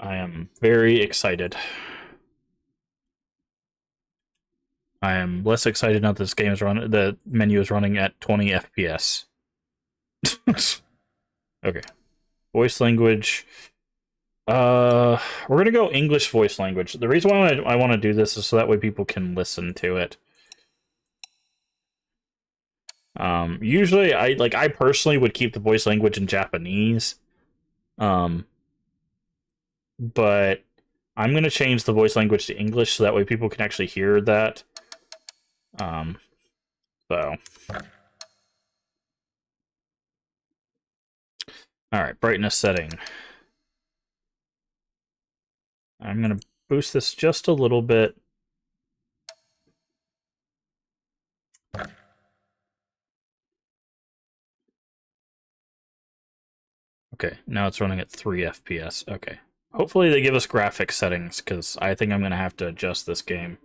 I am very excited. I am less excited now that this game is running. The menu is running at 20 FPS. Okay. Voice language. We're gonna go English voice language. The reason why I want to do this is so that way people can listen to it. Usually I personally would keep the voice language in Japanese. But I'm gonna change the voice language to English so that way people can actually hear that. So. Alright, brightness setting. I'm gonna boost this just a little bit. Okay, now it's running at 3 FPS. Okay. Hopefully they give us graphic settings, because I think I'm gonna have to adjust this game.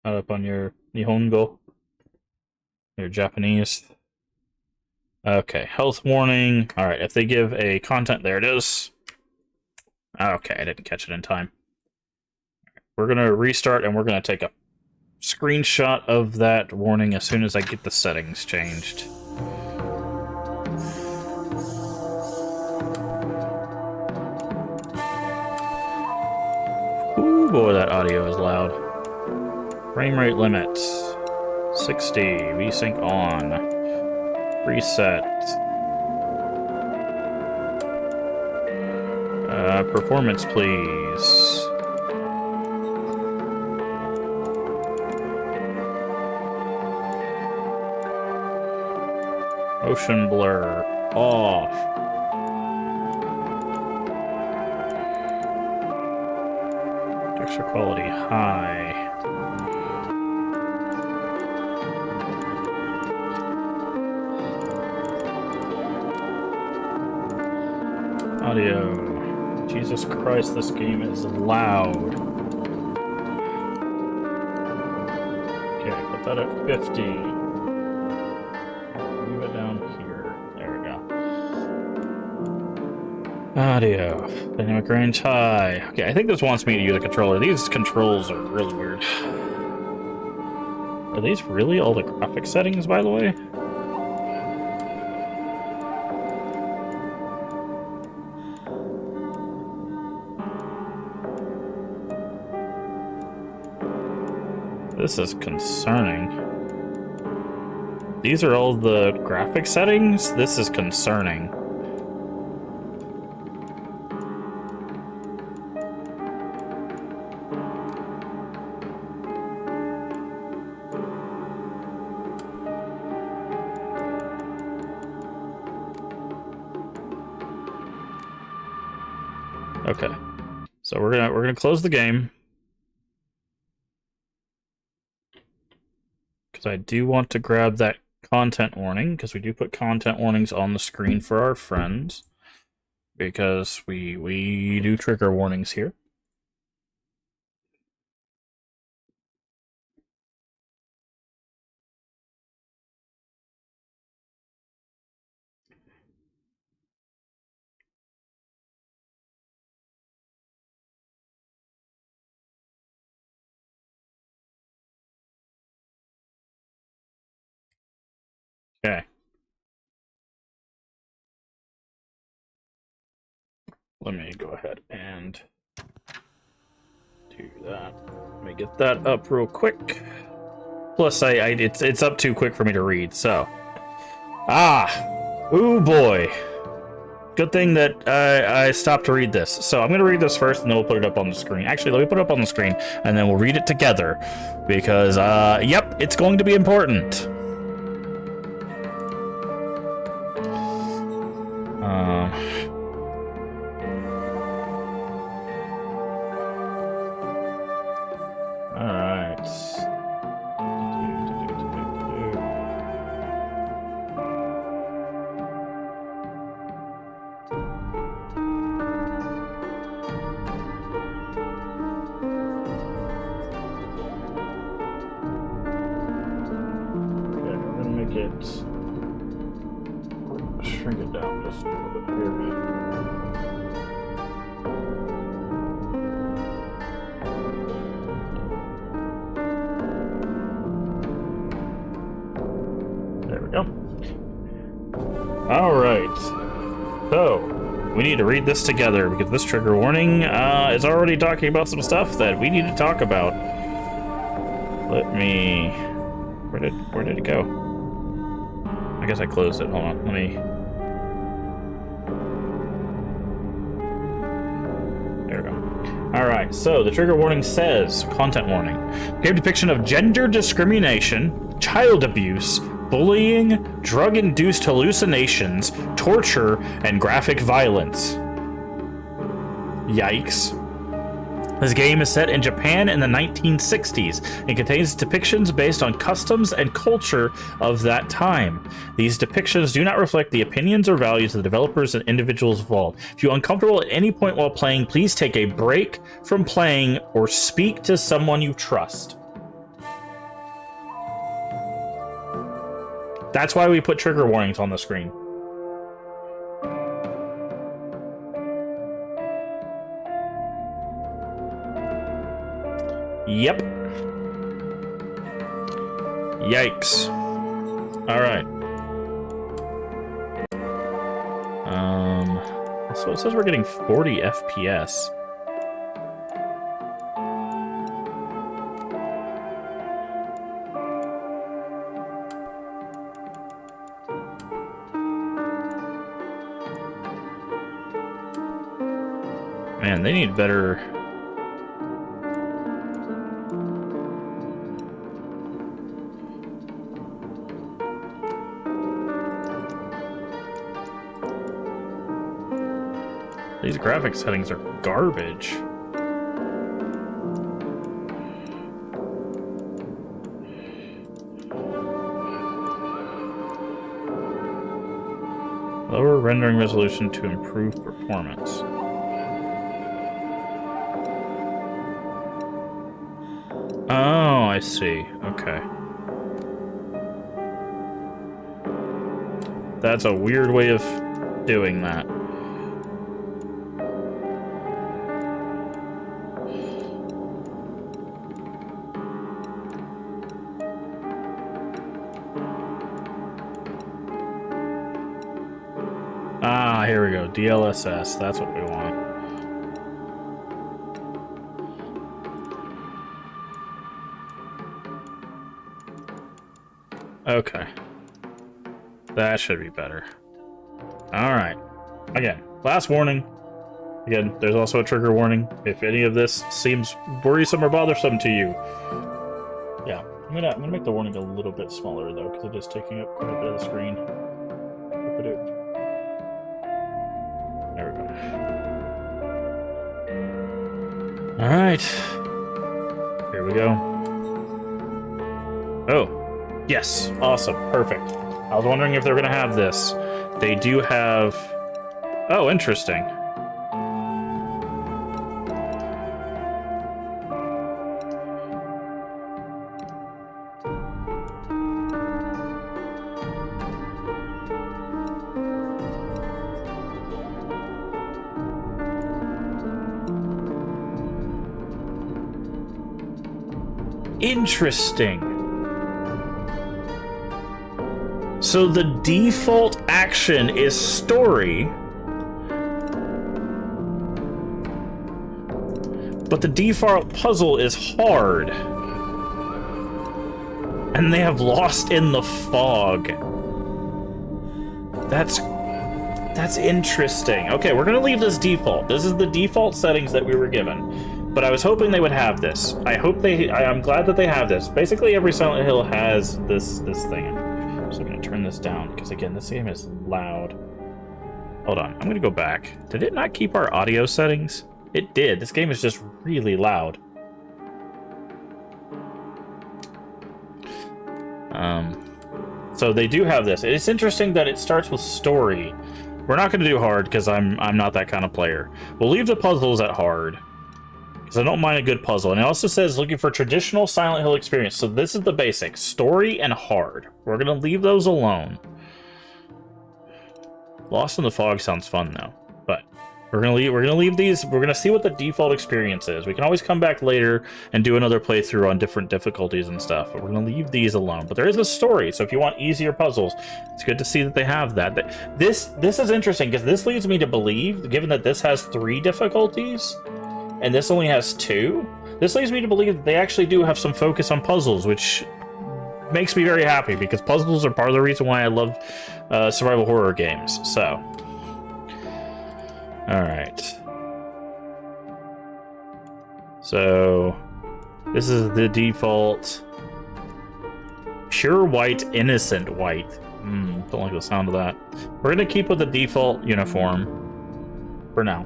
Up on your Nihongo. Your Japanese. Okay, health warning. Alright, if they give a content, there it is. Okay, I didn't catch it in time. We're gonna restart and we're gonna take a screenshot of that warning as soon as I get the settings changed. Ooh boy, that audio is loud. Frame rate limit 60. VSync on. Reset. Performance, please. Motion blur off. Texture quality high. Audio. Jesus Christ, this game is loud. Okay, put that at 50. Move it down here. There we go. Audio. Dynamic range high. Okay, I think this wants me to use a controller. These controls are really weird. Are these really all the graphic settings, by the way? This is concerning. These are all the graphic settings? This is concerning. Okay. So we're gonna close the game. I do want to grab that content warning, because we do put content warnings on the screen for our friends, because we do trigger warnings here. Okay. Let me go ahead and do that. Let me get that up real quick. Plus, it's up too quick for me to read, so. Ooh boy. Good thing that I stopped to read this. So I'm going to read this first, and then we'll put it up on the screen. Actually, let me put it up on the screen, and then we'll read it together. Because, yep, it's going to be important. Alright. it. Shrink it down just a little bit here. There we go. Alright. So, we need to read this together because this trigger warning is already talking about some stuff that we need to talk about. Let me... Where did it go? I guess I closed it. Hold on. Let me... There we go. Alright, so the trigger warning says, content warning. Gave depiction of gender discrimination, child abuse, bullying, drug-induced hallucinations, torture, and graphic violence. Yikes. This game is set in Japan in the 1960s and contains depictions based on customs and culture of that time. These depictions do not reflect the opinions or values of the developers and individuals involved. If you're uncomfortable at any point while playing, please take a break from playing or speak to someone you trust. That's why we put trigger warnings on the screen. Yep. Yikes. Alright. So it says we're getting 40 FPS. Man, they need better... These graphics settings are garbage. Lower rendering resolution to improve performance. Oh, I see. Okay. That's a weird way of doing that. Ah, here we go. DLSS. That's what we want. Okay. That should be better. Alright. Again, last warning. Again, there's also a trigger warning. If any of this seems worrisome or bothersome to you. Yeah. I'm gonna make the warning a little bit smaller, though, because it is taking up quite a bit of the screen. There we go. Alright. Here we go. Oh. Yes. Awesome. Perfect. I was wondering if they're going to have this. They do have... Oh, interesting. Interesting. So the default action is story, but the default puzzle is hard. And they have Lost in the Fog. That's interesting. Okay, we're gonna leave this default. This is the default settings that we were given. But I was hoping they would have this. I'm glad that they have this. Basically every Silent Hill has this thing. So I'm going to turn this down, because again, this game is loud. Hold on, I'm going to go back. Did it not keep our audio settings? It did. This game is just really loud. So they do have this. It's interesting that it starts with story. We're not going to do hard, because I'm not that kind of player. We'll leave the puzzles at hard. Because I don't mind a good puzzle. And it also says looking for traditional Silent Hill experience. So this is the basics. Story and hard. We're going to leave those alone. Lost in the Fog sounds fun, though. But we're gonna leave these. We're gonna see what the default experience is. We can always come back later and do another playthrough on different difficulties and stuff. But we're gonna leave these alone. But there is a story, so if you want easier puzzles, it's good to see that they have that. This is interesting because this leads me to believe, given that this has 3 difficulties and this only has 2, this leads me to believe that they actually do have some focus on puzzles, which makes me very happy because puzzles are part of the reason why I love survival horror games. So, all right. So, this is the default pure white, innocent white. Don't like the sound of that. We're gonna keep with the default uniform for now.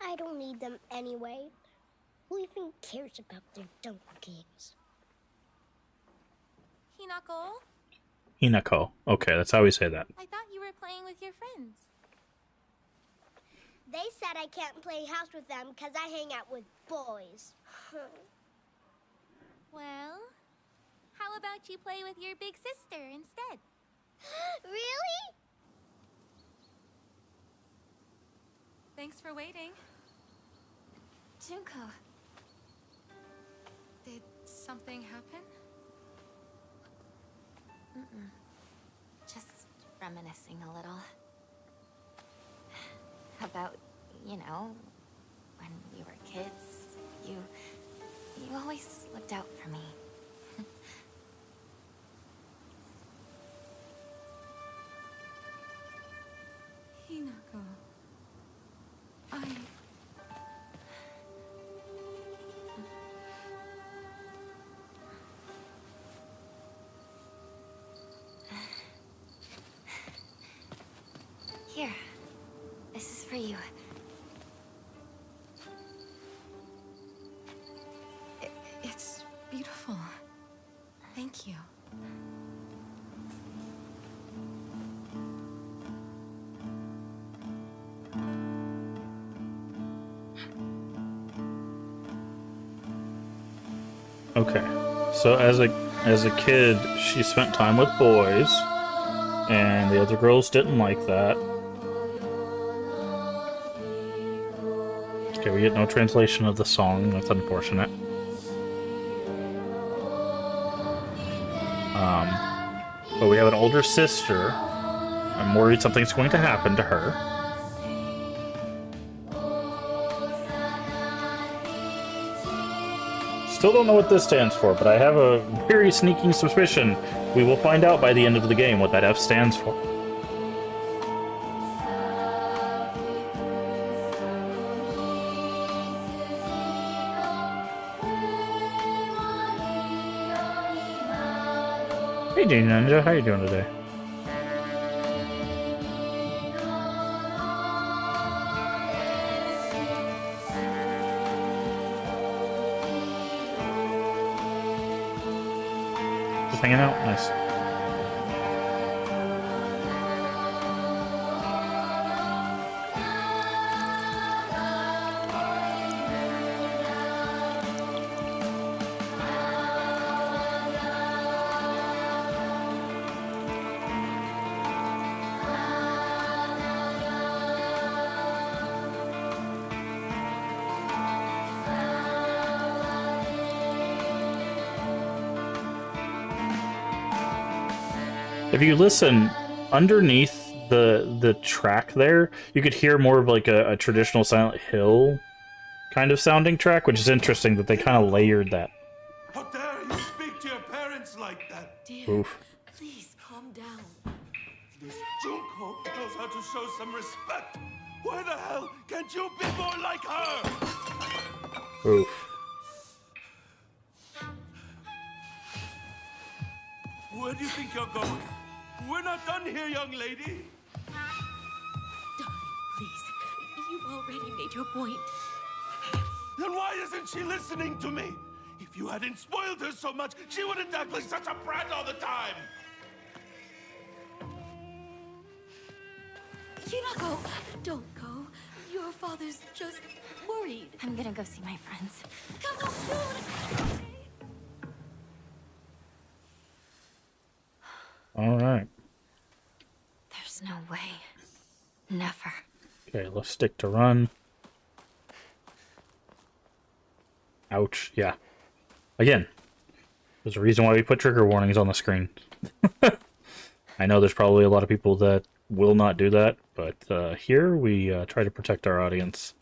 I don't need them anyway. Who even cares about their dumb games? Hinako? Hinako. Okay, that's how we say that. I thought you were playing with your friends. They said I can't play house with them because I hang out with boys. Well, how about you play with your big sister instead? Really? Thanks for waiting. Junko. Did something happen? Just reminiscing a little. About, you know, when we were kids, you always looked out for me. Hinako. Here, this is for you. It's beautiful. Thank you. Okay, so as a kid, she spent time with boys, and the other girls didn't like that. Okay, we get no translation of the song. That's unfortunate. But we have an older sister. I'm worried something's going to happen to her. Still don't know what this stands for, but I have a very sneaking suspicion we will find out by the end of the game what that F stands for. Hey, Jane Ninja, how you doing today? Just hanging out? Nice. If you listen underneath the track there, you could hear more of like a traditional Silent Hill kind of sounding track, which is interesting that they kind of layered that. How dare you speak to your parents like that? Dear, Oof. please calm down. This Junko knows how to show some respect. Why the hell can't you be more like her? Oof. Where do you think you're going? We're not done here, young lady. Darling, please. You've already made your point. Then why isn't she listening to me? If you hadn't spoiled her so much, she wouldn't act like such a brat all the time. Hinako, don't go. Your father's just worried. I'm gonna go see my friends. Come home soon. All right. There's no way. Never. Okay, let's stick to run. Ouch. Yeah. Again, there's a reason why we put trigger warnings on the screen. I know there's probably a lot of people that will not do that, but here we try to protect our audience.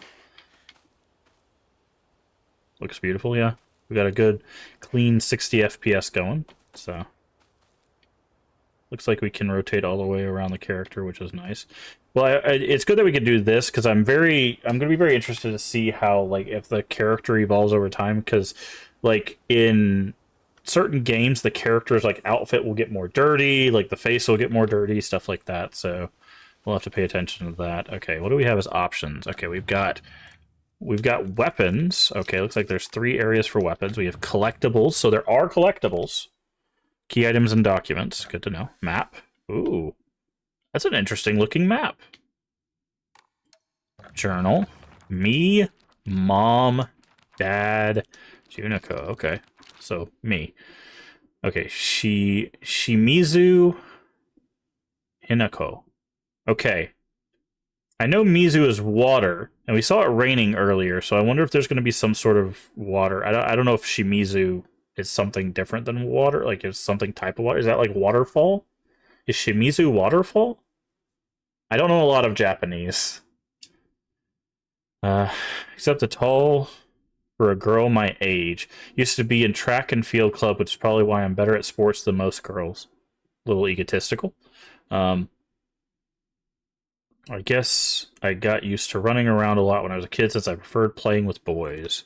Looks beautiful, yeah. We got a good, clean 60 FPS going, so... Looks like we can rotate all the way around the character, which is nice. Well, it's good that we can do this, because I'm going to be very interested to see how, like, if the character evolves over time, because, like, in certain games, the character's, like, outfit will get more dirty, like, the face will get more dirty, stuff like that, so we'll have to pay attention to that. Okay, what do we have as options? Okay, we've got weapons. Okay, looks like there's 3 areas for weapons. We have collectibles, so there are collectibles. Key items and documents. Good to know. Map. Ooh. That's an interesting looking map. Journal. Me, Mom, Dad, Juniko. Okay. So, me. Okay. Shimizu Hinako. Okay. I know Mizu is water, and we saw it raining earlier, so I wonder if there's going to be some sort of water. I don't know if Shimizu is something different than water, like is something type of water. Is that like waterfall? Is Shimizu waterfall? I don't know a lot of Japanese. Except a tall for a girl my age. Used to be in track and field club, which is probably why I'm better at sports than most girls. A little egotistical. I guess I got used to running around a lot when I was a kid since I preferred playing with boys.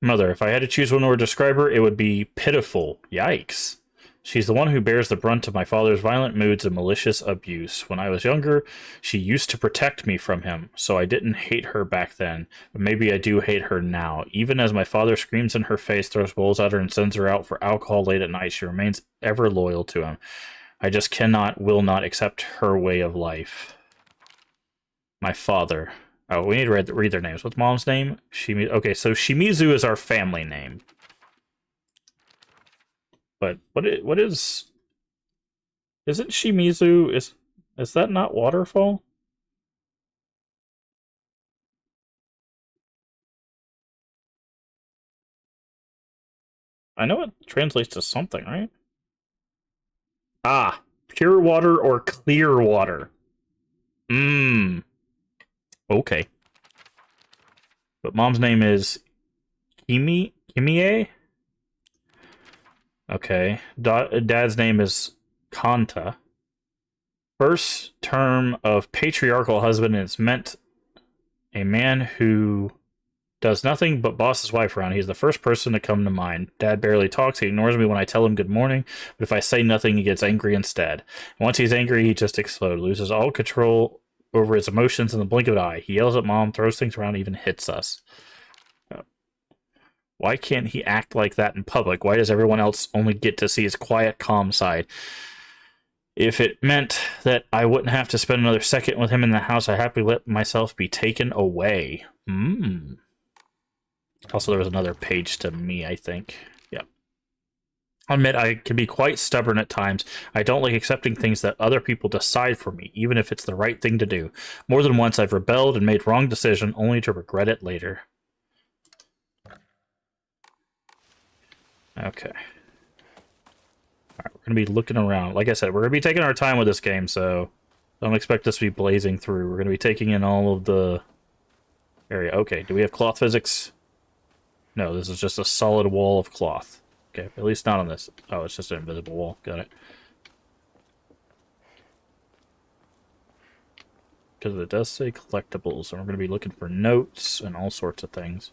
Mother, if I had to choose one word to describe her, it would be pitiful. Yikes. She's the one who bears the brunt of my father's violent moods and malicious abuse. When I was younger, she used to protect me from him, so I didn't hate her back then. But maybe I do hate her now. Even as my father screams in her face, throws bowls at her, and sends her out for alcohol late at night, she remains ever loyal to him. I just will not accept her way of life. My father. Oh, we need to read their names. What's Mom's name? Okay, so Shimizu is our family name. But what is... Isn't Shimizu... Is that not waterfall? I know it translates to something, right? Ah, pure water or clear water. Okay. But Mom's name is Kimie? Okay. Dad's name is Kanta. First term of patriarchal husband is meant a man who does nothing but boss his wife around. He's the first person to come to mind. Dad barely talks. He ignores me when I tell him good morning, but if I say nothing, he gets angry instead. And once he's angry, he just explodes, loses all control over his emotions in the blink of an eye. He yells at Mom, throws things around, even hits us. Why can't he act like that in public? Why does everyone else only get to see his quiet, calm side? If it meant that I wouldn't have to spend another second with him in the house, I happily let myself be taken away. Also, there was another page to me, I think. I'll admit I can be quite stubborn at times. I don't like accepting things that other people decide for me, even if it's the right thing to do. More than once I've rebelled and made wrong decisions only to regret it later. Okay. Alright, we're going to be looking around. Like I said, we're going to be taking our time with this game, so don't expect this to be blazing through. We're going to be taking in all of the area. Okay, do we have cloth physics? No, this is just a solid wall of cloth. Okay, at least not on this. Oh, it's just an invisible wall. Got it. Because it does say collectibles, and we're going to be looking for notes and all sorts of things.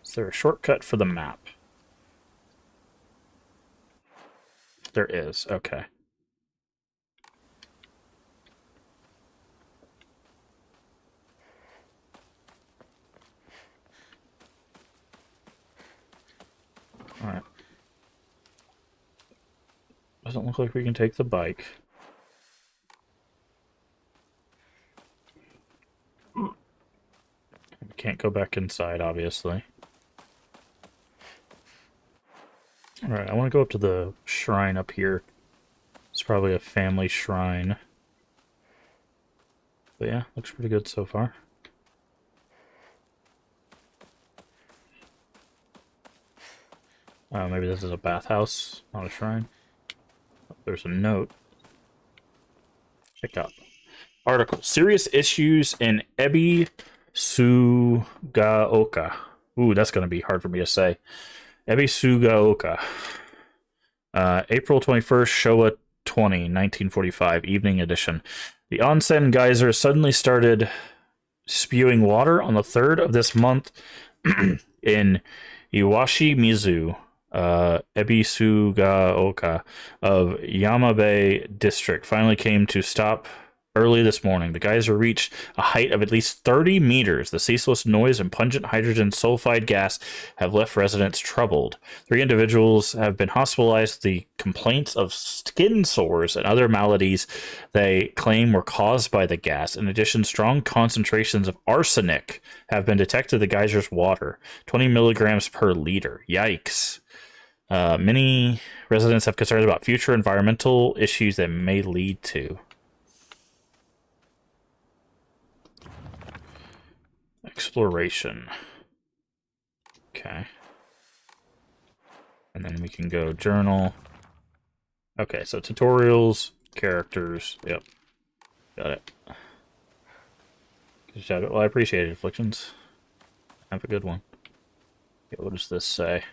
Is there a shortcut for the map? There is. Okay. Doesn't look like we can take the bike. We can't go back inside, obviously. Alright, I want to go up to the shrine up here. It's probably a family shrine. But yeah, looks pretty good so far. Maybe this is a bathhouse, not a shrine. There's a note. Pick up. Article. Serious issues in Ebi Sugaoka. Ooh, that's going to be hard for me to say. Ebi Sugaoka. April 21st, Showa 20, 1945, evening edition. The onsen geyser suddenly started spewing water on the 3rd of this month in Iwashi Mizu. Ebisugaoka of Yamabe District finally came to stop early this morning. The geyser reached a height of at least 30 meters. The ceaseless noise and pungent hydrogen sulfide gas have left residents troubled. 3 individuals have been hospitalized with the complaints of skin sores and other maladies they claim were caused by the gas. In addition, strong concentrations of arsenic have been detected in the geyser's water, 20 milligrams per liter. Yikes. Many residents have concerns about future environmental issues that may lead to. Exploration. Okay. And then we can go journal. Okay, so tutorials, characters. Yep. Got it. Good job. Well, I appreciate it, Afflictions. Have a good one. Okay, what does this say?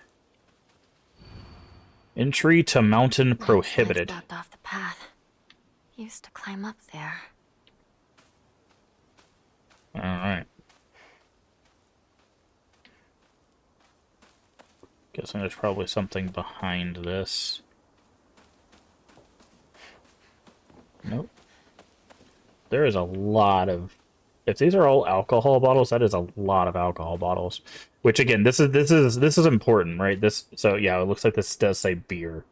Entry to mountain prohibited. Blocked off the path. Used to climb up there. Alright. Guessing there's probably something behind this. Nope. There is a lot of... If these are all alcohol bottles, that is a lot of alcohol bottles. Which again, this is important, right? So yeah, it looks like this does say beer.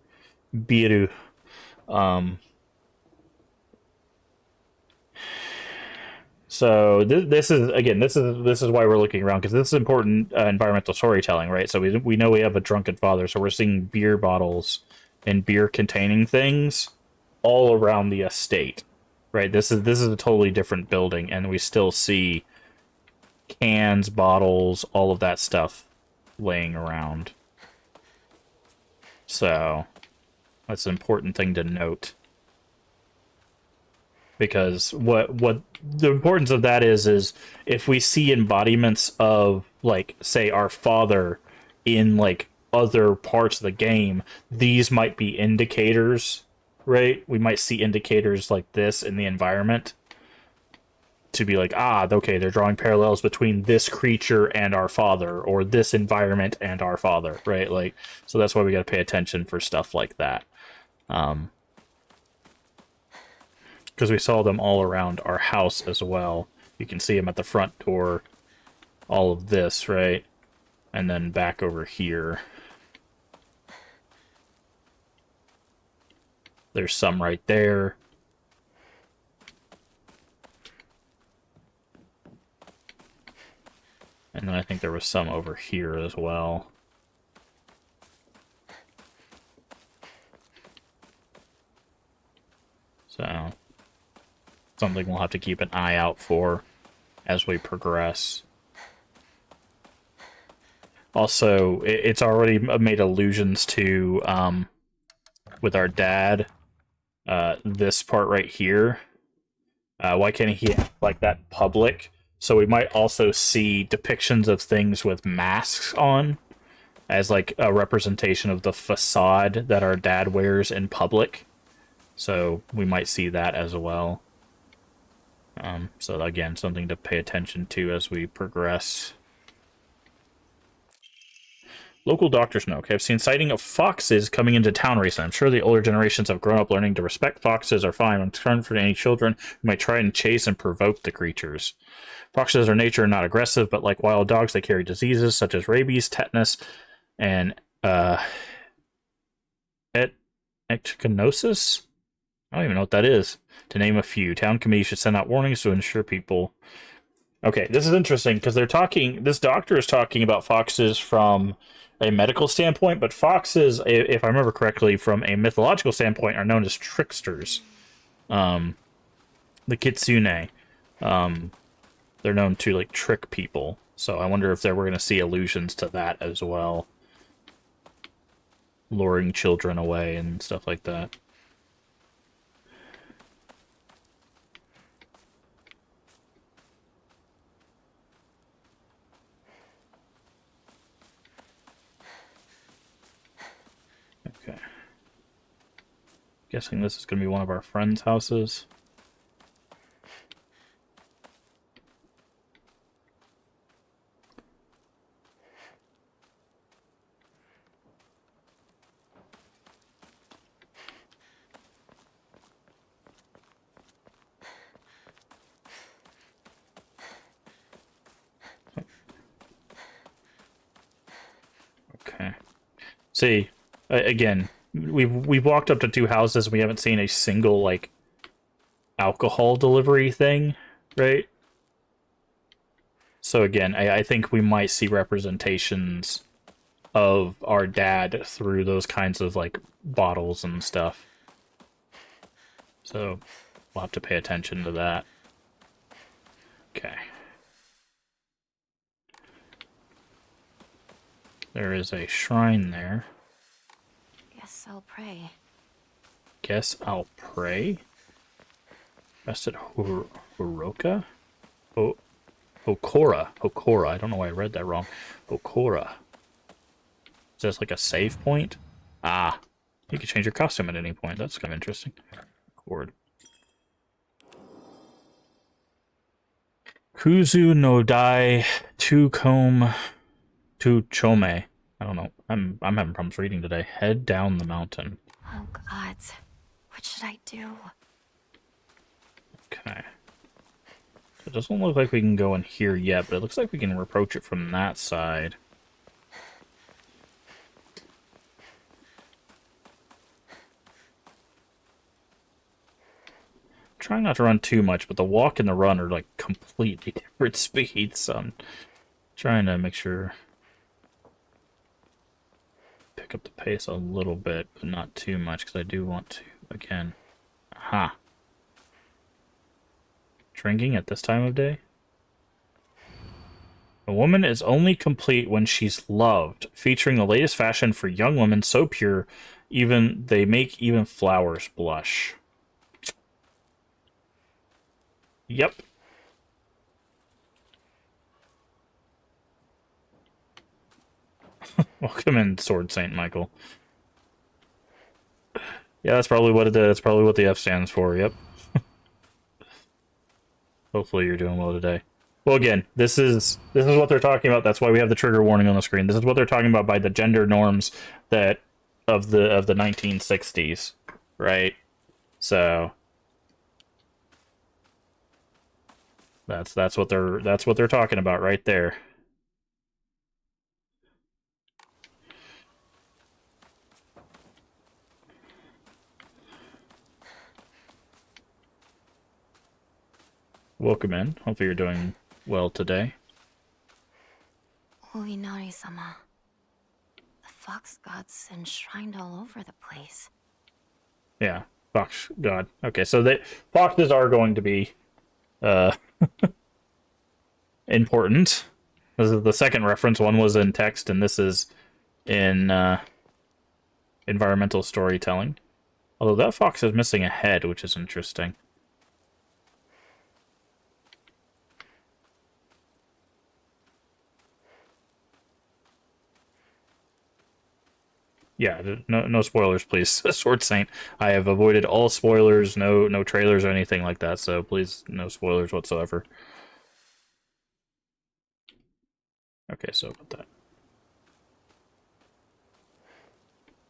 Biru. So this is why we're looking around, because this is important environmental storytelling, right? So we know we have a drunken father, so we're seeing beer bottles and beer containing things all around the estate, right? This is a totally different building, and we still see cans, bottles, all of that stuff laying around. So that's an important thing to note. Because what the importance of that is if we see embodiments of, like, say, our father in, like, other parts of the game, these might be indicators, right? We might see indicators like this in the environment to be like, okay, they're drawing parallels between this creature and our father, or this environment and our father, right? Like, so that's why we got to pay attention for stuff like that. Because we saw them all around our house as well. You can see them at the front door, all of this, right? And then back over here. There's some right there. And then I think there was some over here as well. So, something we'll have to keep an eye out for as we progress. Also, it's already made allusions to, with our dad, this part right here. Why can't he have, like, that public? So we might also see depictions of things with masks on as, like, a representation of the facade that our dad wears in public. So we might see that as well. So again, something to pay attention to as we progress. Local doctors know. Okay, I've seen sighting of foxes coming into town recently. I'm sure the older generations have grown up learning to respect foxes are fine. I'm concerned for any children who might try and chase and provoke the creatures. Foxes are nature and not aggressive, but like wild dogs, they carry diseases such as rabies, tetanus, and Echinosis? I don't even know what that is. To name a few, town committee should send out warnings to ensure people. Okay, this is interesting because they're talking. This doctor is talking about foxes from a medical standpoint, but foxes, if I remember correctly, from a mythological standpoint, are known as tricksters. The kitsune. They're known to like trick people. So I wonder if we're going to see allusions to that as well, luring children away and stuff like that. Okay. Guessing this is going to be one of our friends' houses. Okay. See, again, we've walked up to 2 houses and we haven't seen a single like alcohol delivery thing, right? So again, I think we might see representations of our dad through those kinds of like bottles and stuff. So we'll have to pay attention to that. Okay. There is a shrine there. Guess I'll pray. Guess I'll pray? Rested Horoka? Oh, Hokora. Hokora. I don't know why I read that wrong. Hokora. Is this like a save point? Ah. You can change your costume at any point. That's kind of interesting. Record. Kuzu no Dai Tuchome. Tuchome. I don't know. I'm having problems reading today. Head down the mountain. Oh, gods. What should I do? Okay. It doesn't look like we can go in here yet, but it looks like we can approach it from that side. Trying not to run too much, but the walk and the run are like completely different speeds, so I'm trying to make sure pick up the pace a little bit, but not too much, because I do want to, again. Aha. Drinking at this time of day? A woman is only complete when she's loved, featuring the latest fashion for young women so pure, they make even flowers blush. Yep. Welcome in, Sword Saint Michael. Yeah, that's probably what that's probably what the F stands for. Yep. Hopefully you're doing well today. Well, again, this is what they're talking about. That's why we have the trigger warning on the screen. This is what they're talking about by the gender norms that of the 1960s, right? So that's what they're talking about right there. Welcome in. Hopefully you're doing well today. Uinari-sama. The fox gods enshrined all over the place. Yeah, fox god. Okay, so foxes are going to be important. This is the second reference. One was in text, and this is in environmental storytelling. Although that fox is missing a head, which is interesting. Yeah, no spoilers, please. Sword Saint. I have avoided all spoilers, no trailers or anything like that, so please, no spoilers whatsoever. Okay, so about that.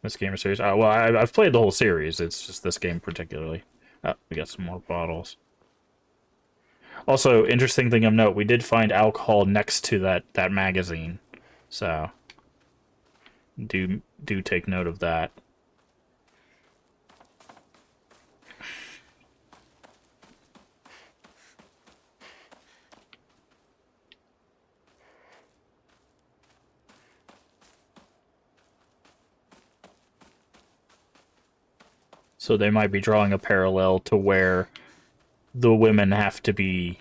This game or series? Well, I've played the whole series. It's just this game particularly. Oh, we got some more bottles. Also, interesting thing of note, we did find alcohol next to that magazine, so do take note of that. So they might be drawing a parallel to where the women have to be,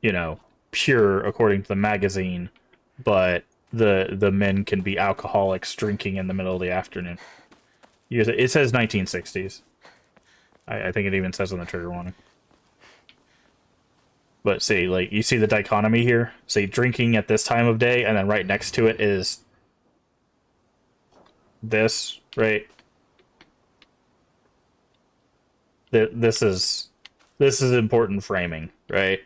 you know, pure according to the magazine, but the men can be alcoholics drinking in the middle of the afternoon. It says 1960s. I think it even says on the trigger warning. But see, like, you see the dichotomy here? See, drinking at this time of day, and then right next to it is this, right? This is important framing, right?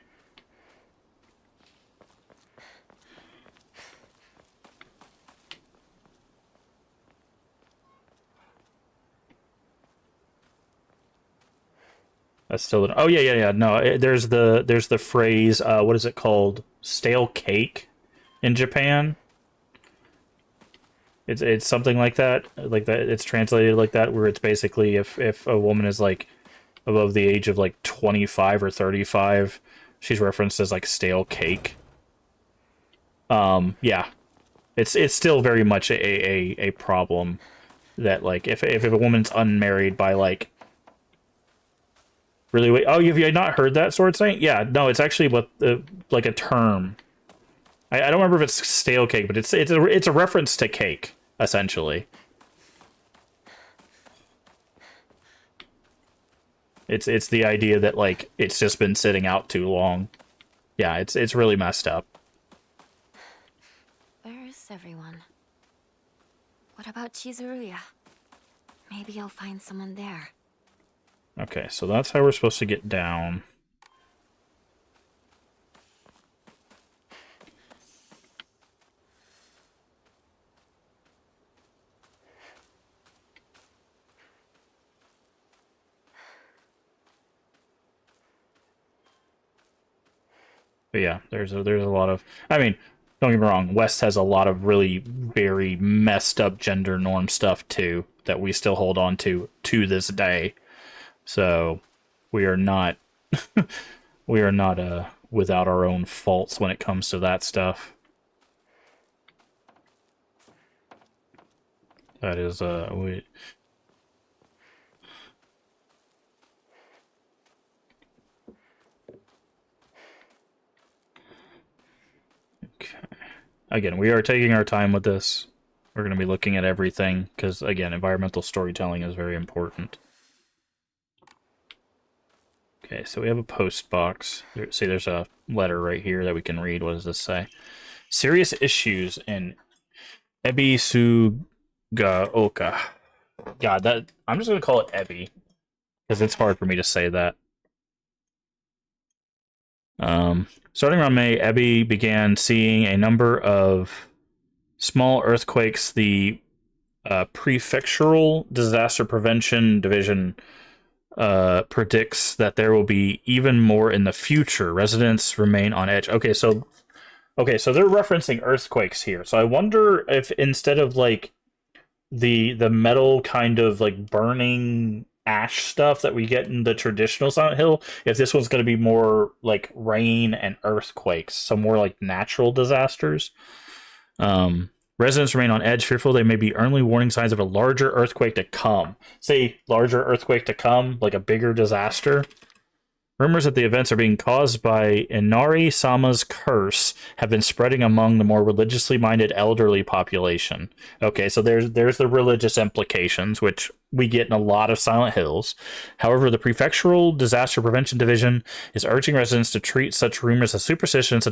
That's still oh yeah. No, there's the phrase. What is it called? Stale cake in Japan. It's something like that. Like that. It's translated like that, where it's basically if a woman is like above the age of like 25 or 35, she's referenced as like stale cake. Yeah, it's still very much a problem that, like, if a woman's unmarried by like. Really? Wait. Oh, have you not heard that Sword Saint? Yeah. No, it's actually what like a term. I don't remember if it's stale cake, but it's a reference to cake essentially. It's the idea that, like, it's just been sitting out too long. Yeah, it's really messed up. Where is everyone? What about Chizuruya? Maybe I'll find someone there. Okay, so that's how we're supposed to get down. But yeah, there's a lot of, I mean, don't get me wrong, West has a lot of really very messed up gender norm stuff too that we still hold on to this day. So we are not without our own faults when it comes to that stuff. That is we Okay. Again, we are taking our time with this. We're going to be looking at everything because, again, environmental storytelling is very important. Okay, so we have a post box. See, there's a letter right here that we can read. What does this say? Serious issues in Ebisugaoka. God, that I'm just gonna call it Ebi because it's hard for me to say that. Starting around May, Ebi began seeing a number of small earthquakes. The Prefectural Disaster Prevention Division predicts that there will be even more in the future. Residents remain on edge. Okay, so they're referencing earthquakes here. So I wonder if instead of like the metal kind of like burning ash stuff that we get in the traditional Silent Hill, if this one's going to be more like rain and earthquakes, so more like natural disasters. Residents remain on edge, fearful they may be early warning signs of a larger earthquake to come. Say, larger earthquake to come, like a bigger disaster. Rumors that the events are being caused by Inari-sama's curse have been spreading among the more religiously minded elderly population. Okay, so there's the religious implications, which we get in a lot of Silent Hills. However, the Prefectural Disaster Prevention Division is urging residents to treat such rumors as superstitions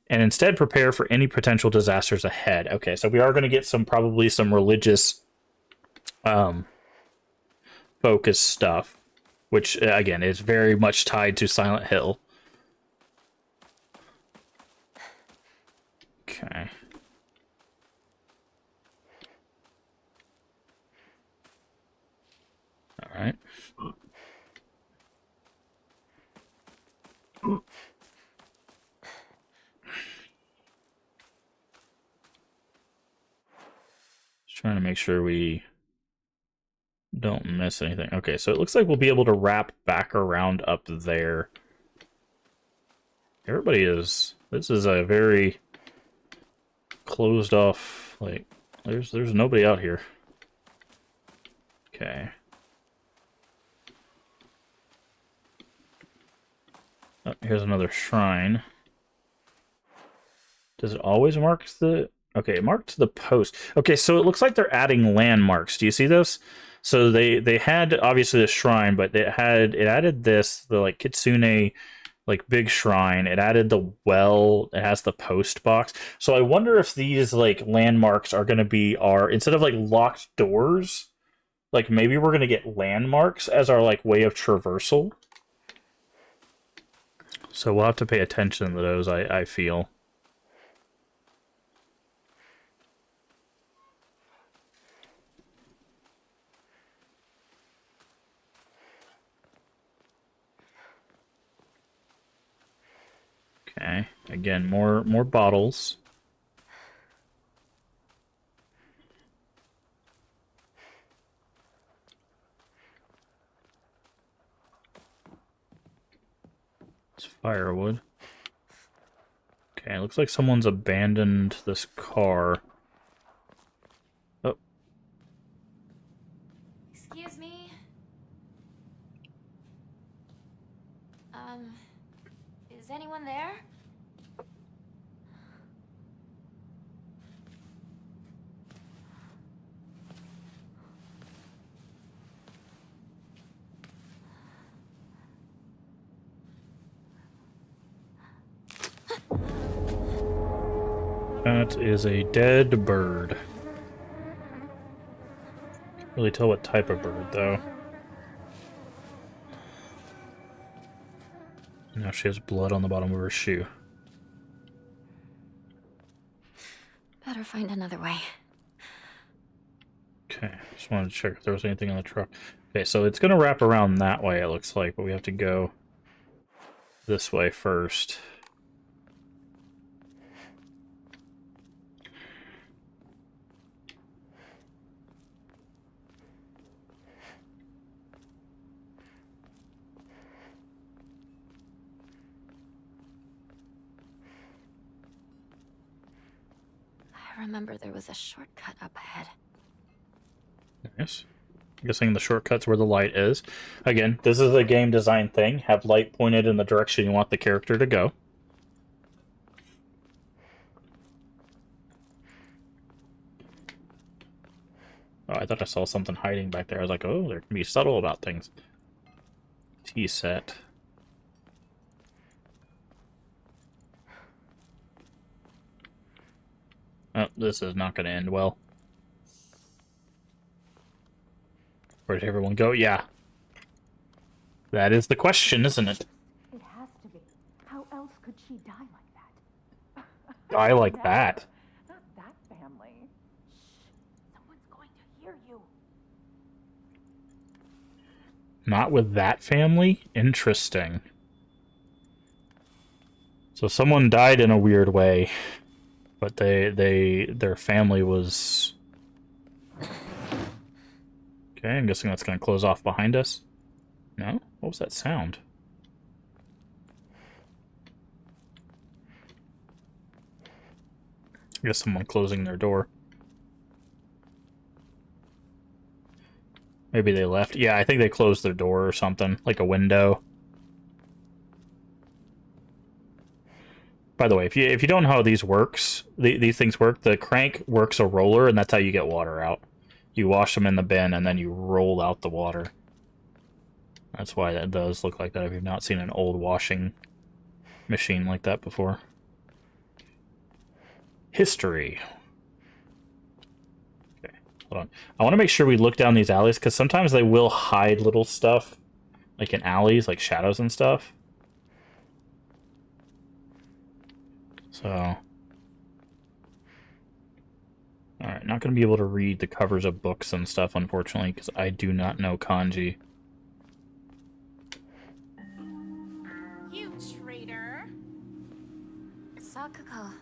and instead prepare for any potential disasters ahead. Okay, so we are going to get probably some religious focus stuff, which again is very much tied to Silent Hill. Okay. All right. Trying to make sure we don't miss anything. Okay, so it looks like we'll be able to wrap back around up there. This is a very closed off, like, there's nobody out here. Okay. Oh, here's another shrine. Does it always mark the... Okay, it marked the post. Okay, so it looks like they're adding landmarks. Do you see this? So they had obviously the shrine, but it added this, the like Kitsune like big shrine. It added the well. It has the post box. So I wonder if these like landmarks are going to be our, instead of like locked doors, like maybe we're going to get landmarks as our like way of traversal. So we'll have to pay attention to those, I feel. Okay, again, more bottles. It's firewood. Okay, looks like someone's abandoned this car. Oh. Excuse me? Is anyone there? That is a dead bird. Can't really tell what type of bird, though. Now she has blood on the bottom of her shoe. Better find another way. Okay, just wanted to check if there was anything on the truck. Okay, so it's going to wrap around that way, it looks like, but we have to go this way first. I remember there was a shortcut up ahead. Nice. I'm guessing the shortcut's where the light is. Again, this is a game design thing. Have light pointed in the direction you want the character to go. Oh, I thought I saw something hiding back there. I was like, oh, they can be subtle about things. Tea set. Oh, this is not going to end well. Where did everyone go? Yeah. That is the question, isn't it? It has to be. How else could she die like that? Die like that. Not that family. Shh. Someone's going to hear you. Not with that family? Interesting. So someone died in a weird way, but their family was... Okay, I'm guessing that's going to close off behind us. No? What was that sound? I guess someone closing their door. Maybe they left. Yeah, I think they closed their door or something, like a window. By the way, if you don't know how these things work, the crank works a roller, and that's how you get water out. You wash them in the bin, and then you roll out the water. That's why that does look like that if you've not seen an old washing machine like that before. History. Okay, hold on. I want to make sure we look down these alleys, because sometimes they will hide little stuff, like in alleys, like shadows and stuff. So... Alright, not going to be able to read the covers of books and stuff, unfortunately, because I do not know kanji. You traitor. Sakuko.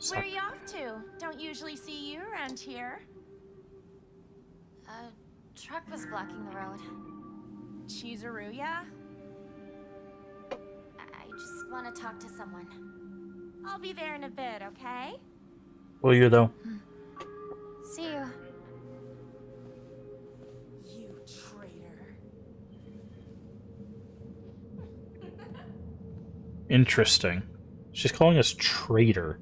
Where are you off to? Don't usually see you around here. A truck was blocking the road. Chizuruya? I just want to talk to someone. I'll be there in a bit, okay? Will you, though? See you. You traitor. Interesting. She's calling us traitor.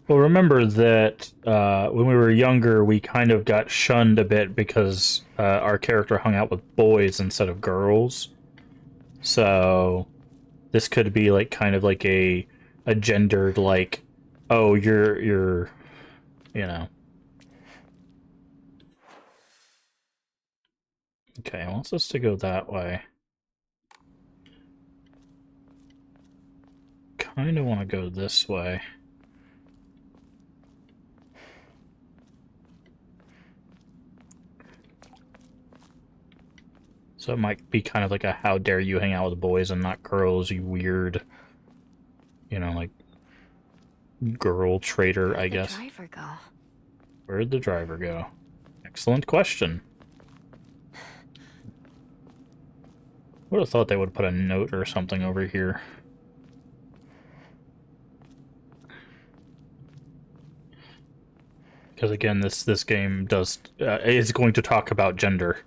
Well, remember that when we were younger, we kind of got shunned a bit because our character hung out with boys instead of girls. So this could be like kind of like a gendered like, oh, you're you know. Okay, it wants us to go that way. Kind of want to go this way. So it might be kind of like a how dare you hang out with boys and not girls, you weird, you know, like girl traitor, I guess. Where'd the driver go? Where'd the driver go? Excellent question. Would have thought they would put a note or something over here. Because again, this game does is going to talk about gender.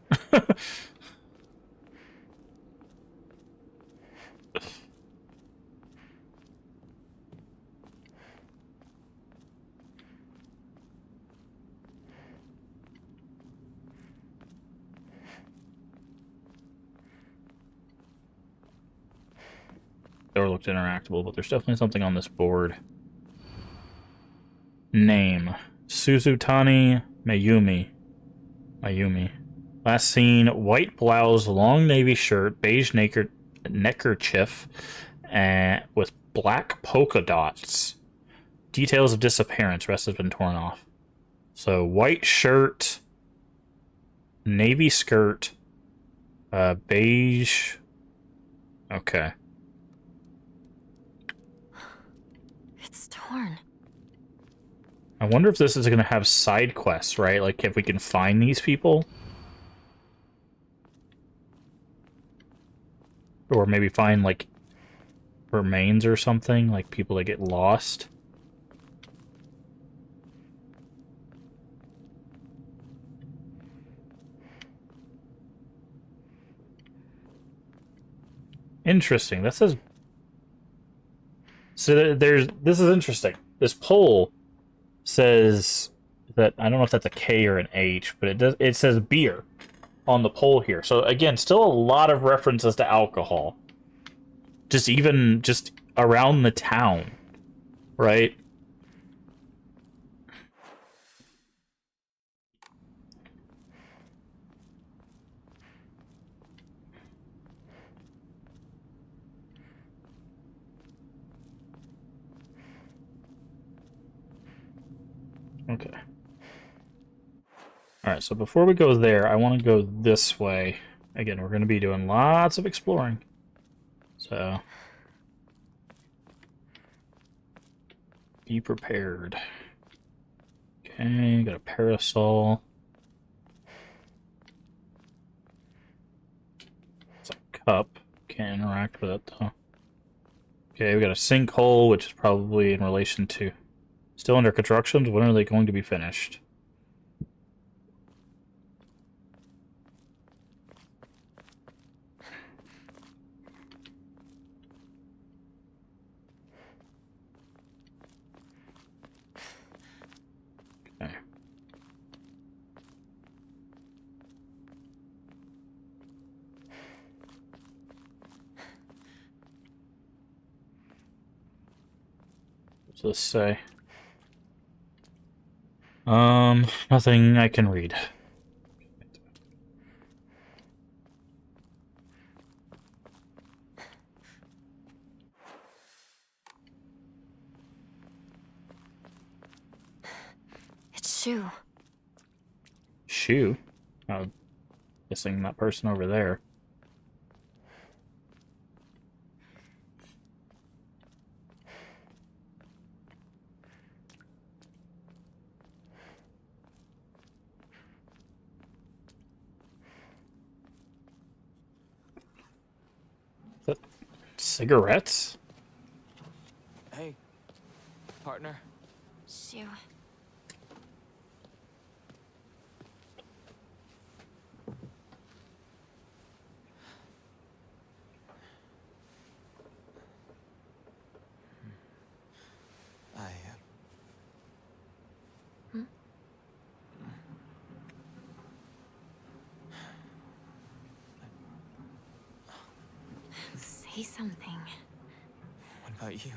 Door looked interactable, but there's definitely something on this board. Name. Suzutani Mayumi. Last seen, white blouse, long navy shirt, beige neckerchief, with black polka dots. Details of disappearance. Rest has been torn off. So, white shirt, navy skirt, beige... Okay. It's torn. I wonder if this is going to have side quests, right? Like, if we can find these people? Or maybe find, like, remains or something? Like, people that get lost? Interesting. That says... So there's... This is interesting. This poll says that... I don't know if that's a K or an H, but it says beer on the poll here. So again, still a lot of references to alcohol. Just around the town, right? Okay. Alright, so before we go there, I want to go this way. Again, we're going to be doing lots of exploring. So... be prepared. Okay, got a parasol. It's a cup. Can't interact with it, though. Okay, we got a sinkhole, which is probably in relation to... Still under construction? When are they going to be finished? Okay. What's this say? Nothing I can read. It's Shu. Shu? Oh, guessing that person over there. Is that cigarettes? Hey, partner. Shu. say something. What about you?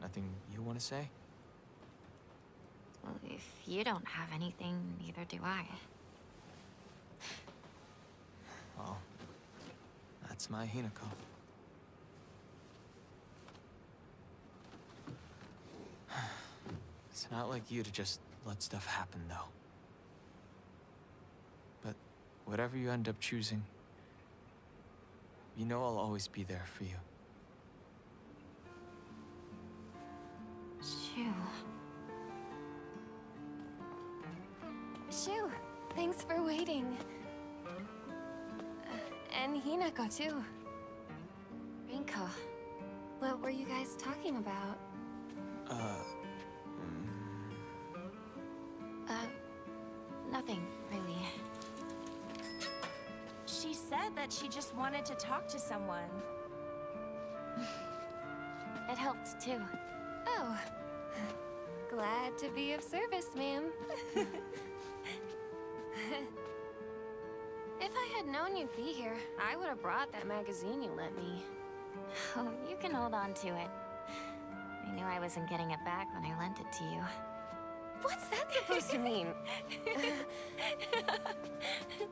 Nothing you want to say? Well, if you don't have anything, neither do I. Well, that's my Hinako. It's not like you to just let stuff happen, though. But whatever you end up choosing, you know I'll always be there for you. Shu. Shu, thanks for waiting. And Hinako, too. Rinko, what were you guys talking about? Nothing, really. She said that she just wanted to talk to someone. It helped, too. Oh. Glad to be of service, ma'am. If I had known you'd be here, I would have brought that magazine you lent me. Oh, you can hold on to it. I knew I wasn't getting it back when I lent it to you. What's that supposed to mean?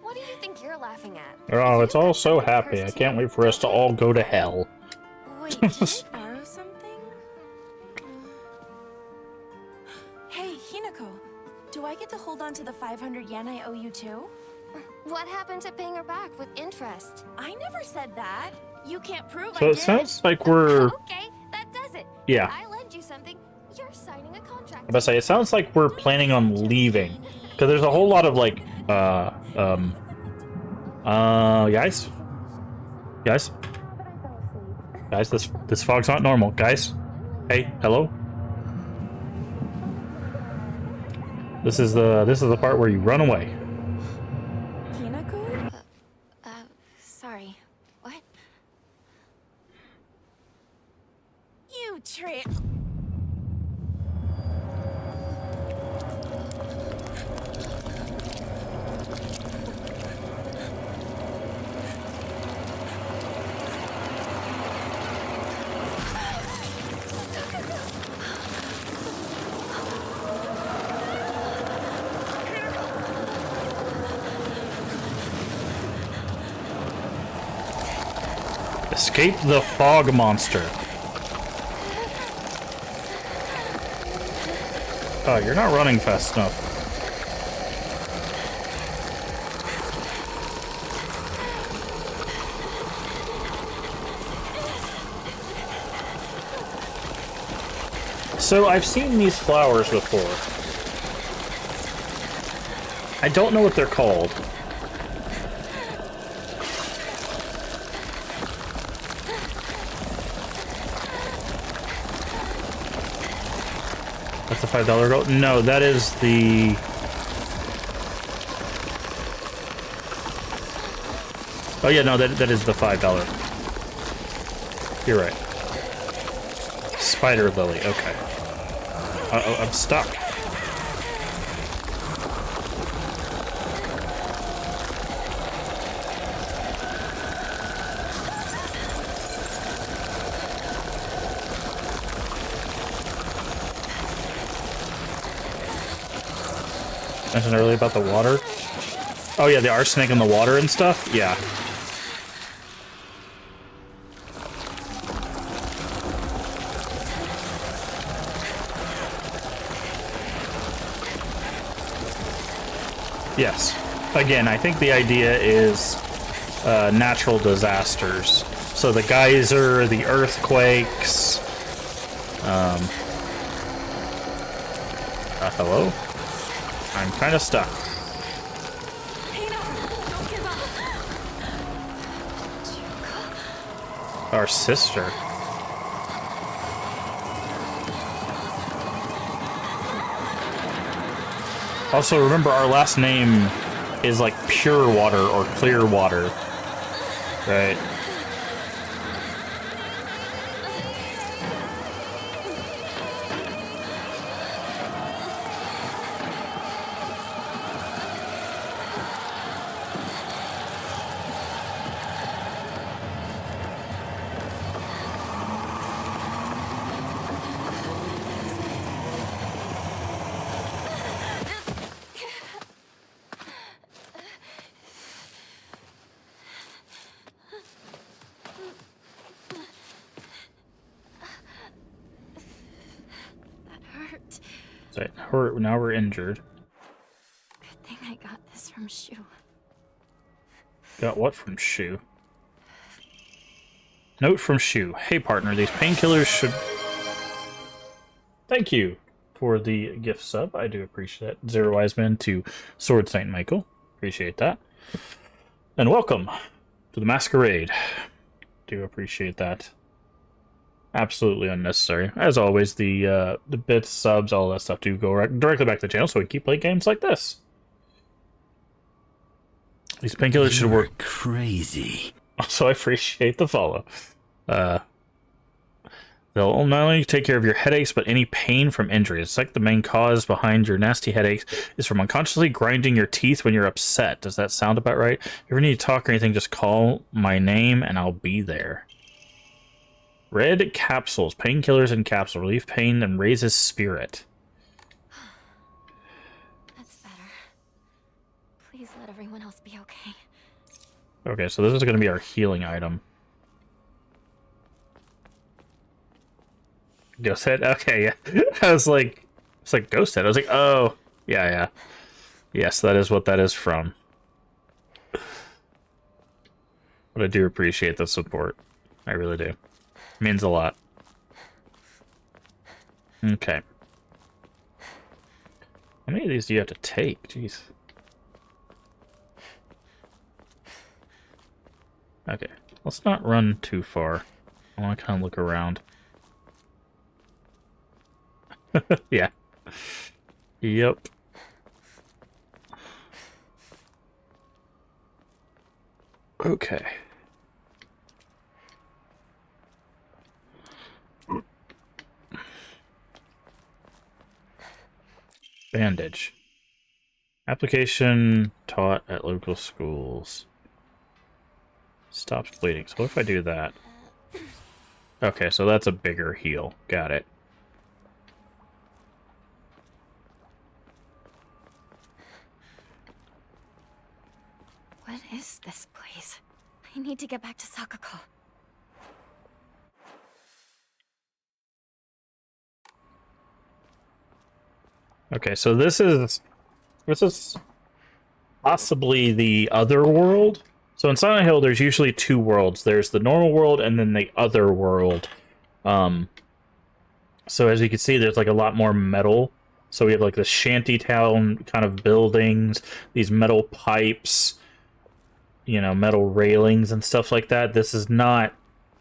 What do you think you're laughing at? Oh, it's all so happy. I can't wait for us to all go to hell. Wait, did I borrow something? Hey, Hinako. Do I get to hold on to the 500 yen I owe you too? What happened to paying her back with interest? I never said that. You can't prove So I it did. sounds like we're... Okay, that does it. Yeah. I lend you something. You're signing a contract. I'm about to say, it sounds like we're planning on leaving. Because there's a whole lot of, like, guys? Guys? Guys, this fog's not normal. Guys? Hey, hello? This is the part where you run away. Hinako? Sorry. What? You trick. Escape the fog monster. Oh, you're not running fast enough. So, I've seen these flowers before. I don't know what they're called. That's a $5 gold? No, that is the... Oh yeah, no, that is the $5. You're right. Spider lily, okay. Uh-oh, I'm stuck. Mentioned earlier about the water. Oh yeah, the arsenic in the water and stuff? Yeah. Yes. Again, I think the idea is natural disasters. So the geyser, the earthquakes. Hello? I'm kind of stuck. Our sister. Also, remember our last name is like pure water or clear water, right? So now we're injured. Good thing I got this from Shu. Got what from Shu? Note from Shu. Hey partner, these painkillers should... Thank you for the gift sub. I do appreciate that. Zero Wiseman to Sword Saint Michael. Appreciate that. And welcome to the Masquerade. Do appreciate that. Absolutely unnecessary. As always, the bits, subs, all that stuff do go directly back to the channel, so we keep playing games like this. These painkillers should work. Crazy. Also, I appreciate the follow. They'll not only take care of your headaches, but any pain from injuries. It's like the main cause behind your nasty headaches is from unconsciously grinding your teeth when you're upset. Does that sound about right? If you ever need to talk or anything, just call my name and I'll be there. Red capsules. Painkillers in capsule. Relieve pain and raises spirit. That's better. Please let everyone else be okay. Okay, so this is going to be our healing item. Ghost head? Okay, yeah. I was like, it's like ghost head. I was like, oh, yeah. Yes, that is what that is from. But I do appreciate the support. I really do. It means a lot. Okay. How many of these do you have to take? Jeez. Okay, let's not run too far. I want to kind of look around. Yeah. Yep. Okay. Bandage. Application taught at local schools. Stops bleeding. So what if I do that? Okay, so that's a bigger heal. Got it. What is this place? I need to get back to Sakuko. Okay, so this is possibly the other world. So in Silent Hill, there's usually two worlds. There's the normal world and then the other world. So as you can see, there's like a lot more metal. So we have like the shantytown kind of buildings, these metal pipes, you know, metal railings and stuff like that. This is not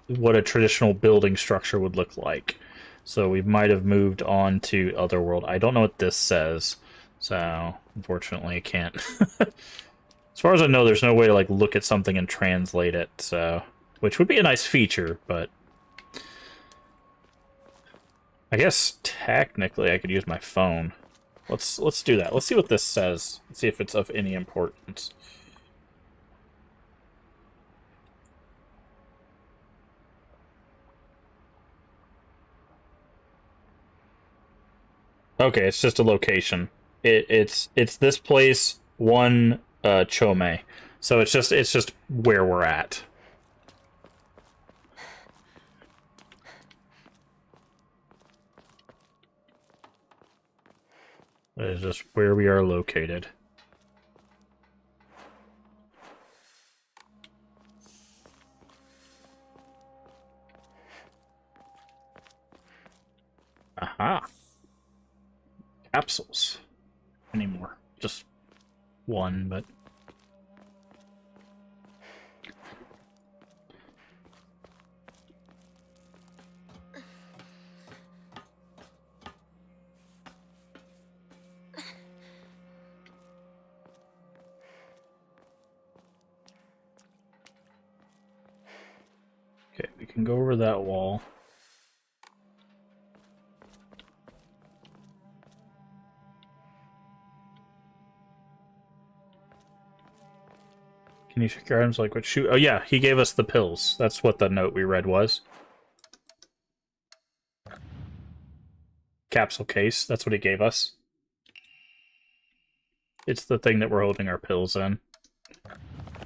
what a traditional building structure would look like. So we might have moved on to Otherworld. I don't know what this says, so unfortunately I can't. As far as I know, there's no way to like look at something and translate it, so which would be a nice feature, but I guess technically I could use my phone. Let's do that. Let's see what this says. Let's see if it's of any importance. Okay, it's just a location. It's this place, one Chome. So it's just where we're at. It is just where we are located. Aha. Capsules. Anymore. Just one, but... Okay, we can go over that wall. Can you check your items like what shoe? Oh yeah, he gave us the pills. That's what the note we read was. Capsule case, that's what he gave us. It's the thing that we're holding our pills in.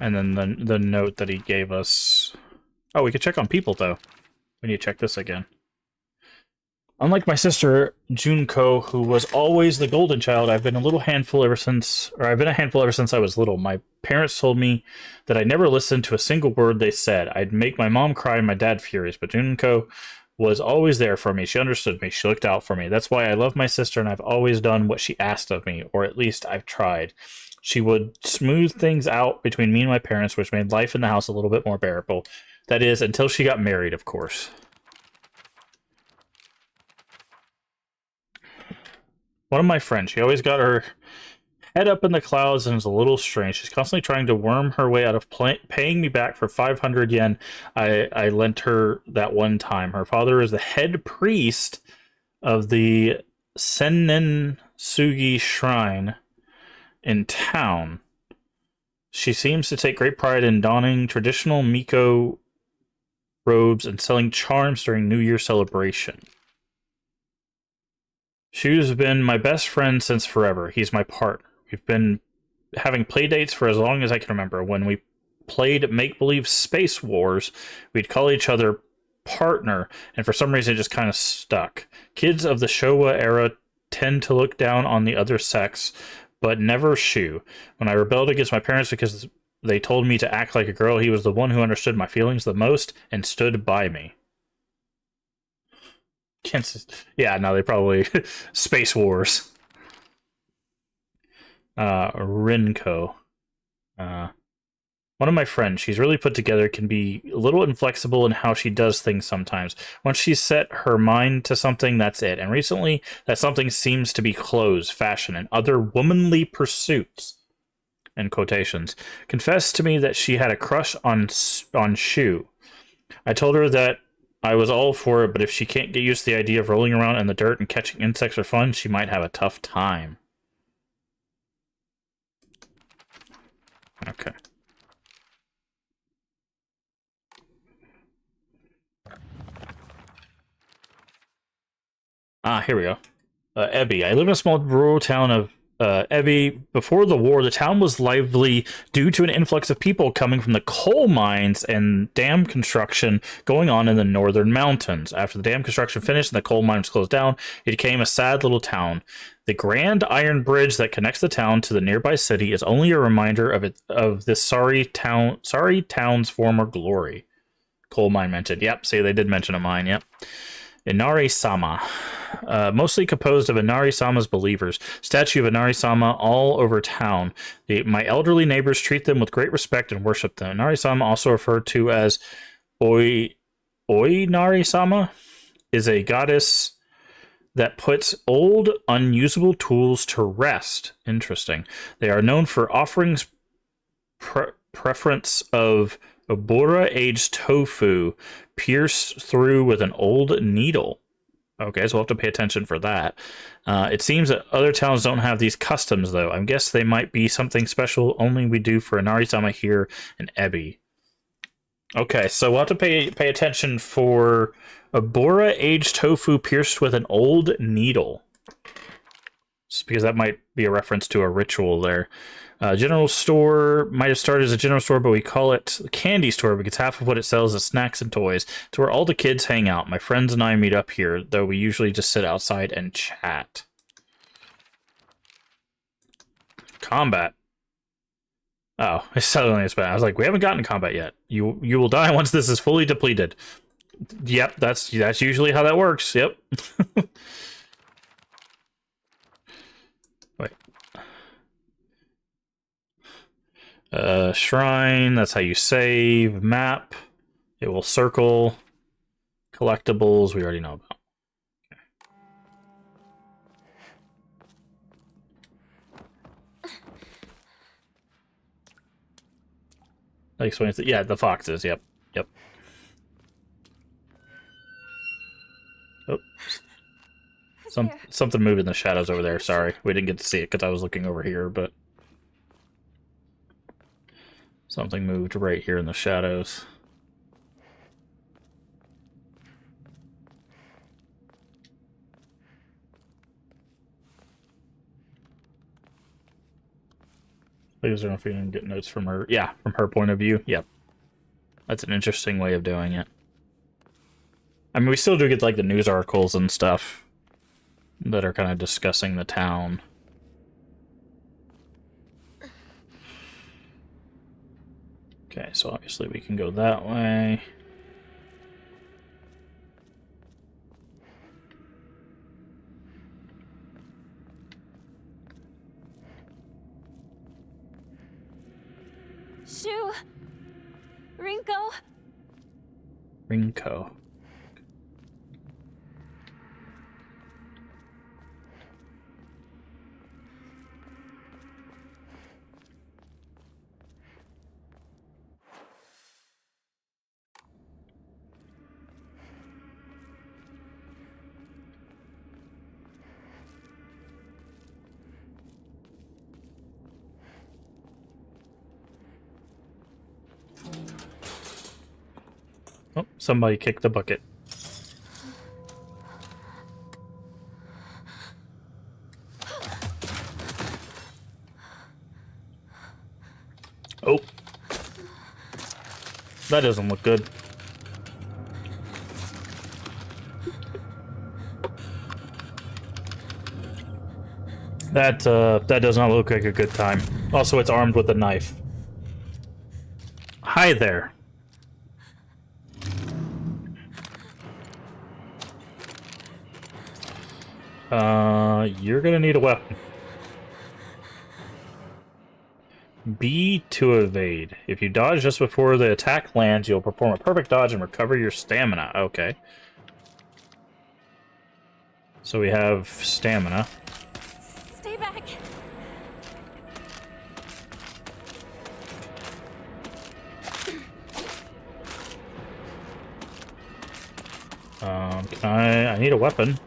And then the note that he gave us... Oh, we could check on people, though. We need to check this again. Unlike my sister Junko, who was always the golden child, I've been a handful ever since I was little. My parents told me that I never listened to a single word they said. I'd make my mom cry and my dad furious, but Junko was always there for me. She understood me. She looked out for me. That's why I love my sister, and I've always done what she asked of me, or at least I've tried. She would smooth things out between me and my parents, which made life in the house a little bit more bearable. That is, until she got married, of course. One of my friends, she always got her head up in the clouds and is a little strange. She's constantly trying to worm her way out of paying me back for 500 yen I lent her that one time. Her father is the head priest of the Sennen Sugi Shrine in town. She seems to take great pride in donning traditional Miko robes and selling charms during New Year celebration. Shu's been my best friend since forever. He's my partner. We've been having play dates for as long as I can remember. When we played make-believe Space Wars, we'd call each other partner, and for some reason it just kind of stuck. Kids of the Showa era tend to look down on the other sex, but never Shu. When I rebelled against my parents because they told me to act like a girl, he was the one who understood my feelings the most and stood by me. Yeah, no, they probably... Space Wars. Rinko. One of my friends, she's really put together, can be a little inflexible in how she does things sometimes. Once she's set her mind to something, that's it. And recently, that something seems to be clothes, fashion, and other womanly pursuits. In quotations. Confessed to me that she had a crush on Shu. I told her that I was all for it, but if she can't get used to the idea of rolling around in the dirt and catching insects for fun, she might have a tough time. Okay. Here we go. Ebi. I live in a small rural town of Ebi. Before the war, the town was lively due to an influx of people coming from the coal mines and dam construction going on in the northern mountains. After the dam construction finished and the coal mines closed down, it became a sad little town. The grand iron bridge that connects the town to the nearby city is only a reminder of this sorry town's former glory. Coal mine mentioned. Yep, see, they did mention a mine, yep. Inari-sama. Mostly composed of Inari-sama's believers. Statue of Inari-sama all over town. My elderly neighbors treat them with great respect and worship them. Inari-sama, also referred to as Oinari-sama, is a goddess that puts old, unusable tools to rest. Interesting. They are known for offerings preference of Obora-aged tofu pierced through with an old needle. Okay, so we'll have to pay attention for that. It seems that other towns don't have these customs, though. I guess they might be something special only we do for Inari-sama here in Ebi. Okay, so we'll have to pay attention for Obora-aged tofu pierced with an old needle. Just because that might be a reference to a ritual there. General store might have started as a general store, but we call it a candy store because half of what it sells is snacks and toys. It's where all the kids hang out. My friends and I meet up here, though we usually just sit outside and chat. Combat. Oh, suddenly it's bad. I was like, we haven't gotten combat yet. You will die once this is fully depleted. Yep, that's usually how that works. Yep. Wait. Shrine, that's how you save. Map, it will circle. Collectibles, we already know about. Okay. That explains it. Yeah, the foxes, yep. Oh. Something moved in the shadows over there, sorry. We didn't get to see it because I was looking over here, but... something moved right here in the shadows. I don't know if you can get notes from her. Yeah, from her point of view. Yep. That's an interesting way of doing it. I mean, we still do get like the news articles and stuff that are kind of discussing the town. Okay, so obviously we can go that way. Shu! Rinko! Rinko. Oh, somebody kicked the bucket. Oh. That doesn't look good. That does not look like a good time. Also, it's armed with a knife. Hi there. You're gonna need a weapon. B to evade. If you dodge just before the attack lands, you'll perform a perfect dodge and recover your stamina. Okay. So we have stamina. Stay back! I need a weapon.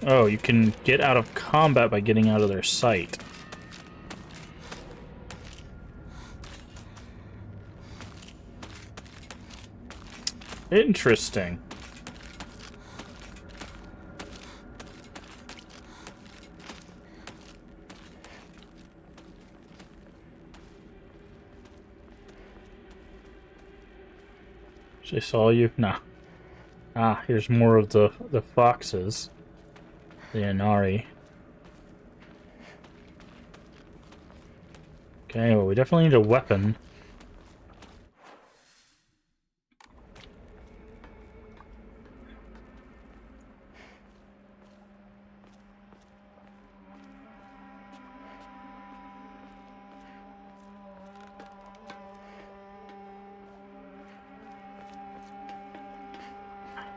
Oh, you can get out of combat by getting out of their sight. Interesting. She saw you? Nah. Ah, here's more of the foxes. The Inari. Okay, well, we definitely need a weapon.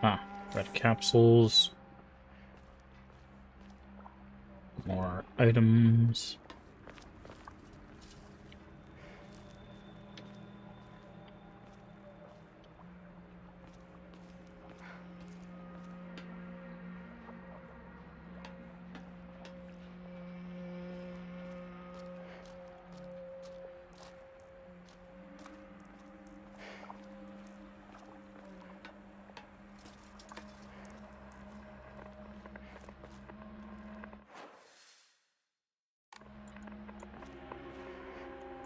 Ah, red capsules. More items.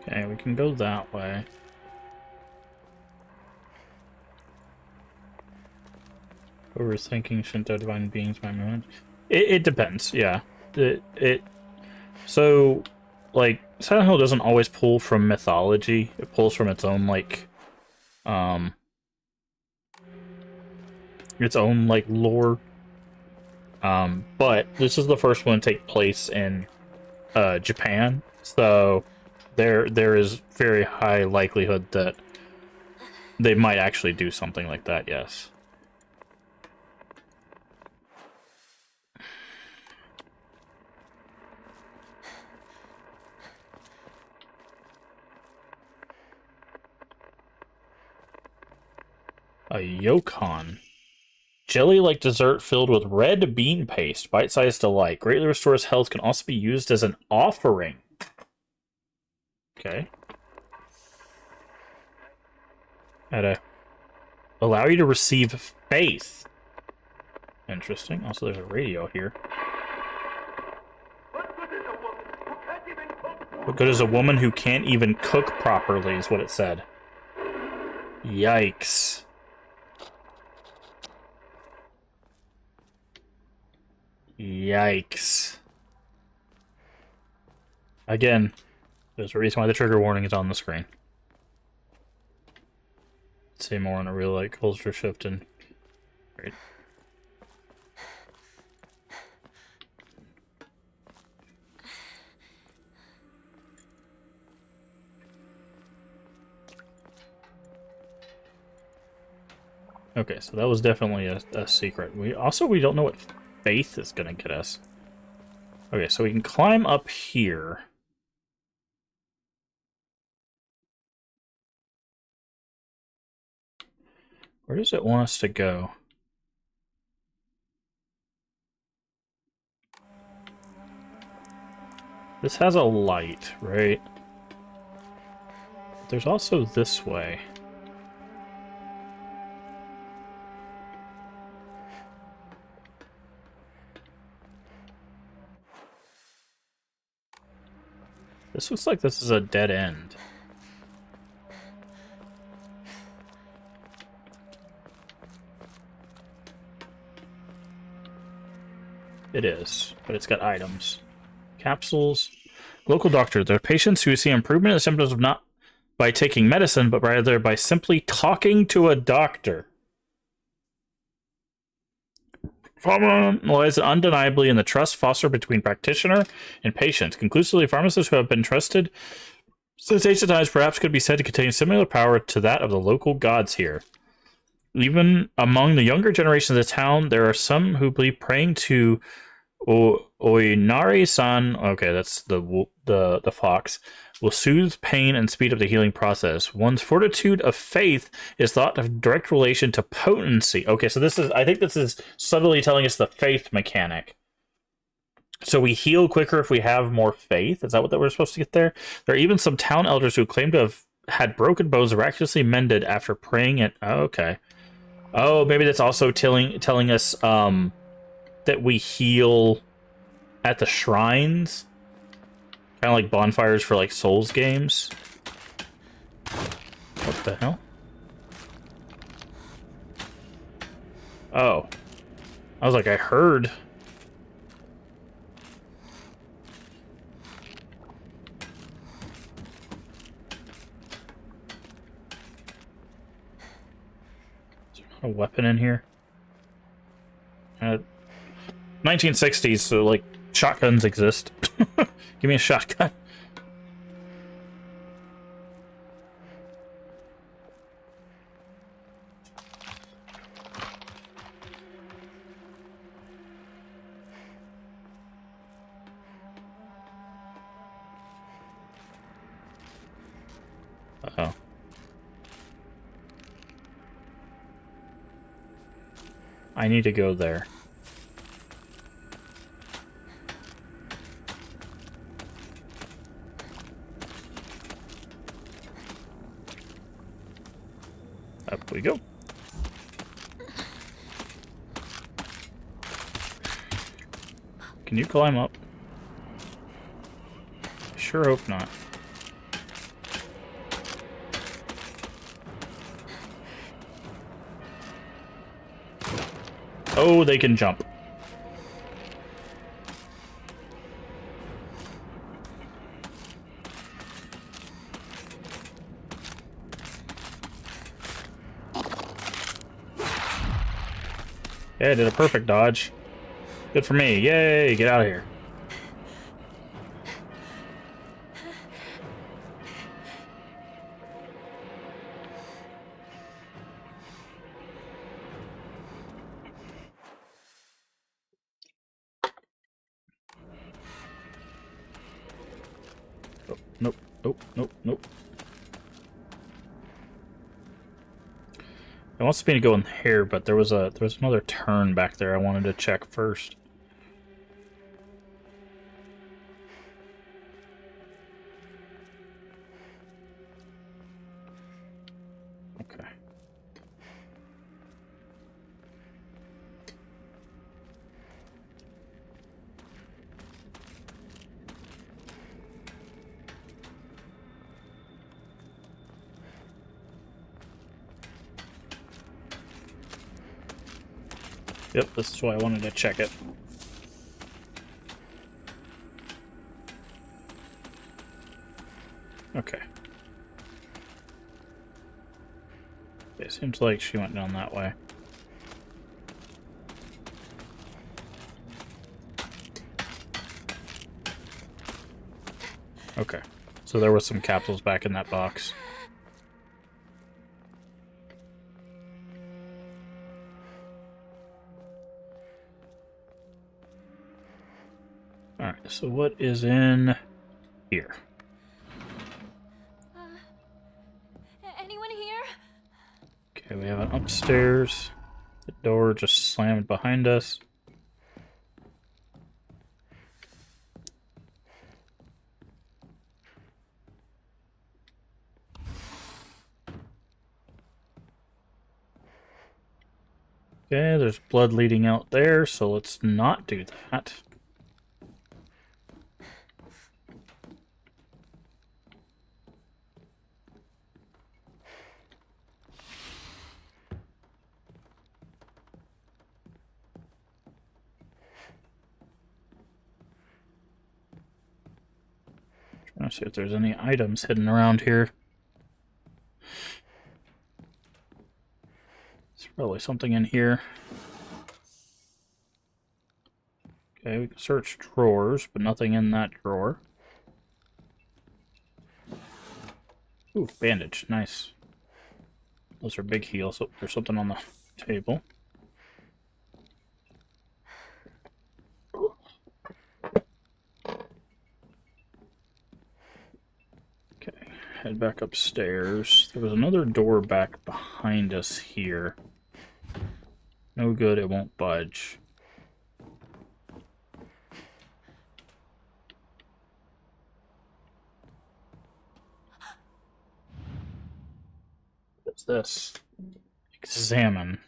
Okay, we can go that way. Overthinking Shinto divine beings, my moment. It depends, yeah. So, like, Silent Hill doesn't always pull from mythology. It pulls from its own, like, lore. But this is the first one to take place in Japan, so there is very high likelihood that they might actually do something like that, yes. A Yokon. Jelly-like dessert filled with red bean paste. Bite-sized delight. Greatly restores health. Can also be used as an offering. Okay. At a allow you to receive faith. Interesting. Also, there's a radio here. What good is a woman who can't even cook properly, is what it said. Yikes. Yikes. Again, there's a reason why the trigger warning is on the screen. Say more on a real light culture shift and great. Okay, so that was definitely a secret. We don't know what faith is gonna get us. Okay, so we can climb up here. Where does it want us to go? This has a light, right? There's also this way. This looks like this is a dead end. It is, but it's got items. Capsules. Local doctor. There are patients who see improvement in the symptoms of not by taking medicine, but rather by simply talking to a doctor. Pharma lies undeniably in the trust fostered between practitioner and patient. Conclusively, pharmacists who have been trusted since ancient times perhaps could be said to contain similar power to that of the local gods here. Even among the younger generations of the town, there are some who believe praying to Oinari-san, okay, that's the fox, will soothe pain and speed up the healing process. One's fortitude of faith is thought of direct relation to potency. Okay, so I think this is subtly telling us the faith mechanic. So we heal quicker if we have more faith. Is that what we're supposed to get there? There are even some town elders who claim to have had broken bones miraculously mended after praying it. Oh, okay. Oh, maybe that's also telling us that we heal at the shrines. Kind of like bonfires for like Souls games. What the hell? Oh. I was like, I heard. Is there not a weapon in here? 1960s, so like shotguns exist. Give me a shotgun. Uh-oh. I need to go there. Up we go. Can you climb up? Sure hope not. Oh, they can jump. Yeah, I did a perfect dodge. Good for me. Yay, get out of here. Oh, nope, nope, nope, nope. It wants me to go in here, but there was another turn back there I wanted to check first. Okay. Yep, this is why I wanted to check it. Okay. It seems like she went down that way. Okay. So there was some capsules back in that box. Alright, so what is in here? Anyone here? Okay, we have an upstairs. The door just slammed behind us. Okay, there's blood leading out there, so let's not do that. Trying to see if there's any items hidden around here. There's probably something in here. Okay, we can search drawers, but nothing in that drawer. Ooh, bandage. Nice. Those are big heals. Oh, there's something on the table. Okay, head back upstairs. There was another door back behind us here. No good, it won't budge. What's this? Examine.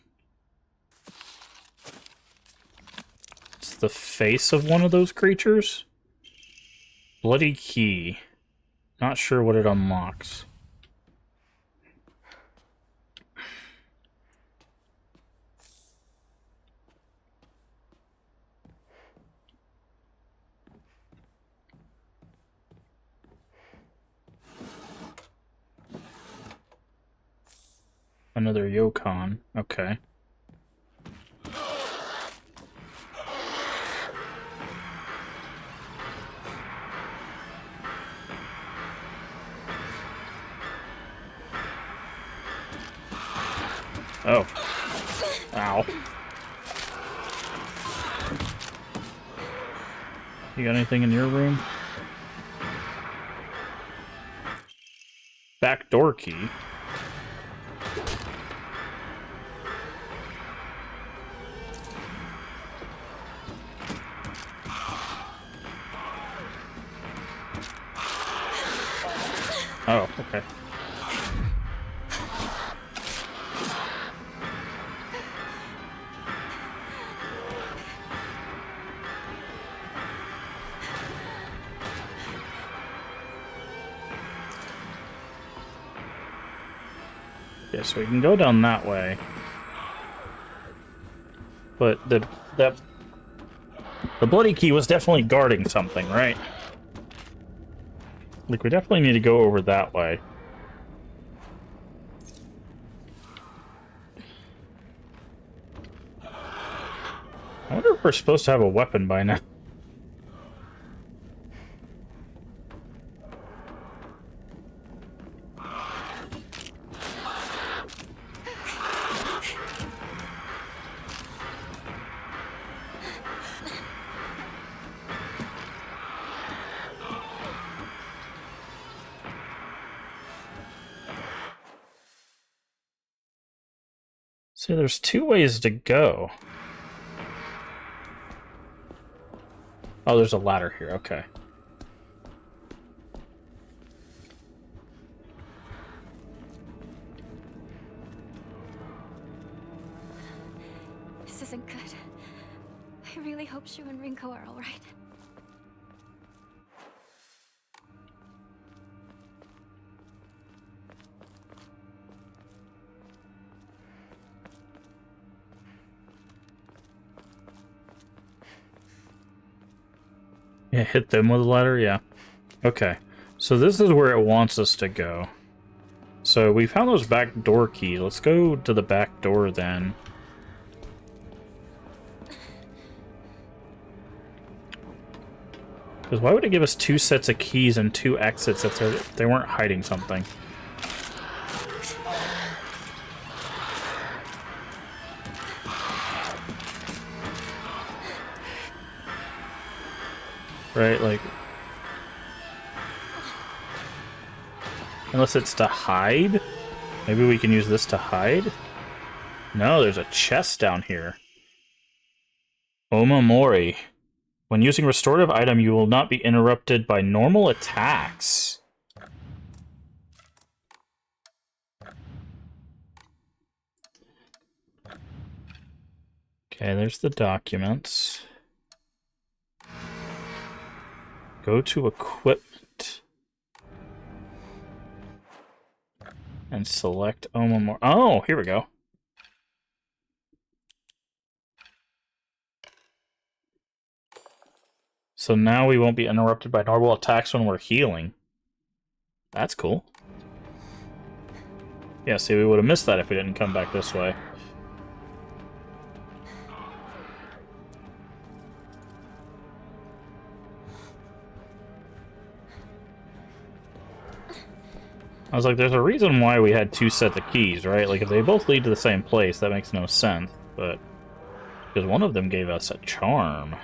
It's the face of one of those creatures? Bloody key. Not sure what it unlocks. Another Yokon. Okay. Oh. Ow. You got anything in your room? Back door key. Oh, okay. Yeah, so we can go down that way. But the bloody key was definitely guarding something, right? Like, we definitely need to go over that way. I wonder if we're supposed to have a weapon by now. See, there's two ways to go. Oh, there's a ladder here, okay. This isn't good. I really hope Shu and Rinko are all right. Yeah, hit them with a ladder, yeah. Okay. So this is where it wants us to go. So we found those back door keys. Let's go to the back door then. Because why would it give us 2 sets of keys and 2 exits if they weren't hiding something? Right, like... Unless it's to hide? Maybe we can use this to hide? No, there's a chest down here. Omamori. When using restorative item, you will not be interrupted by normal attacks. Okay, there's the documents. Go to equipment. And select Omamori. Oh, here we go. So now we won't be interrupted by normal attacks when we're healing. That's cool. Yeah, see, we would have missed that if we didn't come back this way. I was like, there's a reason why we had 2 sets of keys, right? Like, if they both lead to the same place, that makes no sense. But, because one of them gave us a charm.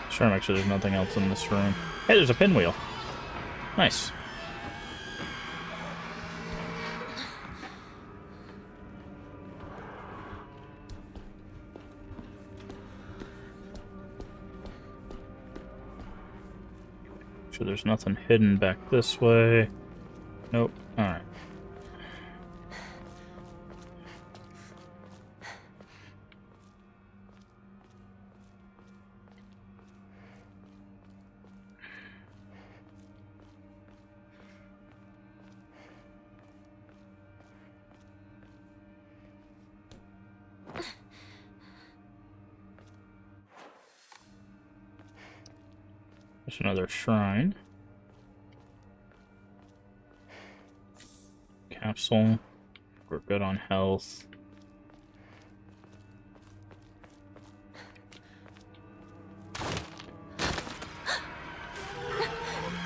Sure, make sure there's nothing else in this room. Hey, there's a pinwheel. Nice. Sure, there's nothing hidden back this way. Nope. Alright. There's another shrine. Capsule. We're good on health.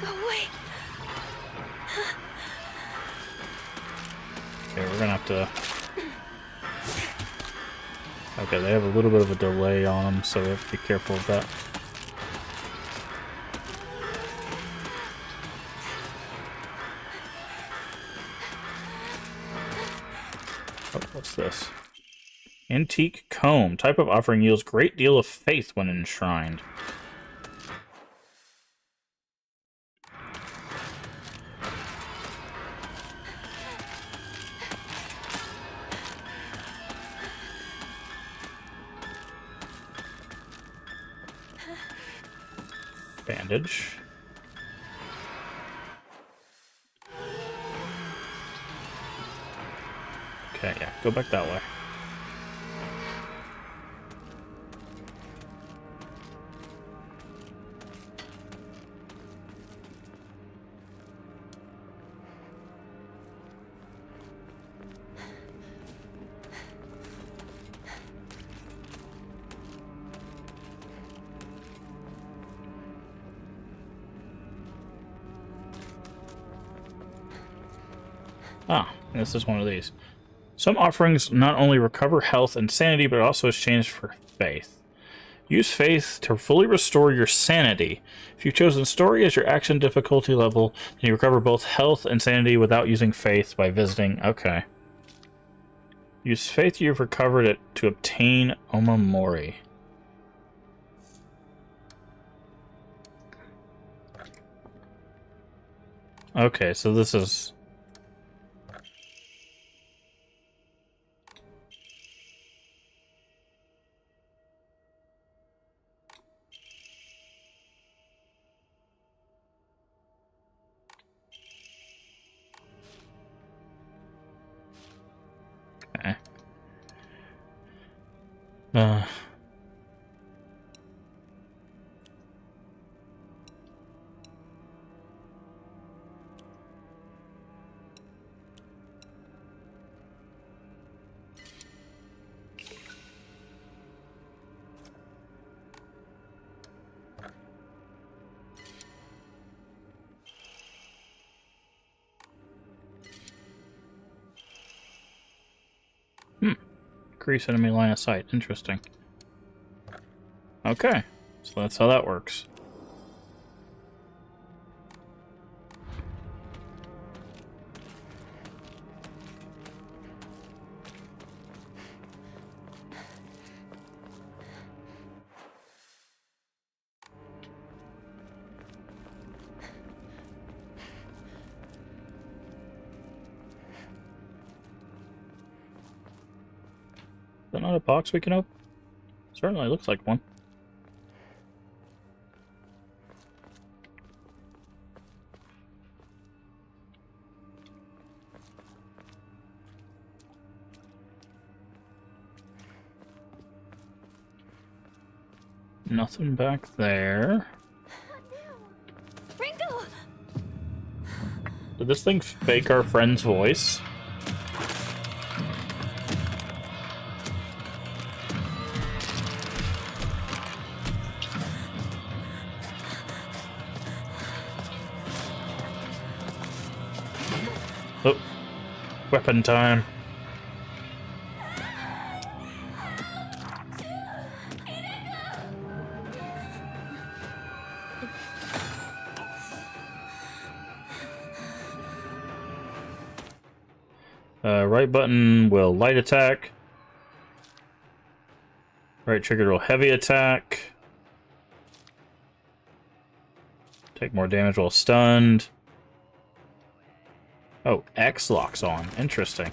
Go away. Okay, we're gonna have to... Okay, they have a little bit of a delay on them, so we have to be careful of that. Oh, what's this? Antique comb. Type of offering yields great deal of faith when enshrined. Bandage. Okay, yeah, go back that way. Ah, this is one of these. Some offerings not only recover health and sanity, but also exchange for faith. Use faith to fully restore your sanity. If you've chosen story as your action difficulty level, then you recover both health and sanity without using faith by visiting. Okay. Use faith you've recovered it to obtain Omamori. Okay, so this is... Okay. Increase enemy line of sight. Interesting. Okay, so that's how that works. Is that not a box we can open? Certainly looks like one. Nothing back there. Ringo! Did this thing fake our friend's voice? Oh, weapon time. Right button will light attack. Right trigger will heavy attack. Take more damage while stunned. Oh, X locks on. Interesting.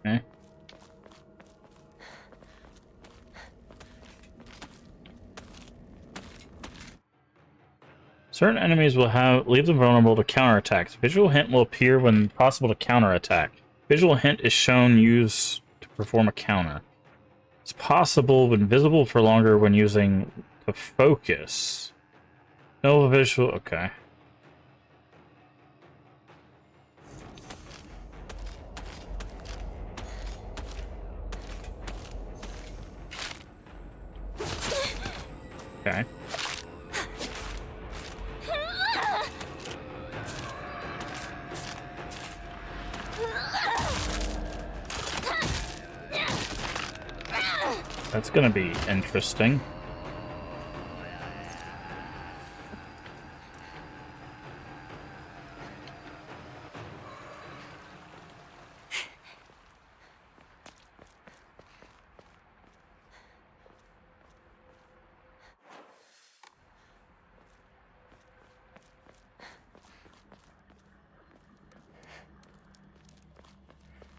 Okay. Certain enemies will leave them vulnerable to counterattacks. Visual hint will appear when possible to counterattack. Visual hint is shown used to perform a counter. It's possible when visible for longer when using the focus. No visual. Okay. Okay. That's gonna be interesting.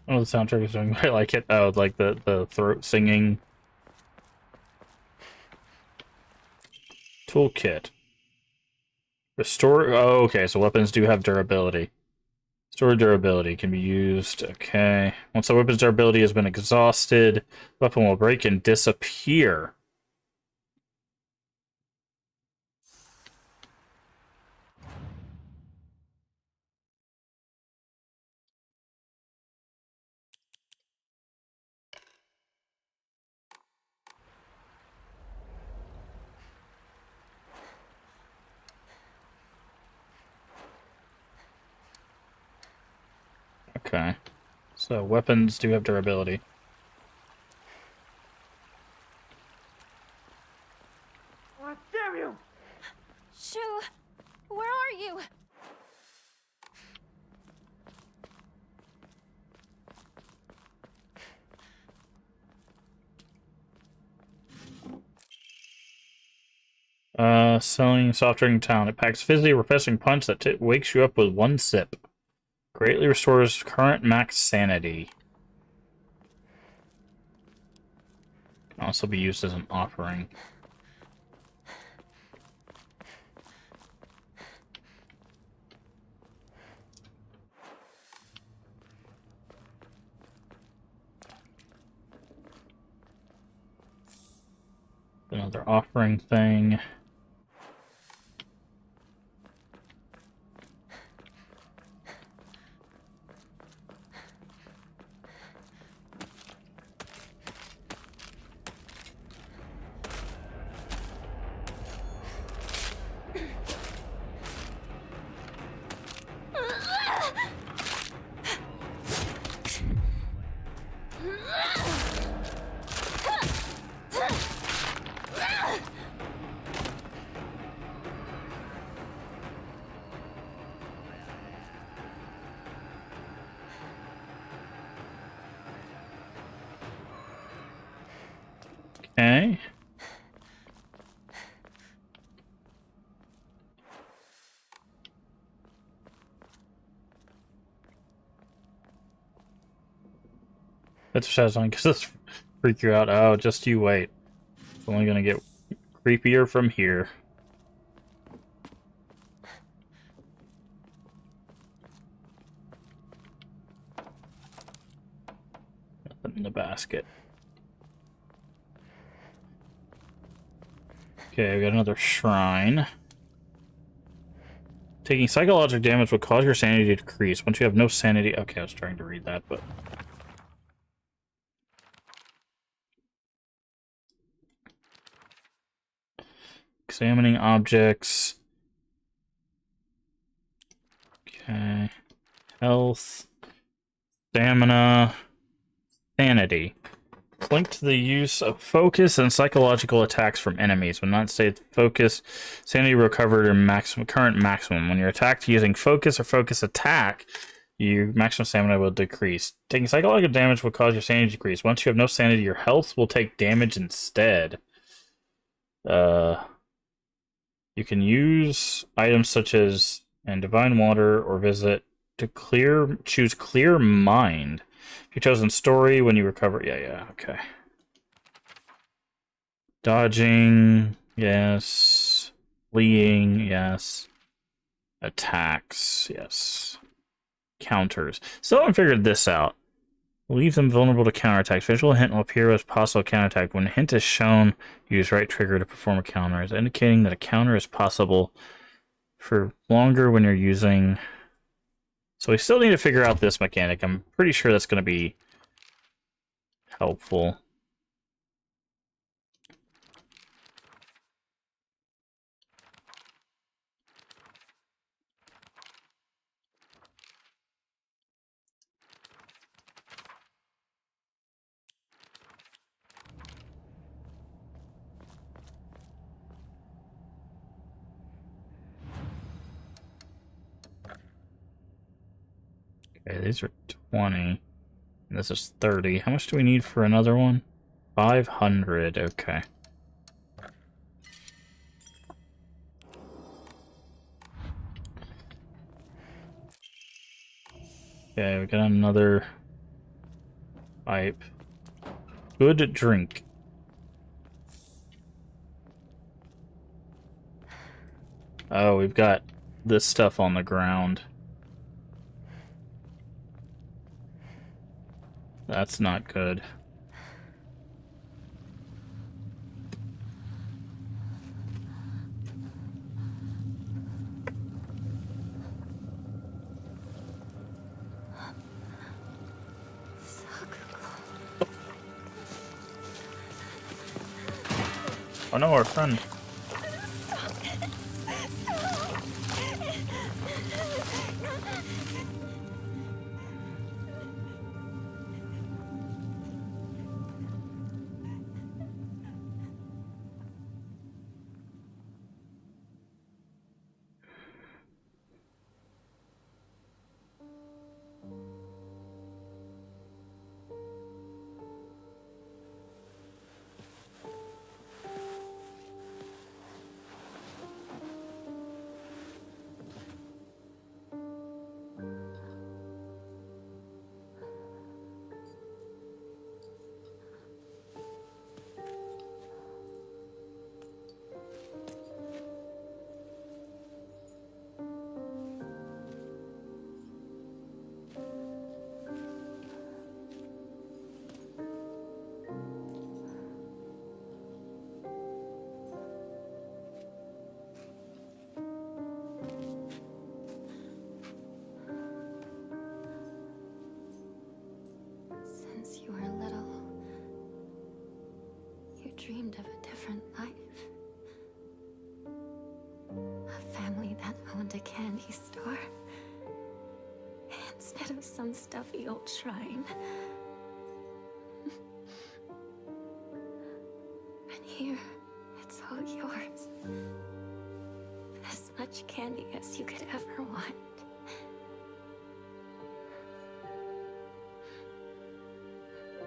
Oh, the soundtrack is doing. I like it. Oh, like the throat singing. Toolkit. Restore. Oh, okay. So weapons do have durability. Restore durability can be used. Okay. Once the weapon's durability has been exhausted, weapon will break and disappear. Okay. So weapons do have durability. Damn you! Shu, where are you? Selling soft drink in town. It packs fizzy, refreshing punch that wakes you up with one sip. Greatly restores current max sanity. Can also be used as an offering. Another offering thing. Okay. That's shadows on because this freak you out. Oh, just you wait. It's only gonna get creepier from here. Nothing in the basket. Okay, we got another shrine. Taking psychological damage will cause your sanity to decrease. Once you have no sanity... Okay, I was trying to read that, but... Examining objects. Okay. Health. Stamina. Sanity. It's linked to the use of focus and psychological attacks from enemies. When not stayed focus, sanity recovered to current maximum. When you're attacked using focus or focus attack, your maximum stamina will decrease. Taking psychological damage will cause your sanity to decrease. Once you have no sanity, your health will take damage instead. You can use items such as Divine Water or Visit to choose Clear Mind. If you've chosen Story, when you recover... Yeah, okay. Dodging, yes. Fleeing, yes. Attacks, yes. Counters. Still haven't figured this out. Leave them vulnerable to counterattacks. Visual hint will appear as possible counterattack. When a hint is shown, use right trigger to perform a counter, as indicating that a counter is possible for longer when you're using... So we still need to figure out this mechanic. I'm pretty sure that's going to be helpful. Okay, these are 20. And this is 30. How much do we need for another one? 500. Okay. Okay, we got another pipe. Good drink. Oh, we've got this stuff on the ground. That's not good. Oh no, our friend. Since you were little, you dreamed of a different life. A family that owned a candy store. Instead of some stuffy old shrine. And here, it's all yours. As much candy as you could ever want.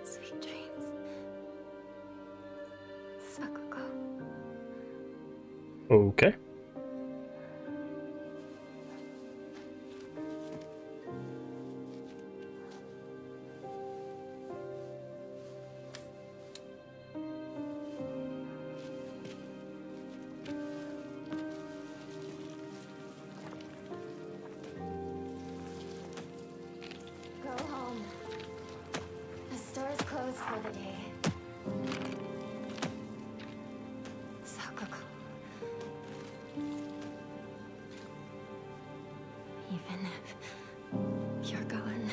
Sweet dreams. Sakuko. Okay. Go home. The store's closed for the day. Sakuko. Even if you're gone,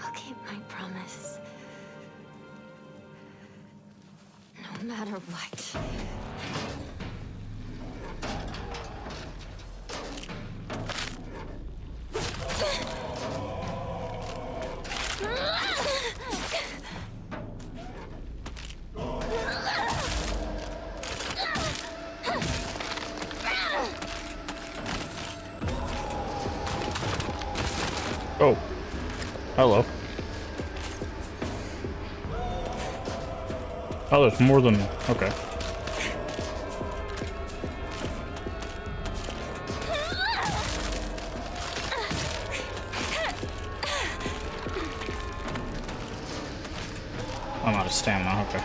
I'll keep my promise. No matter what. Oh. Hello. Oh, there's more than... Okay. I'm out of stamina, okay.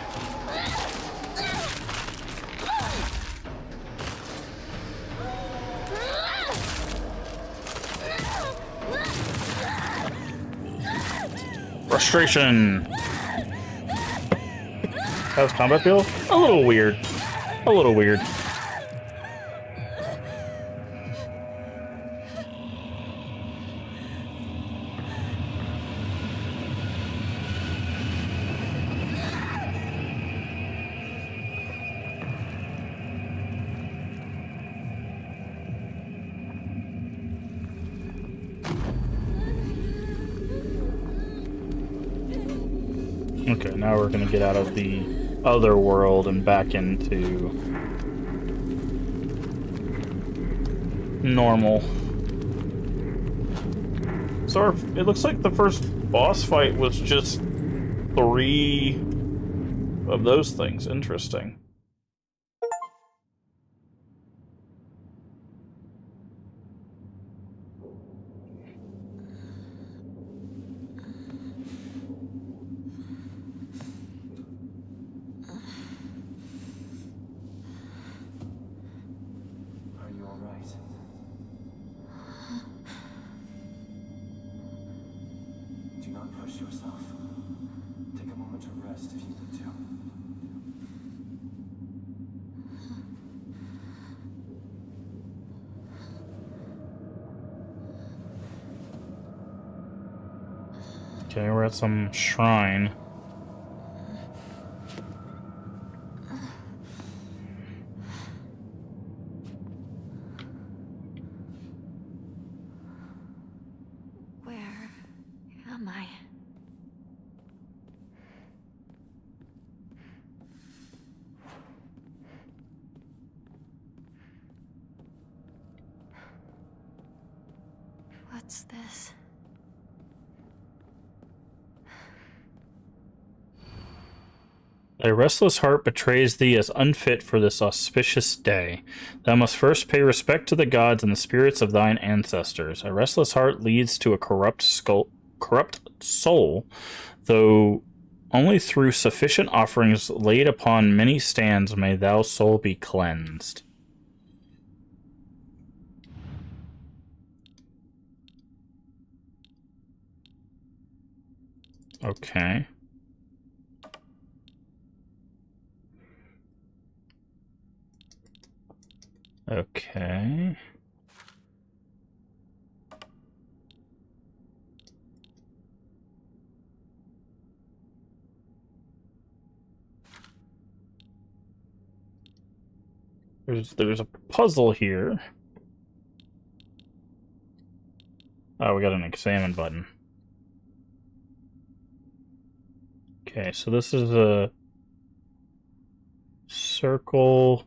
Frustration! How's combat feel? A little weird. A little weird. Okay, now we're gonna get out of the other world and back into normal. So it looks like the first boss fight was just 3 of those things. Interesting. Are you all right? Do not push yourself. Take a moment to rest if you need to. Okay, we're at some shrine. Where am I? What's this? Thy restless heart betrays thee as unfit for this auspicious day. Thou must first pay respect to the gods and the spirits of thine ancestors. A restless heart leads to a corrupt soul, though only through sufficient offerings laid upon many stands may thou soul be cleansed. Okay. Okay. There's a puzzle here. Oh, we got an examine button. Okay, so this is a circle.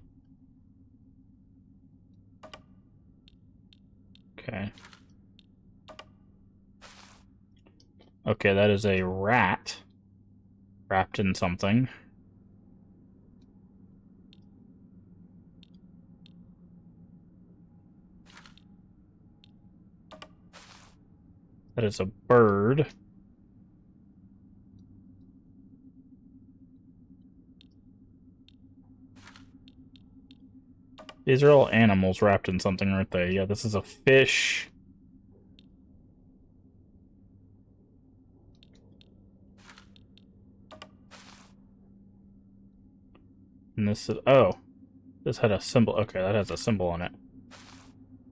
Okay. Okay, that is a rat wrapped in something. That is a bird. These are all animals wrapped in something, aren't they? Yeah, this is a fish. And this is... Oh. This had a symbol. Okay, that has a symbol on it.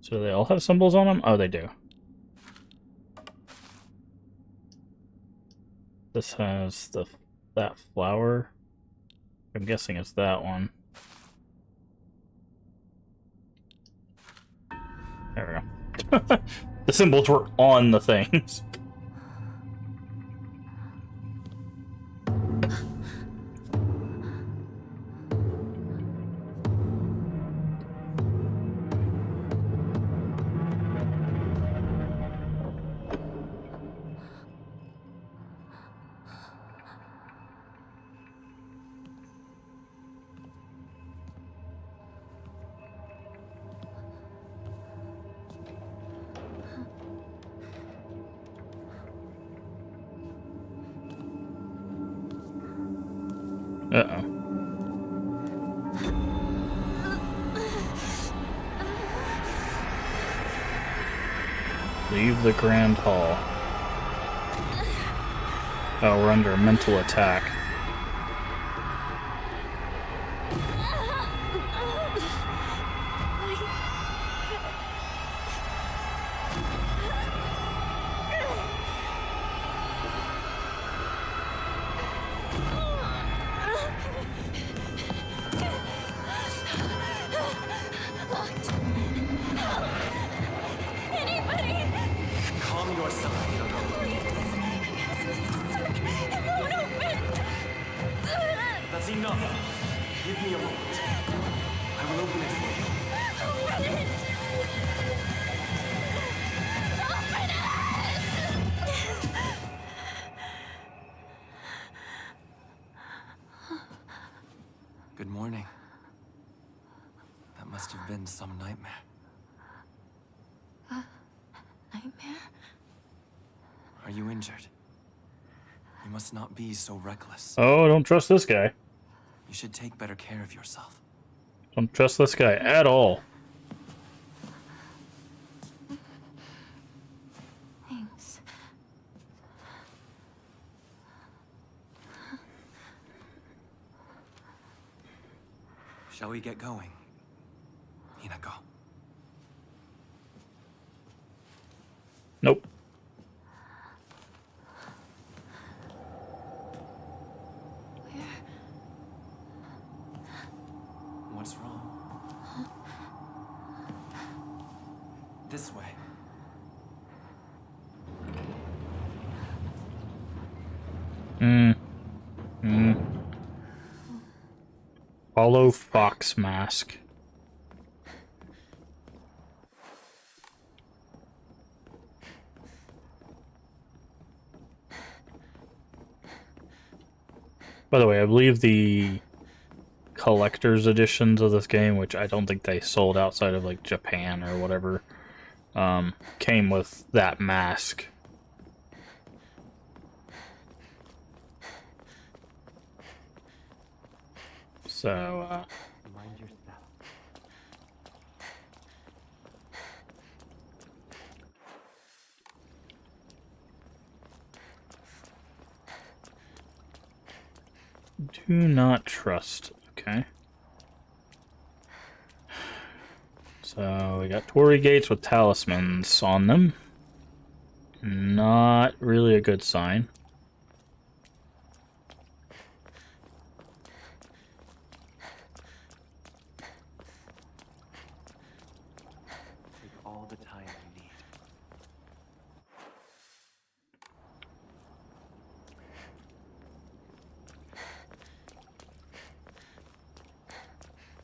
So do they all have symbols on them? Oh, they do. This has that flower. I'm guessing it's that one. There we go. The symbols were on the things. Uh-oh. Leave the Grand Hall. Oh, we're under a mental attack. Calm yourself. That's enough. Give me a moment. I will open it for you. Good morning. That must have been some nightmare. Nightmare? Are you injured? You must not be so reckless. Oh, don't trust this guy. You should take better care of yourself. Don't trust this guy at all. Thanks. Shall we get going? Hinako. Nope. What's wrong? This way. Hollow fox mask. By the way, I believe the collector's editions of this game, which I don't think they sold outside of like Japan or whatever, came with that mask. So, Mind your step. do not trust. Okay. So, we got Torii gates with talismans on them. Not really a good sign.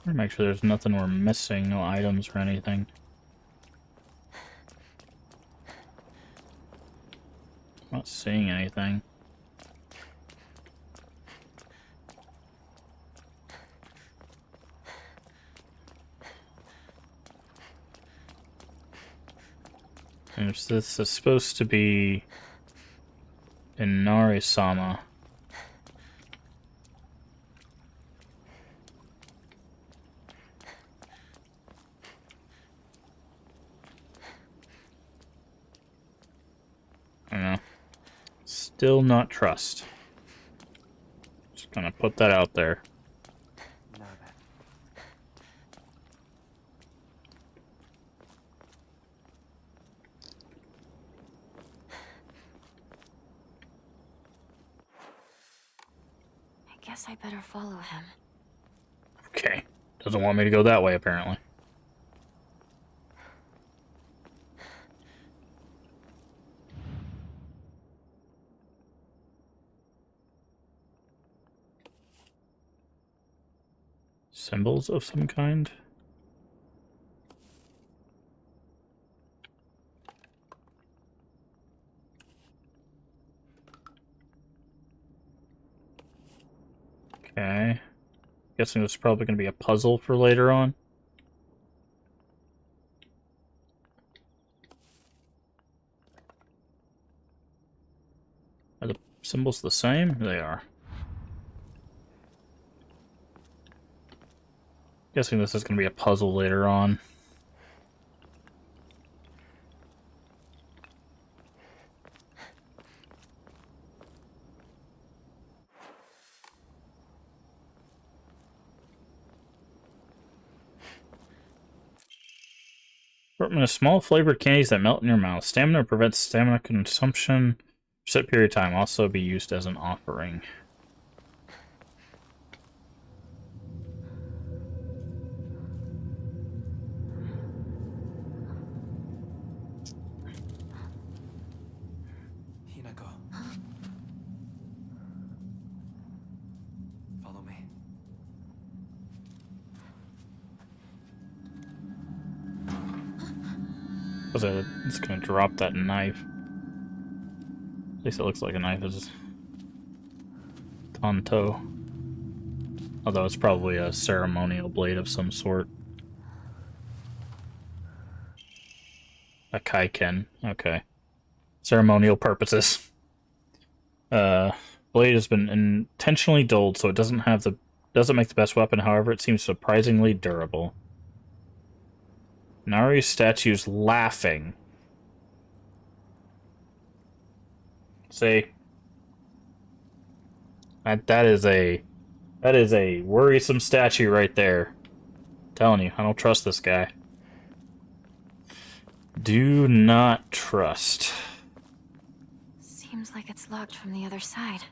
Make sure there's nothing we're missing, no items or anything. Not seeing anything. And if this is supposed to be in Nari-sama. I don't know. Still not trust. Just gonna put that out there. I guess I better follow him. Okay. Doesn't want me to go that way, apparently. Symbols of some kind? Okay. Guessing this is probably going to be a puzzle for later on. Are the symbols the same? They are. Guessing this is going to be a puzzle later on. Assortment of small flavored candies that melt in your mouth. Stamina prevents stamina consumption for a set period of time. Also be used as an offering. Hinako. Follow me. It's gonna drop that knife. At least it looks like a knife. Is Tonto. Although it's probably a ceremonial blade of some sort. A kaiken. Okay. Ceremonial purposes. Blade has been intentionally dulled, so it doesn't make the best weapon. However, it seems surprisingly durable. Nari's statue's laughing. See? That is a worrisome statue right there. I'm telling you, I don't trust this guy. Do not trust. Seems like it's locked from the other side.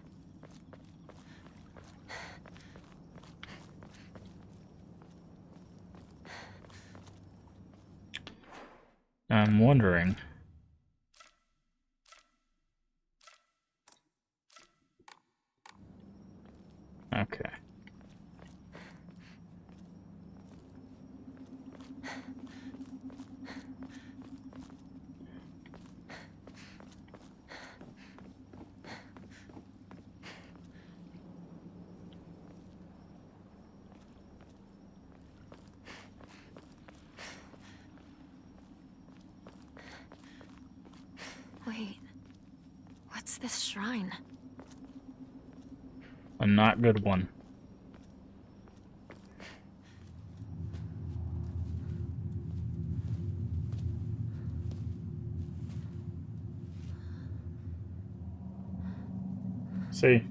I'm wondering. Okay. Wait, what's this shrine? A not good one. See?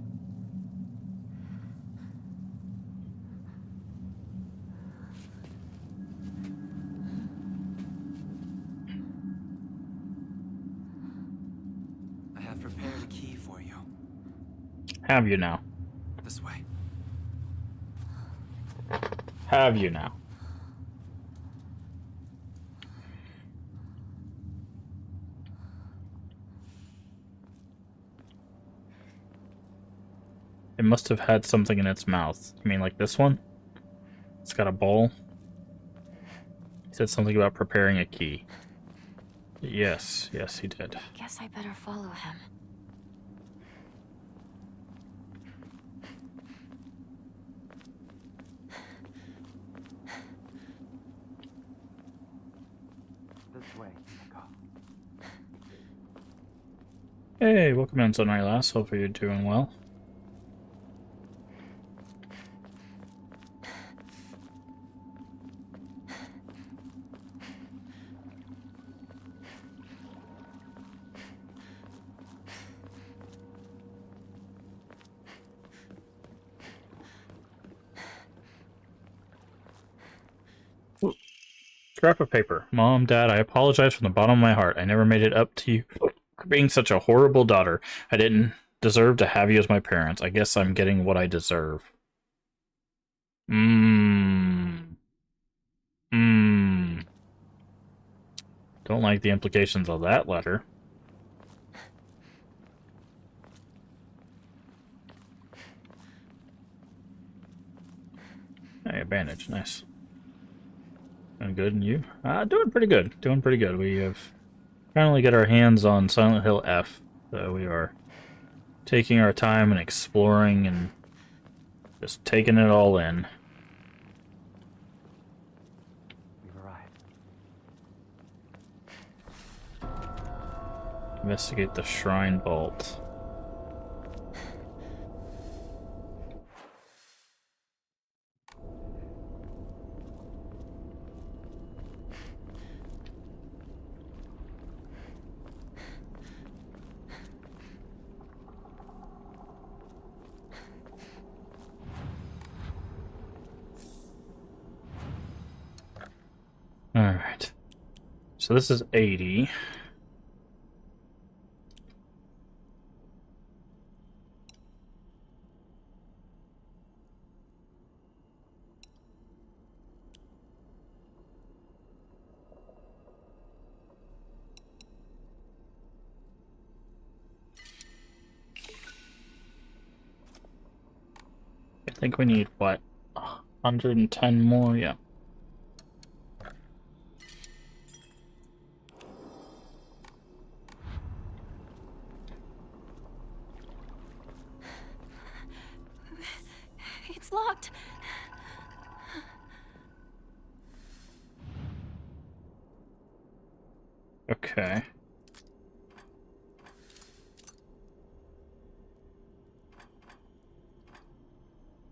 I have prepared a key for you. Have you now? This way. Have you now? It must have had something in its mouth. You mean like this one? It's got a ball. He said something about preparing a key. Yes, yes, he did. Guess I better follow him. This way, Hinako. Hey, welcome in, Sonai Lass. Hopefully you're doing well. Scrap of paper. Mom, Dad, I apologize from the bottom of my heart. I never made it up to you for being such a horrible daughter. I didn't deserve to have you as my parents. I guess I'm getting what I deserve. Don't like the implications of that letter. Hey, a bandage. Nice. Doing good, and you? Doing pretty good. Doing pretty good. We have finally got our hands on Silent Hill F, so we are taking our time and exploring and just taking it all in. We've arrived. Investigate the shrine vault. Alright. So this is 80. I think we need, what, 110 more? Yeah. It's locked. Okay.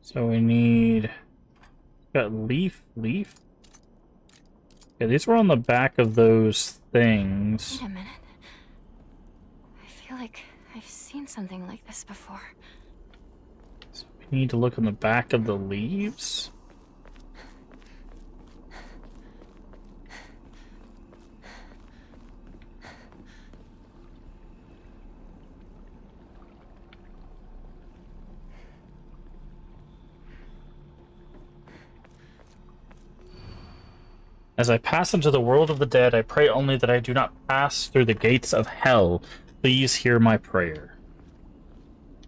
So we need... Got leaf? Yeah, these were on the back of those things. Wait a minute. I feel like I've seen something like this before. So we need to look on the back of the leaves? As I pass into the world of the dead, I pray only that I do not pass through the gates of hell. Please hear my prayer.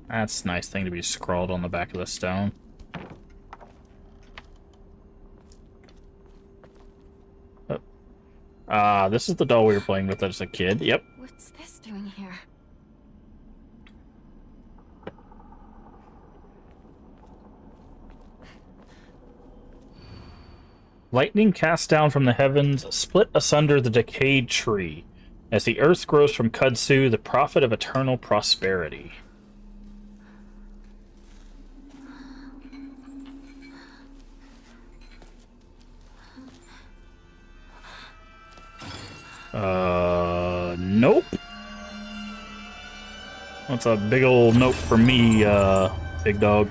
That's a nice thing to be scrawled on the back of the stone. This is the doll we were playing with as a kid. Yep. What's this doing here? Lightning cast down from the heavens, split asunder the decayed tree, as the earth grows from kudzu, the prophet of eternal prosperity. Nope. That's a big old nope for me, big dog.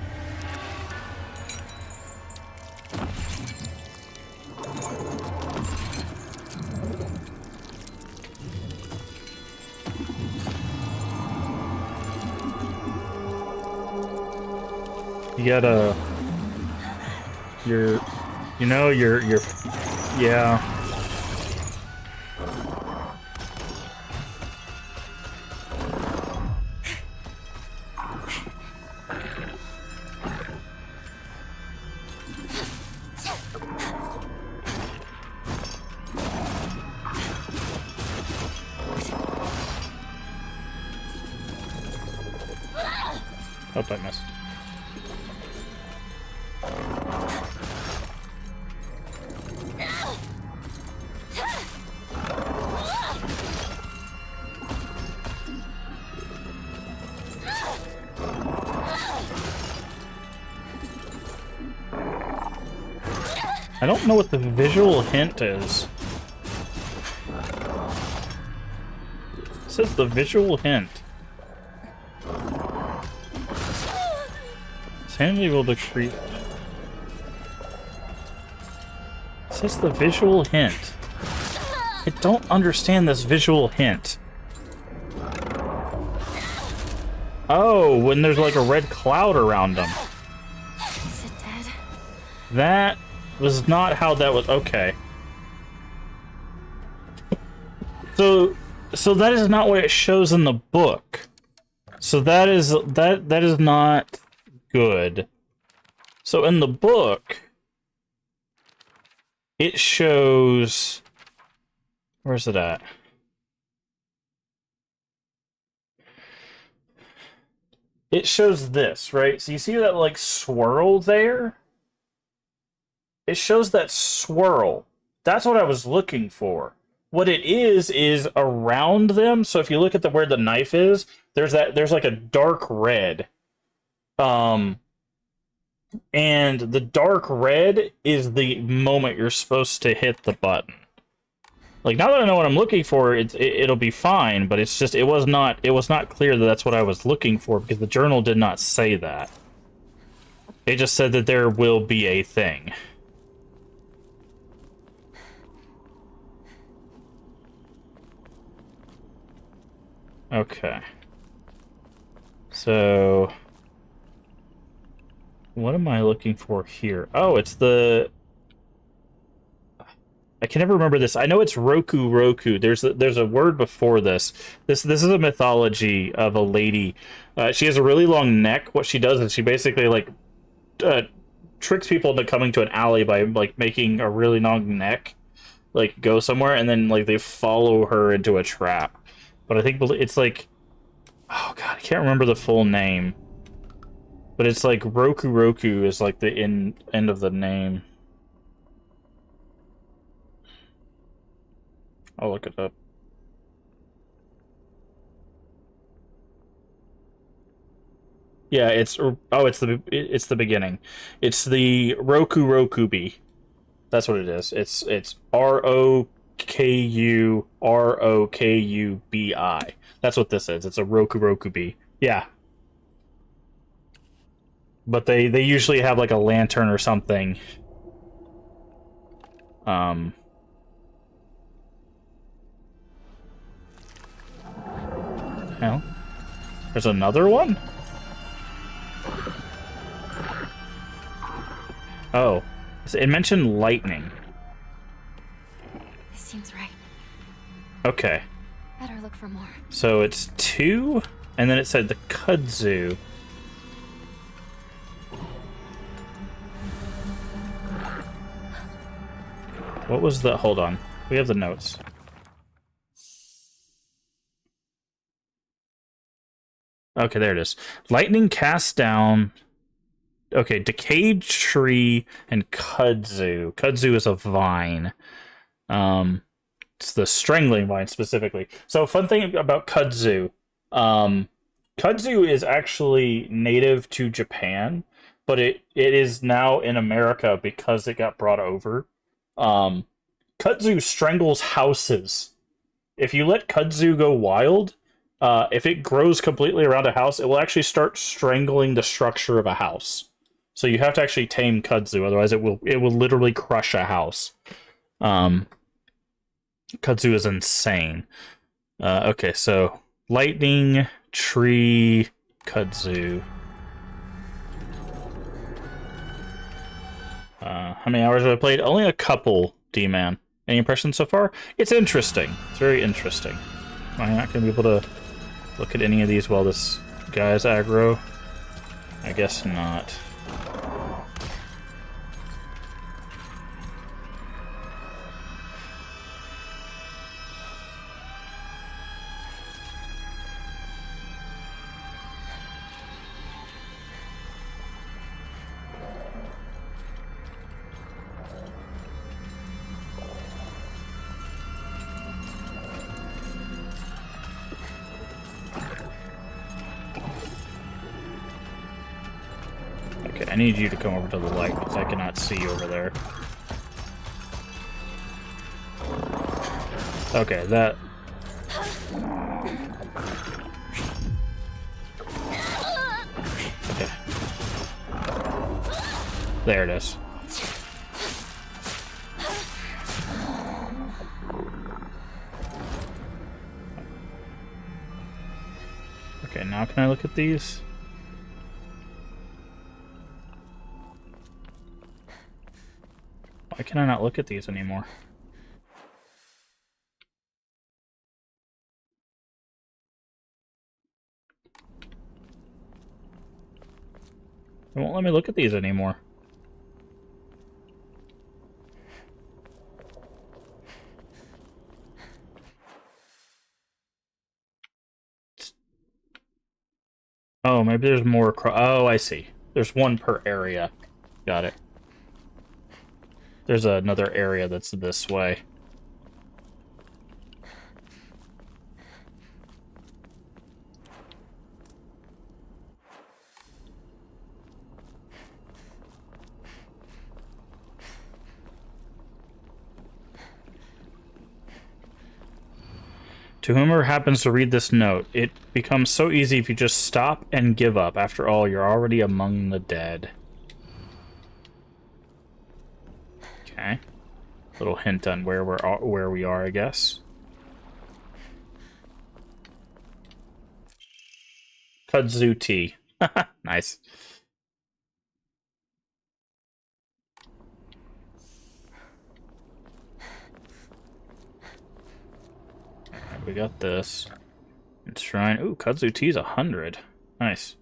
You gotta... yeah. Oh, I missed. I don't know what the visual hint is. It says the visual hint. Sam able to create. It says the visual hint. I don't understand this visual hint. Oh, when there's like a red cloud around them. Is it dead? That was not how that was. Okay. So that is not what it shows in the book. So that is not good. So in the book, it shows. Where's it at? It shows this, right? So you see that like swirl there? It shows that swirl. That's what I was looking for. What it is around them. So if you look at where the knife is, there's like a dark red. And the dark red is the moment you're supposed to hit the button. Like, now that I know what I'm looking for, it'll be fine, but it's just, it was not clear that that's what I was looking for, because the journal did not say that. It just said that there will be a thing. Okay. So, what am I looking for here? Oh, it's the... I can never remember this. I know it's Roku. There's a word before this. This is a mythology of a lady. She has a really long neck. What she does is she basically like tricks people into coming to an alley by like making a really long neck, like go somewhere, and then like they follow her into a trap. But I think it's like, oh god, I can't remember the full name. But it's like Roku is like the end of the name. I'll look it up. Yeah, it's the beginning. It's the Rokubi. That's what it is. It's Rokurubi. That's what this is. It's a Rokubi. Yeah. But they usually have like a lantern or something. Hell, there's another one? Oh, it mentioned lightning. This seems right. Okay. Better look for more. So it's 2, and then it said the kudzu. What was the... Hold on. We have the notes. Okay, there it is. Lightning cast down... Okay, decayed tree and kudzu. Kudzu is a vine. It's the strangling vine specifically. So, fun thing about kudzu. Kudzu is actually native to Japan, but it is now in America because it got brought over. Kudzu strangles houses. If you let kudzu go wild, if it grows completely around a house, it will actually start strangling the structure of a house. So you have to actually tame kudzu, otherwise it will literally crush a house. Kudzu is insane. Okay, so lightning, tree, kudzu. How many hours have I played? Only a couple, D-Man. Any impressions so far? It's interesting. It's very interesting. Am I not going to be able to look at any of these while this guy's aggro? I guess not. Okay, I need you to come over to the light because I cannot see over there. Okay, that... Okay. There it is. Okay, now can I look at these? Why can I not look at these anymore? It won't let me look at these anymore. Oh, maybe there's more oh, I see. There's one per area. Got it. There's another area that's this way. To whomever happens to read this note, it becomes so easy if you just stop and give up. After all, you're already among the dead. Okay. Little hint on where we are, I guess. Kudzu tea. Nice. We got this. It's shrine. Ooh, Kudzu tea's 100. Nice.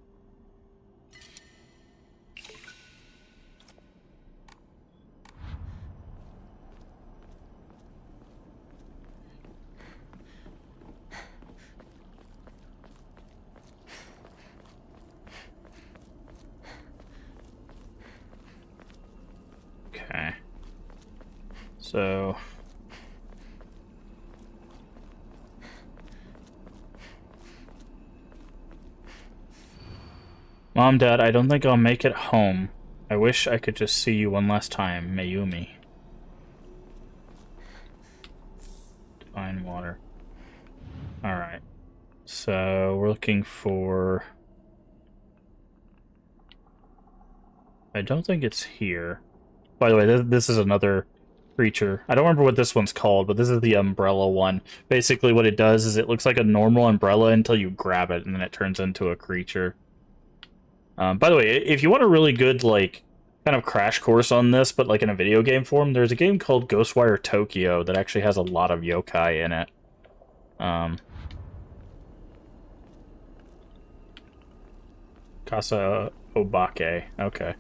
Okay. So... Mom, Dad, I don't think I'll make it home. I wish I could just see you one last time, Mayumi. Divine water. Alright. So, we're looking for... I don't think it's here. By the way, this is another creature. I don't remember what this one's called, but this is the umbrella one. Basically what it does is it looks like a normal umbrella until you grab it, and then it turns into a creature. By the way, if you want a really good, like, kind of crash course on this, but like in a video game form, there's a game called Ghostwire Tokyo that actually has a lot of yokai in it. Casa Obake. Okay.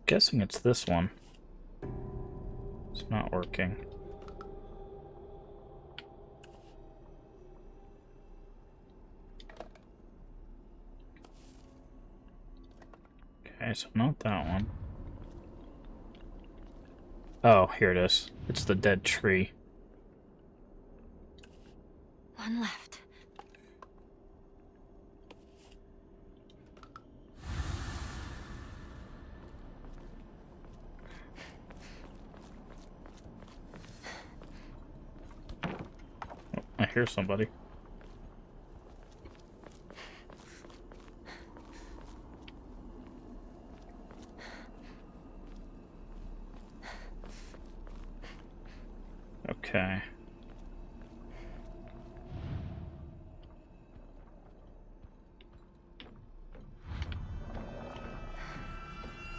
Guessing it's this one. It's not working. Okay, so not that one. Oh, here it is. It's the dead tree. One left. Oh, I hear somebody. Okay.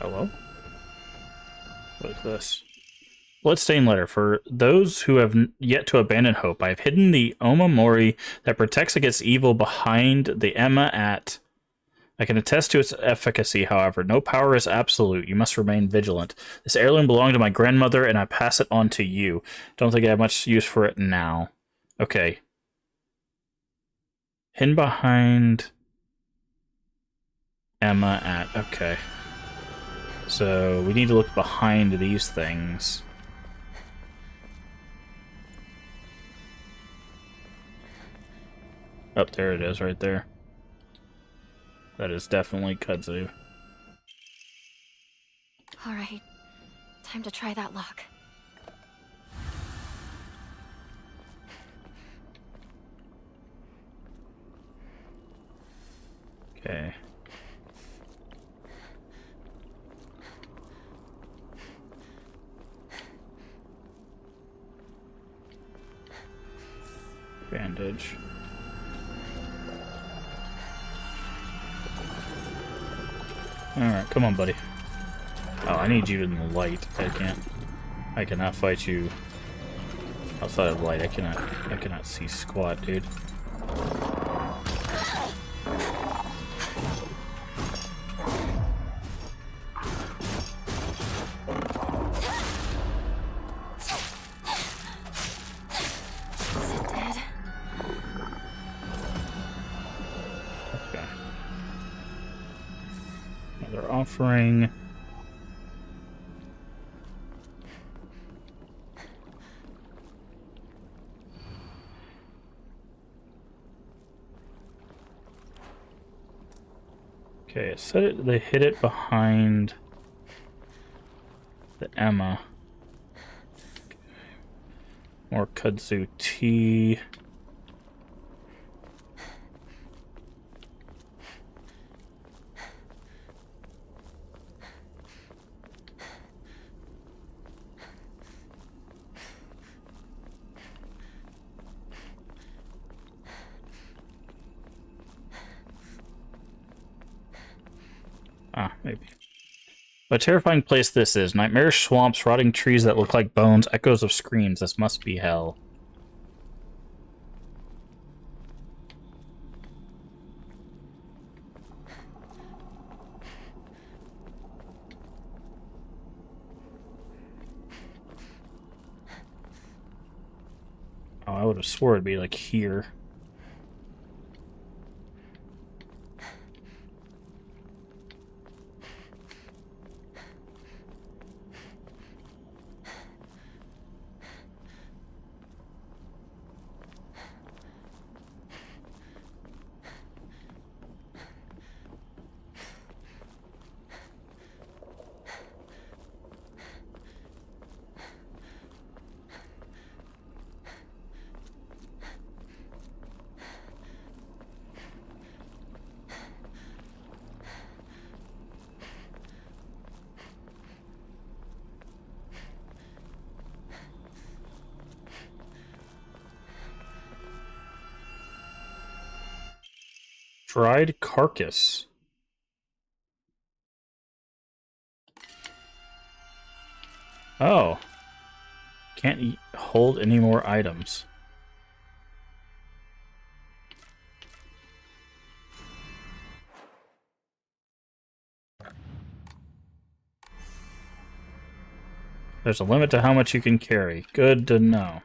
Hello? What is this? Bloodstained letter. For those who have yet to abandon hope, I have hidden the Omamori that protects against evil behind the Emma at... I can attest to its efficacy, however. No power is absolute. You must remain vigilant. This heirloom belonged to my grandmother, and I pass it on to you. Don't think I have much use for it now. Okay. Hidden behind... Emma at... Okay. So, we need to look behind these things. Oh, there it is, right there. That is definitely kudzu. Alright, time to try that lock. Okay. Bandage. Alright, come on, buddy. Oh, I need you in the light. I cannot fight you outside of light. I cannot see squat, dude. Is it dead? Okay. Another offering. Okay, it said they hid it behind the Emma. More kudzu tea. Ah, maybe. What a terrifying place this is. Nightmarish swamps, rotting trees that look like bones, echoes of screams. This must be hell. Oh, I would have swore it'd be like here. Dried carcass. Oh. Can't hold any more items. There's a limit to how much you can carry. Good to know.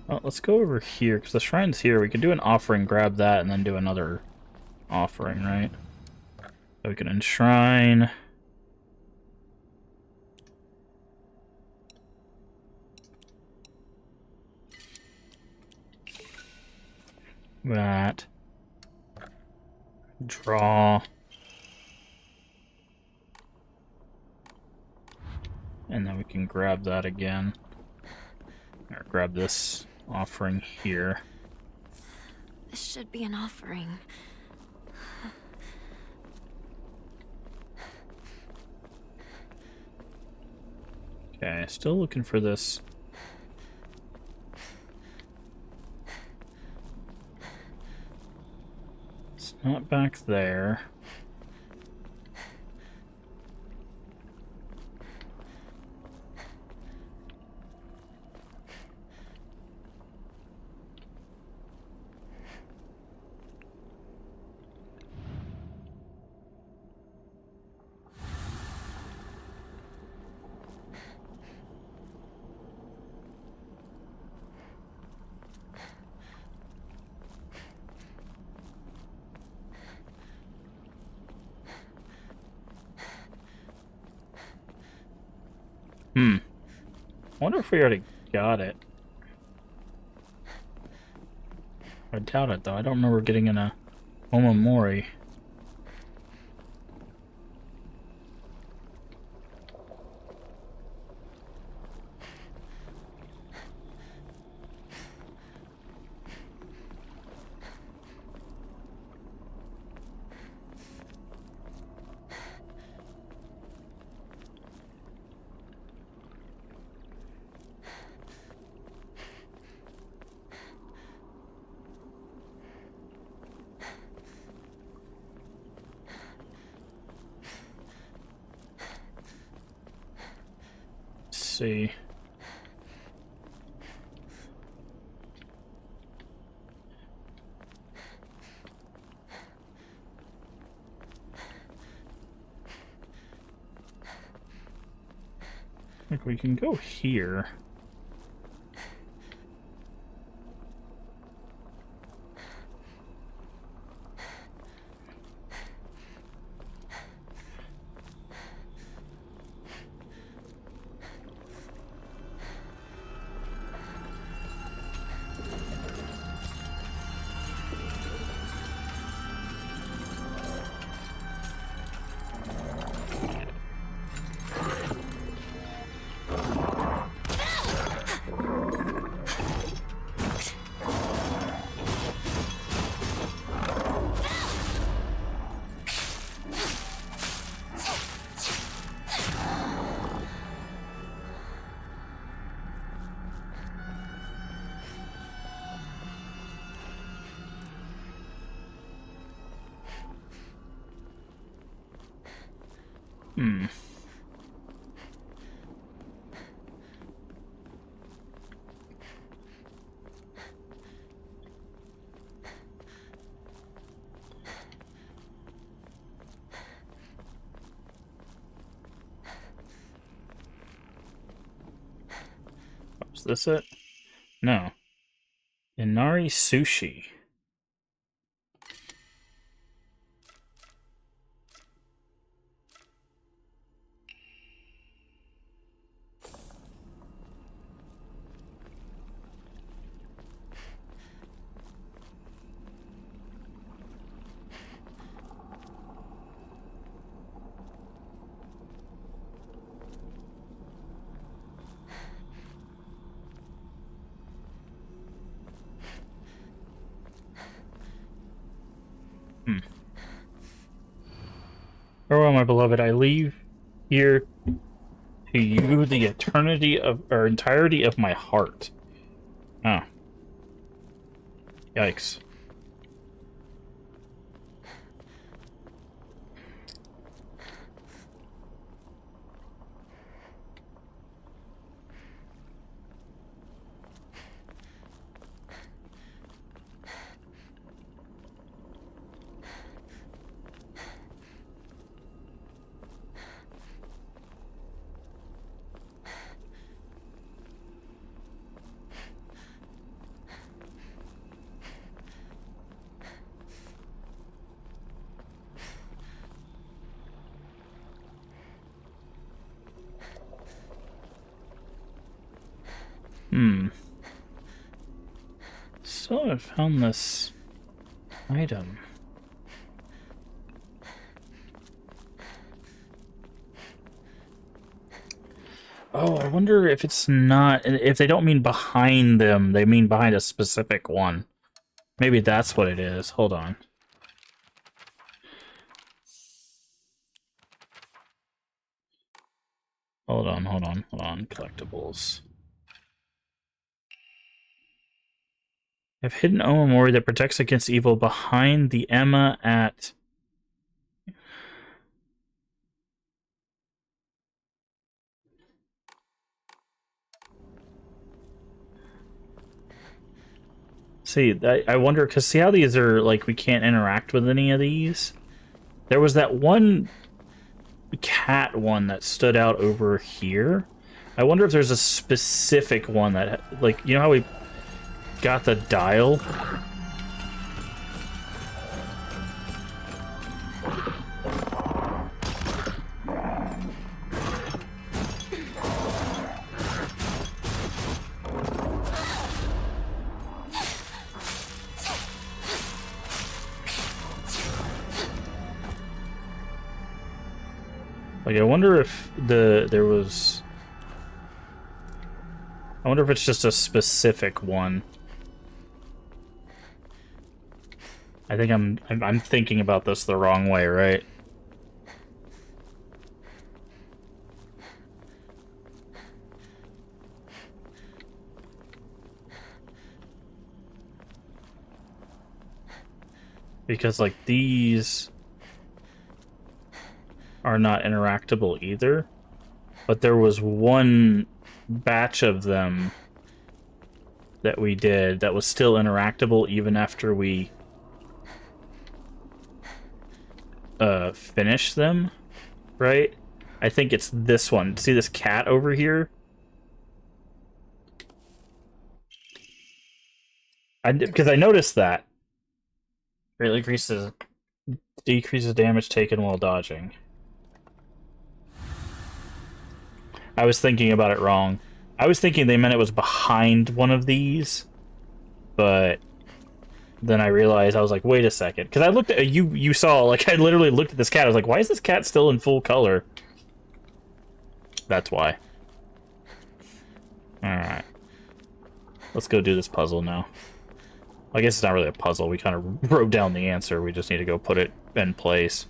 Well, let's go over here, because the shrine's here. We could do an offering, grab that, and then do another offering, right? So we can enshrine. That. Draw. And then we can grab that again. Or grab this offering here. This should be an offering. Okay, still looking for this not back there. I wonder if we already got it. I doubt it, though. I don't remember getting in a Omamori. See. Like we can go here. Is this it? No. Inari Sushi. Farewell, my beloved. I leave here to you the eternity of, or entirety of my heart. Oh. Yikes. So I found this item. Oh, I wonder if it's not, if they don't mean behind them, they mean behind a specific one. Maybe that's what it is. Hold on. Hold on. Collectibles. Have hidden Omamori that protects against evil behind the Emma at... See, I wonder, because see how these are, like, we can't interact with any of these? There was that one cat one that stood out over here. I wonder if there's a specific one that, like, you know how we got the dial? Like, I wonder if there was... I wonder if it's just a specific one. I think I'm thinking about this the wrong way, right? Because, like, these are not interactable either. But there was one batch of them that we did that was still interactable even after we finished them, right? I think it's this one. See this cat over here? Because I noticed that. Greatly decreases damage taken while dodging. I was thinking about it wrong. I was thinking they meant it was behind one of these, but then I realized, I was like, wait a second. Because I looked at, you saw, like, I literally looked at this cat. I was like, why is this cat still in full color? That's why. Alright. Let's go do this puzzle now. I guess it's not really a puzzle. We kind of wrote down the answer. We just need to go put it in place.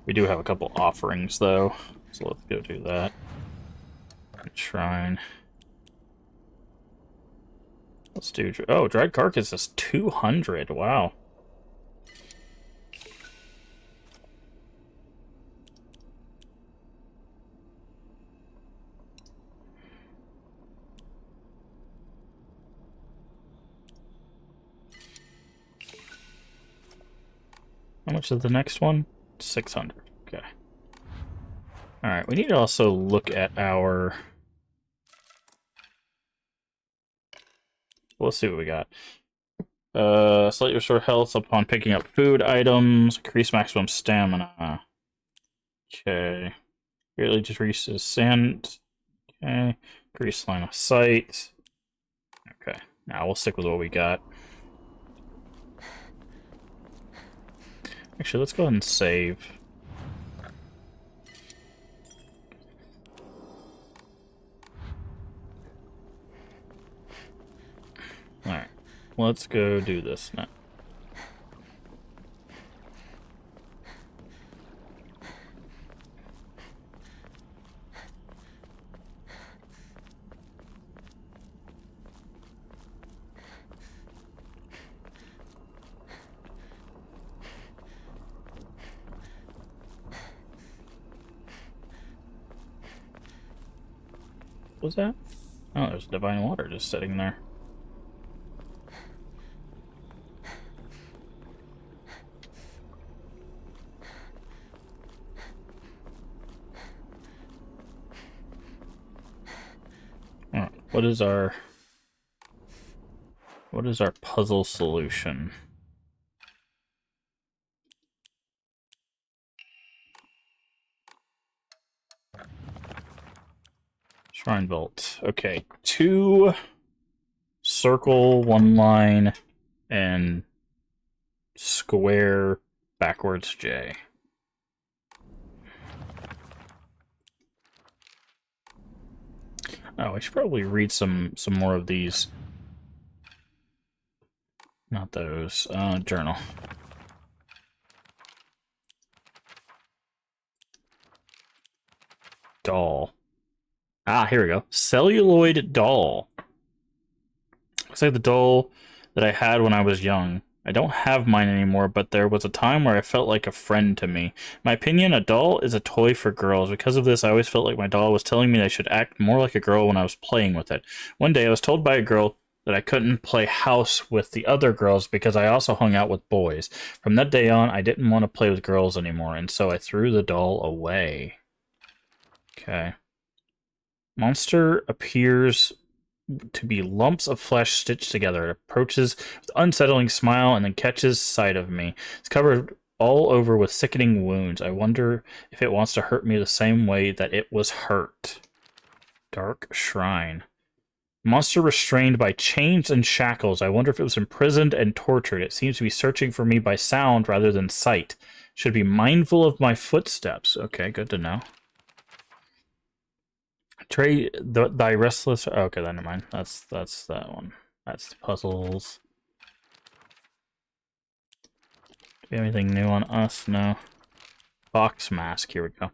We do have a couple offerings, though, so let's go do that. Shrine. Let's do... Oh, dried carcass is 200. Wow. How much is the next one? 600. Okay. Alright, we need to also look at our... Let's see what we got. Slightly restore health upon picking up food items. Increase maximum stamina. Okay. Greatly decreases sand. Okay. Increase line of sight. Okay. Now we'll stick with what we got. Actually, let's go ahead and save. Alright, let's go do this now. What was that? Oh, there's divine water just sitting there. Alright, what is our puzzle solution? Shrine vault. Okay, 2 circle, 1 line, and square backwards J. Oh, I should probably read some more of these. Not those. Journal. Doll. Ah, here we go. Celluloid doll. Looks like the doll that I had when I was young. I don't have mine anymore, but there was a time where I felt like a friend to me. In my opinion, a doll is a toy for girls. Because of this, I always felt like my doll was telling me that I should act more like a girl when I was playing with it. One day, I was told by a girl that I couldn't play house with the other girls because I also hung out with boys. From that day on, I didn't want to play with girls anymore, and so I threw the doll away. Okay. Monster appears to be lumps of flesh stitched together. It approaches with an unsettling smile and then catches sight of me. It's covered all over with sickening wounds. I wonder if it wants to hurt me the same way that it was hurt. Dark Shrine. Monster restrained by chains and shackles. I wonder if it was imprisoned and tortured. It seems to be searching for me by sound rather than sight. Should be mindful of my footsteps. Okay, good to know. Trade thy restless. Okay, then never mind. That's that one. That's the puzzles. Do we have anything new on us? No. Fox mask. Here we go.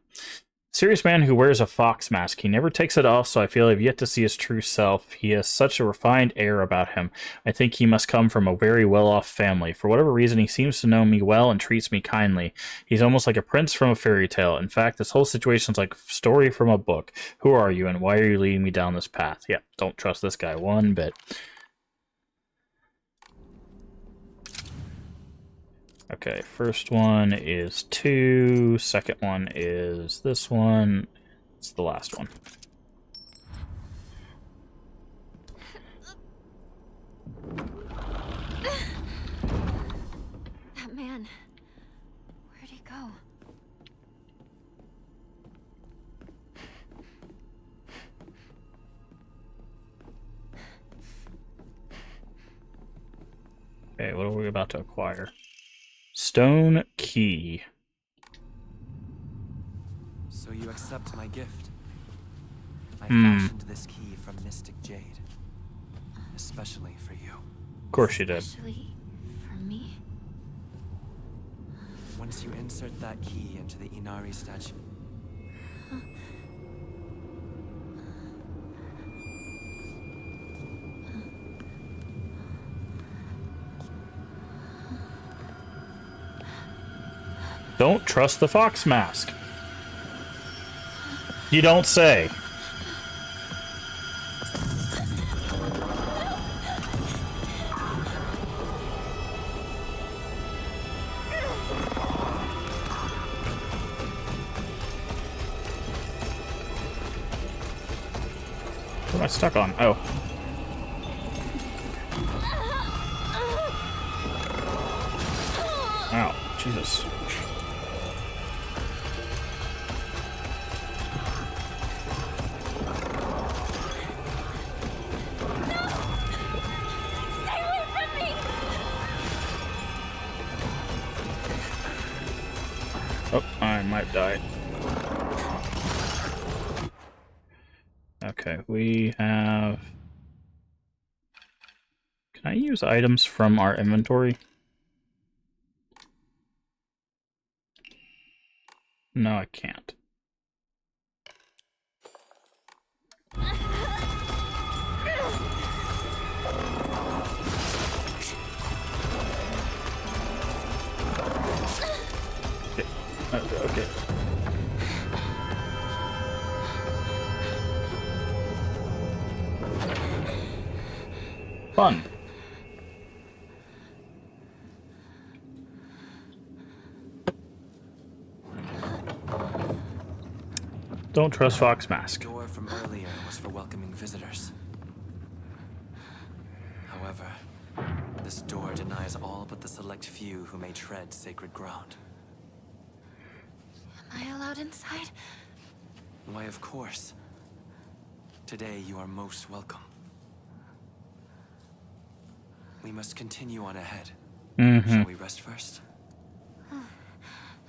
Serious man who wears a fox mask. He never takes it off, so I feel I've yet to see his true self. He has such a refined air about him. I think he must come from a very well-off family. For whatever reason, he seems to know me well and treats me kindly. He's almost like a prince from a fairy tale. In fact, this whole situation's like a story from a book. Who are you, and why are you leading me down this path? Yeah, don't trust this guy one bit. Okay, first one is 2, second one is this one, it's the last one. That man, where'd he go? Okay, what are we about to acquire? Stone key. So you accept my gift? I fashioned this key from Mystic Jade. Especially for you. Of course you did. Especially for me? Once you insert that key into the Inari statue... Don't trust the fox mask. You don't say. What am I stuck on? Oh. Ow, Jesus. Oh, I might die. Okay, we have... Can I use items from our inventory? No, I can't. Okay. Fun. Don't trust Fox Mask. The door from earlier was for welcoming visitors. However, this door denies all but the select few who may tread sacred ground. Am I allowed inside? Why, of course. Today you are most welcome. We must continue on ahead. Shall we rest first?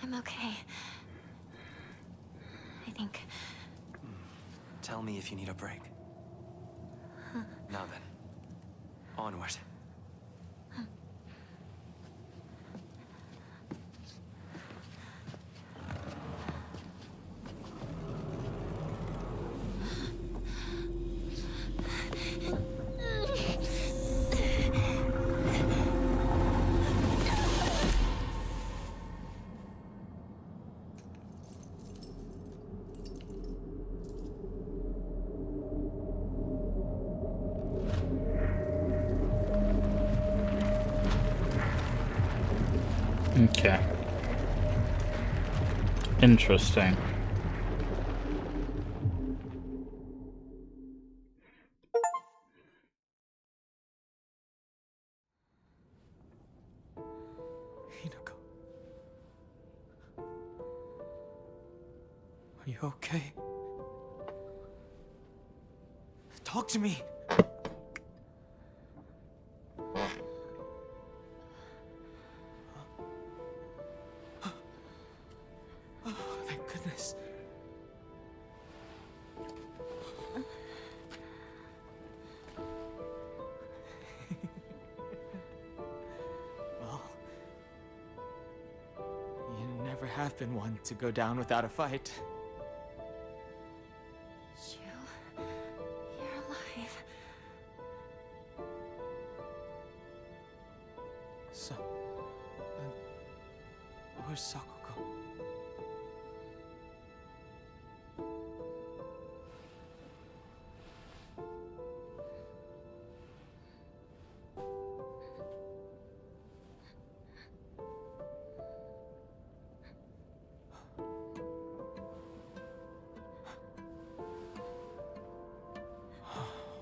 I'm okay. I think. Tell me if you need a break. Now then, onward. Okay. Interesting. Hinako. Are you okay? Talk to me! Oh, thank goodness. Well, you never have been one to go down without a fight. You're alive. So, where's Sakuko?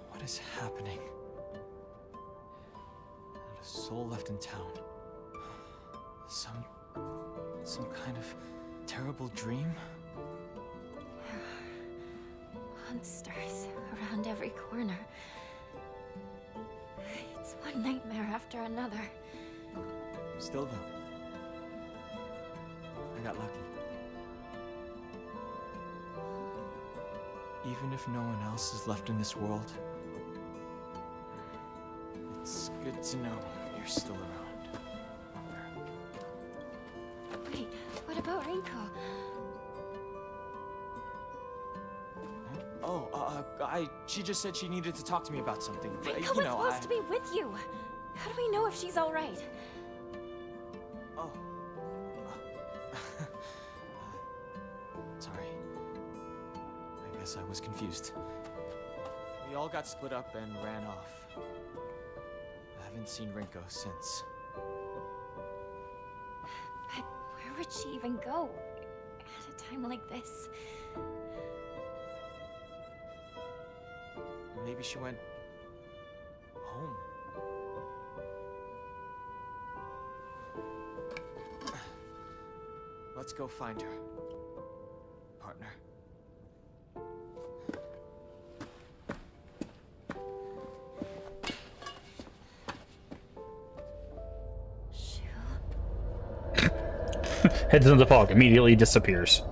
What is happening? Not a soul left in town. Some kind of terrible dream? Monsters around every corner. It's one nightmare after another. Still though, I got lucky. Even if no one else is left in this world, it's good to know you're still around. Wait, what about Rinko? She just said she needed to talk to me about something. But, Rinko you was know, supposed to be with you. How do we know if she's all right? Oh. Sorry. I guess I was confused. We all got split up and ran off. I haven't seen Rinko since. But where would she even go at a time like this? Maybe she went home. Let's go find her, partner. Heads into the fog, immediately disappears.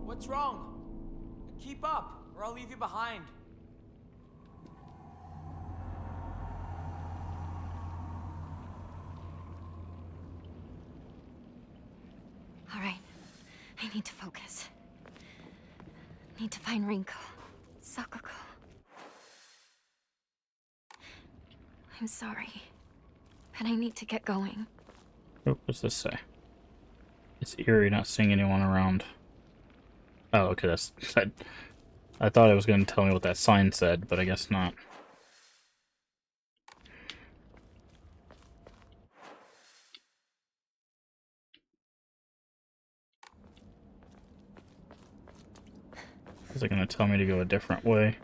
What's wrong? Keep up, or I'll leave you behind. All right, I need to focus. Need to find Rinko, Sakuko. I'm sorry, but I need to get going. What does this say? It's eerie not seeing anyone around. Oh, okay, that's... I thought it was going to tell me what that sign said, but I guess not. Is it going to tell me to go a different way?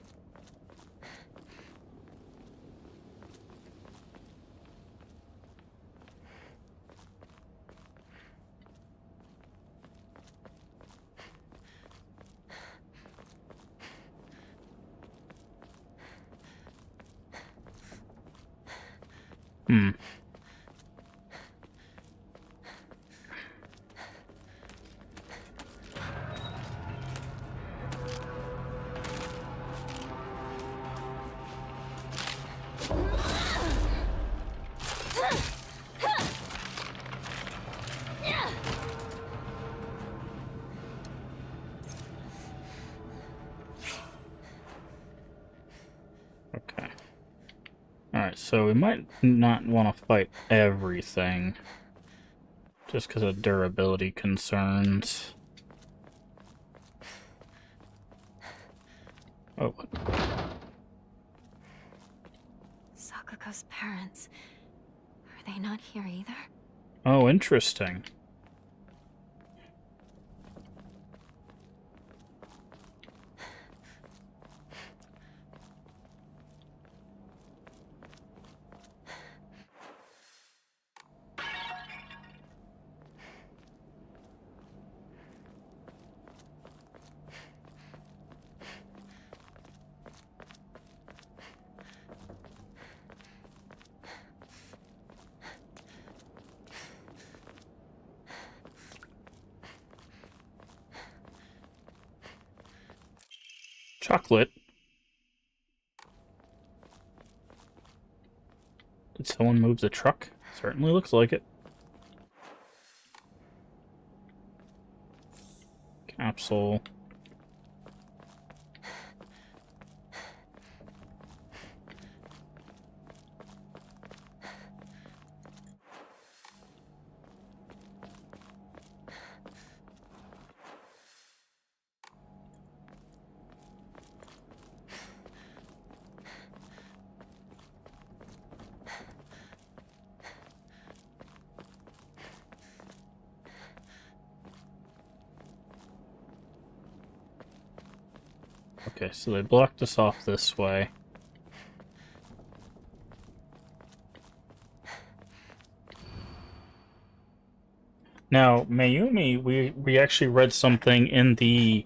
Okay. Alright, so we might not want to fight everything. Just because of durability concerns. Oh, what? Rokuko's parents. Are they not here either? Oh, interesting. Chocolate. Did someone move the truck? Certainly looks like it. Capsule. Okay, so they blocked us off this way. Now, Mayumi, we actually read something in the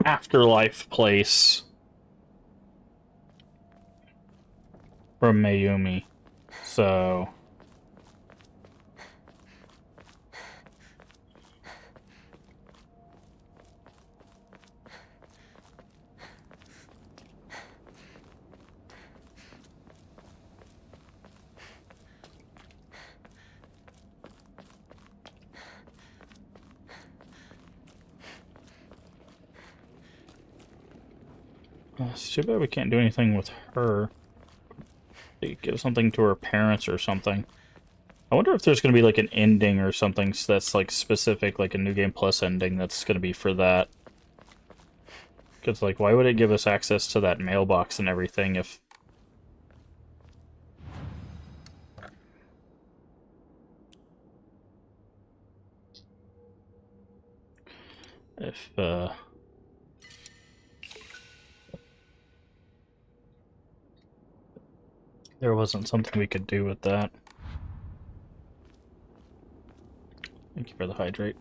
Afterlife place from Mayumi. So... it's too bad we can't do anything with her. They give something to her parents or something. I wonder if there's going to be like an ending or something that's like specific, like a New Game Plus ending that's going to be for that. Because like, why would it give us access to that mailbox and everything if... there wasn't something we could do with that. Thank you for the hydrate.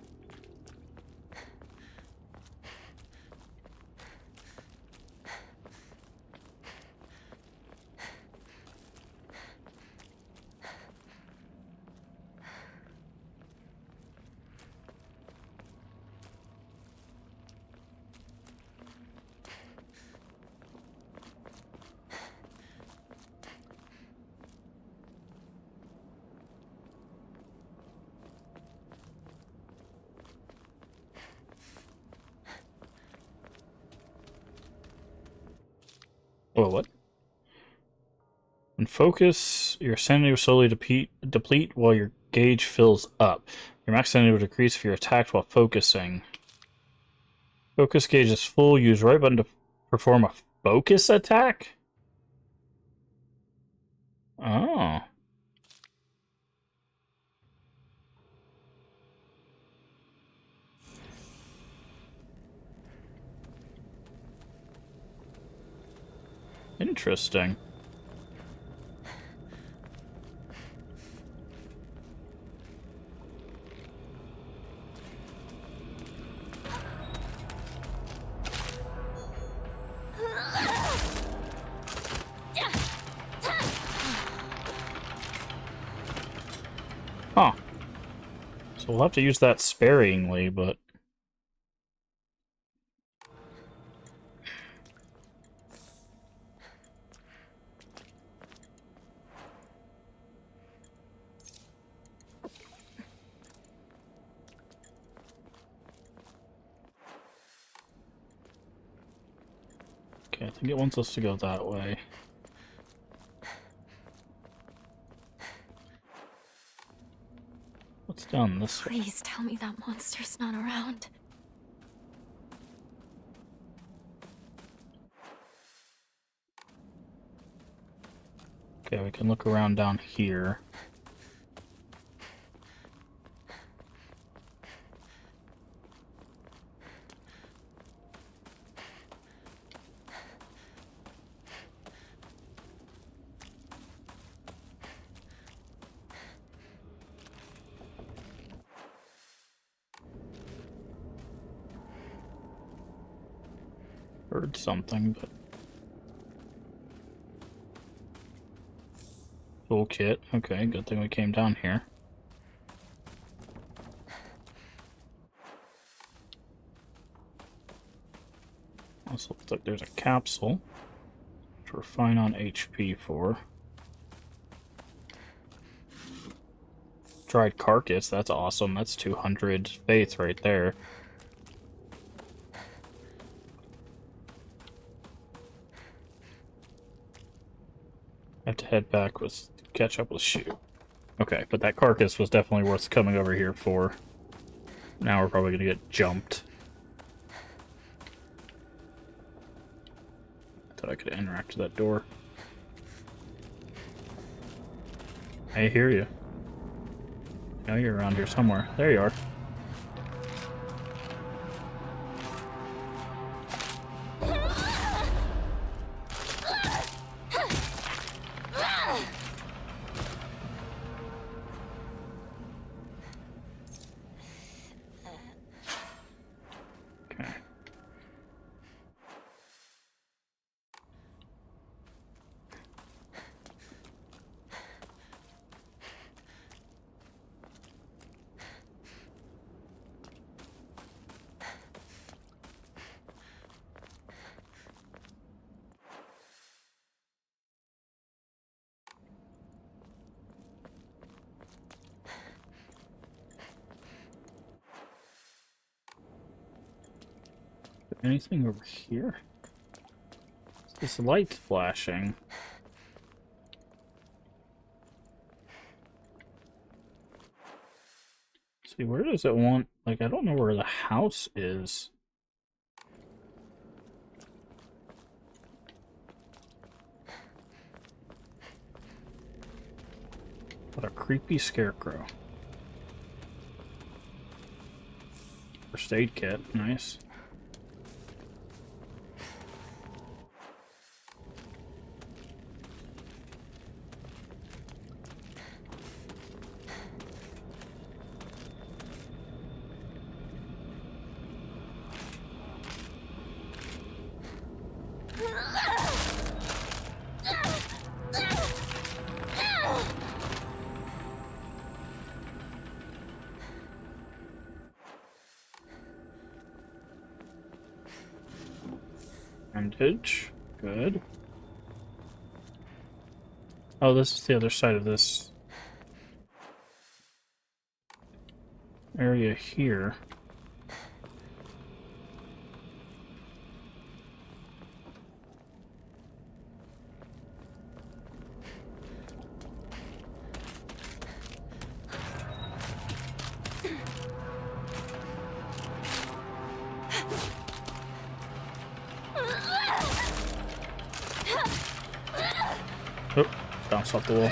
Oh, what? When focus, your sanity will slowly deplete while your gauge fills up. Your max sanity will decrease if you're attacked while focusing. Focus gauge is full. Use right button to perform a focus attack? Oh. Interesting. Huh. So we'll have to use that sparingly, but... Okay, I think it wants us to go that way. What's down this way? Please tell me that monster's not around. Okay, we can look around down here. Heard something, but toolkit. Okay, good thing we came down here. Also looks like there's a capsule, which we're fine on HP for. Dried carcass, that's awesome. That's 200 faith right there. I have to head back with catch up with Shoot. Okay, but that carcass was definitely worth coming over here for. Now we're probably gonna get jumped. I thought I could interact with that door. I hear you. I know you're around here somewhere. There you are. Okay. Anything over here? This light flashing. See, where does it want... Like, I don't know where the house is. What a creepy scarecrow. First aid kit, nice. Vantage. Good. Oh, this is the other side of this area here. Oh, bounce off the wall.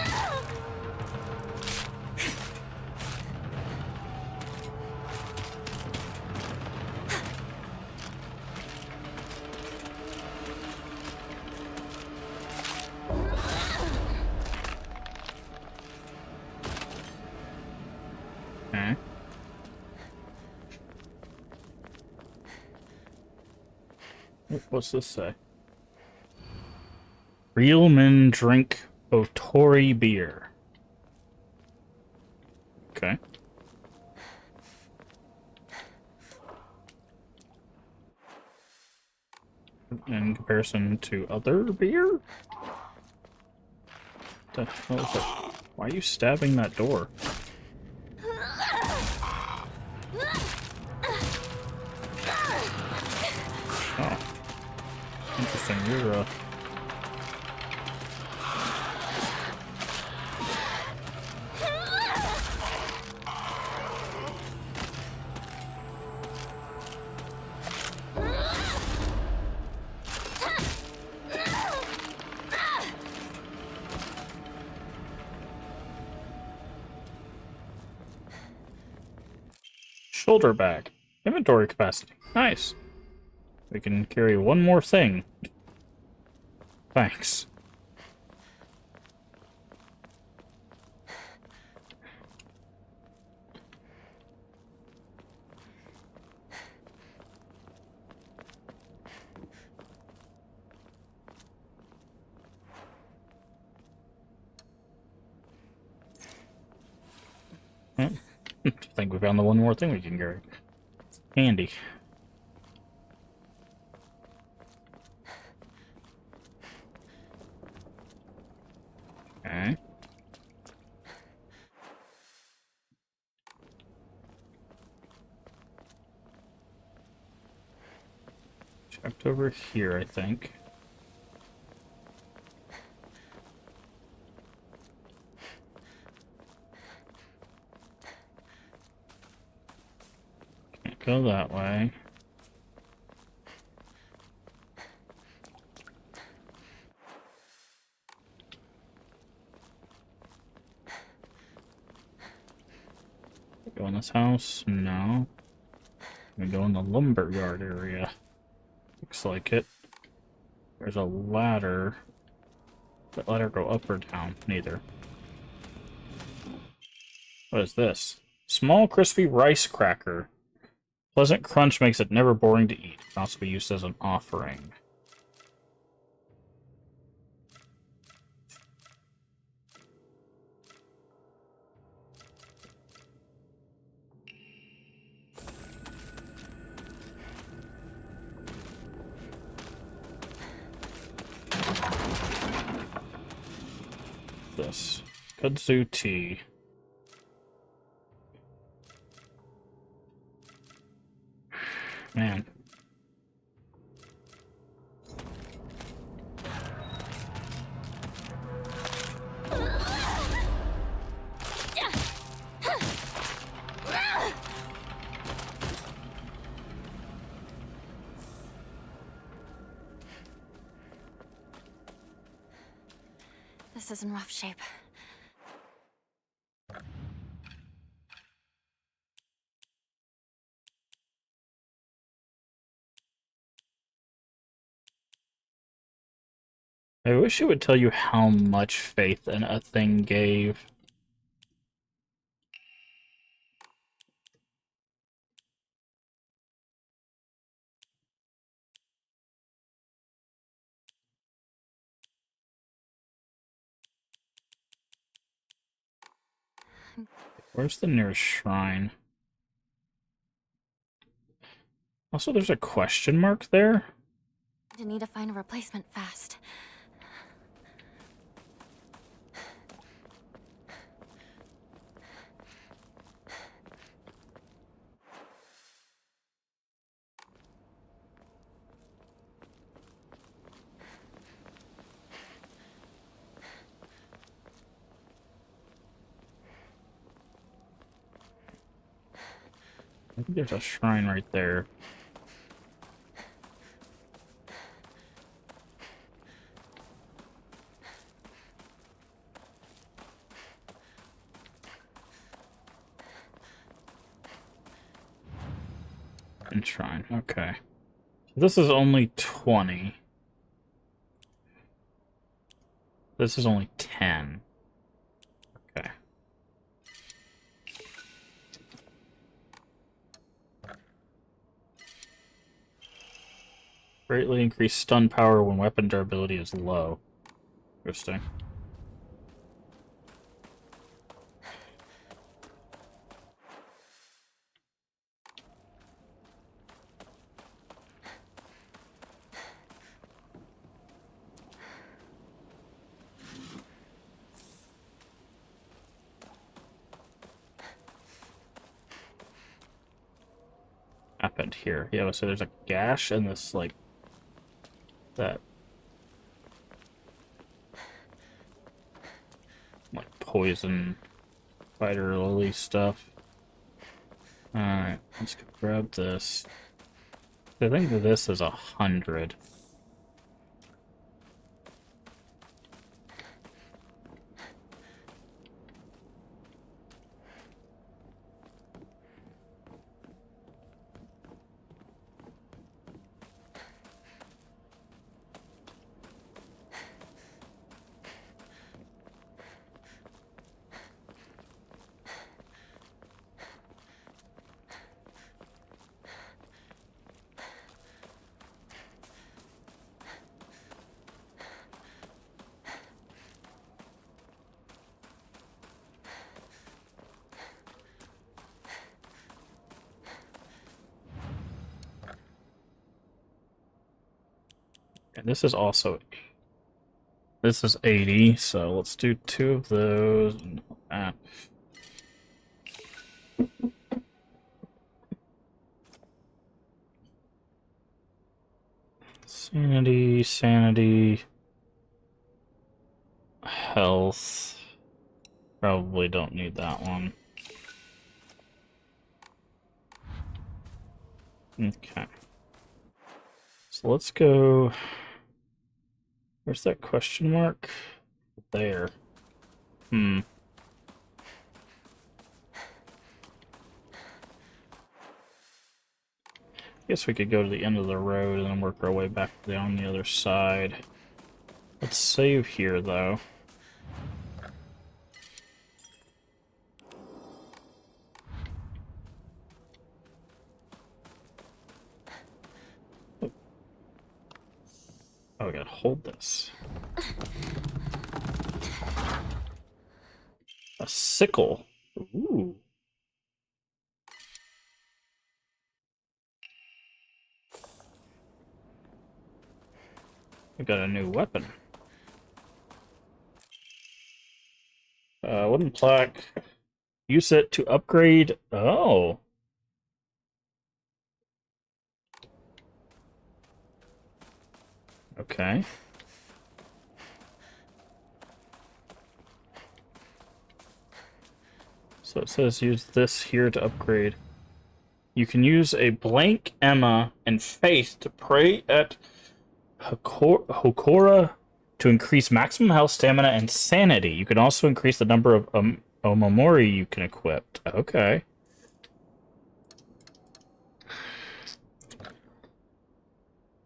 Okay. What's this say? Real men drink Otori beer. Okay. In comparison to other beer? What the hell is that? Why are you stabbing that door? Oh. Interesting. You're, Shoulder bag. Inventory capacity. Nice. We can carry one more thing. Thanks. I think we found the one more thing we can carry. Handy. Okay. Checked over here, I think. Can't go that way. Go in this house? No. We go in the lumberyard area. Looks like it. There's a ladder. That ladder go up or down? Neither. What is this? Small crispy rice cracker. Pleasant crunch makes it never boring to eat. Can also be used as an offering. This kudzu tea. Man. This is in rough shape. I wish it would tell you how much faith in a thing gave. Where's the nearest shrine? Also, there's a question mark there. I need to find a replacement fast. I think there's a shrine right there. And shrine, okay. This is only 20. This is only 10. Okay. Greatly increased stun power when weapon durability is low. Interesting. Happened here. Yeah, so there's a gash and this, like, that, like, poison spider lily stuff. Alright, let's go grab this. I think that this is 100. And this is also, this is 80, so let's do 2 of those. And that. Sanity, sanity, health. Probably don't need that one. Okay. So let's go. Where's that question mark? There. Guess we could go to the end of the road and then work our way back down the other side. Let's save here, though. Oh, I gotta hold this. A sickle. Ooh. We got a new weapon. Wooden plaque. Use it to upgrade. Oh. Okay. So it says use this here to upgrade. You can use a blank Emma and Faith to pray at Hokora to increase maximum health, stamina, and sanity. You can also increase the number of Omamori you can equip. Okay.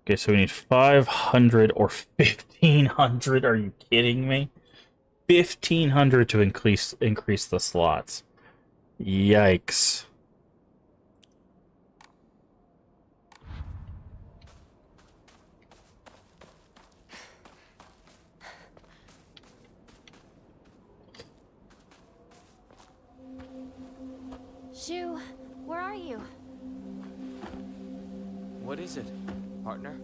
Okay, so we need 500 or 1,500. Are you kidding me? 1,500 to increase the slots. Yikes. Shu, where are you? What is it, partner?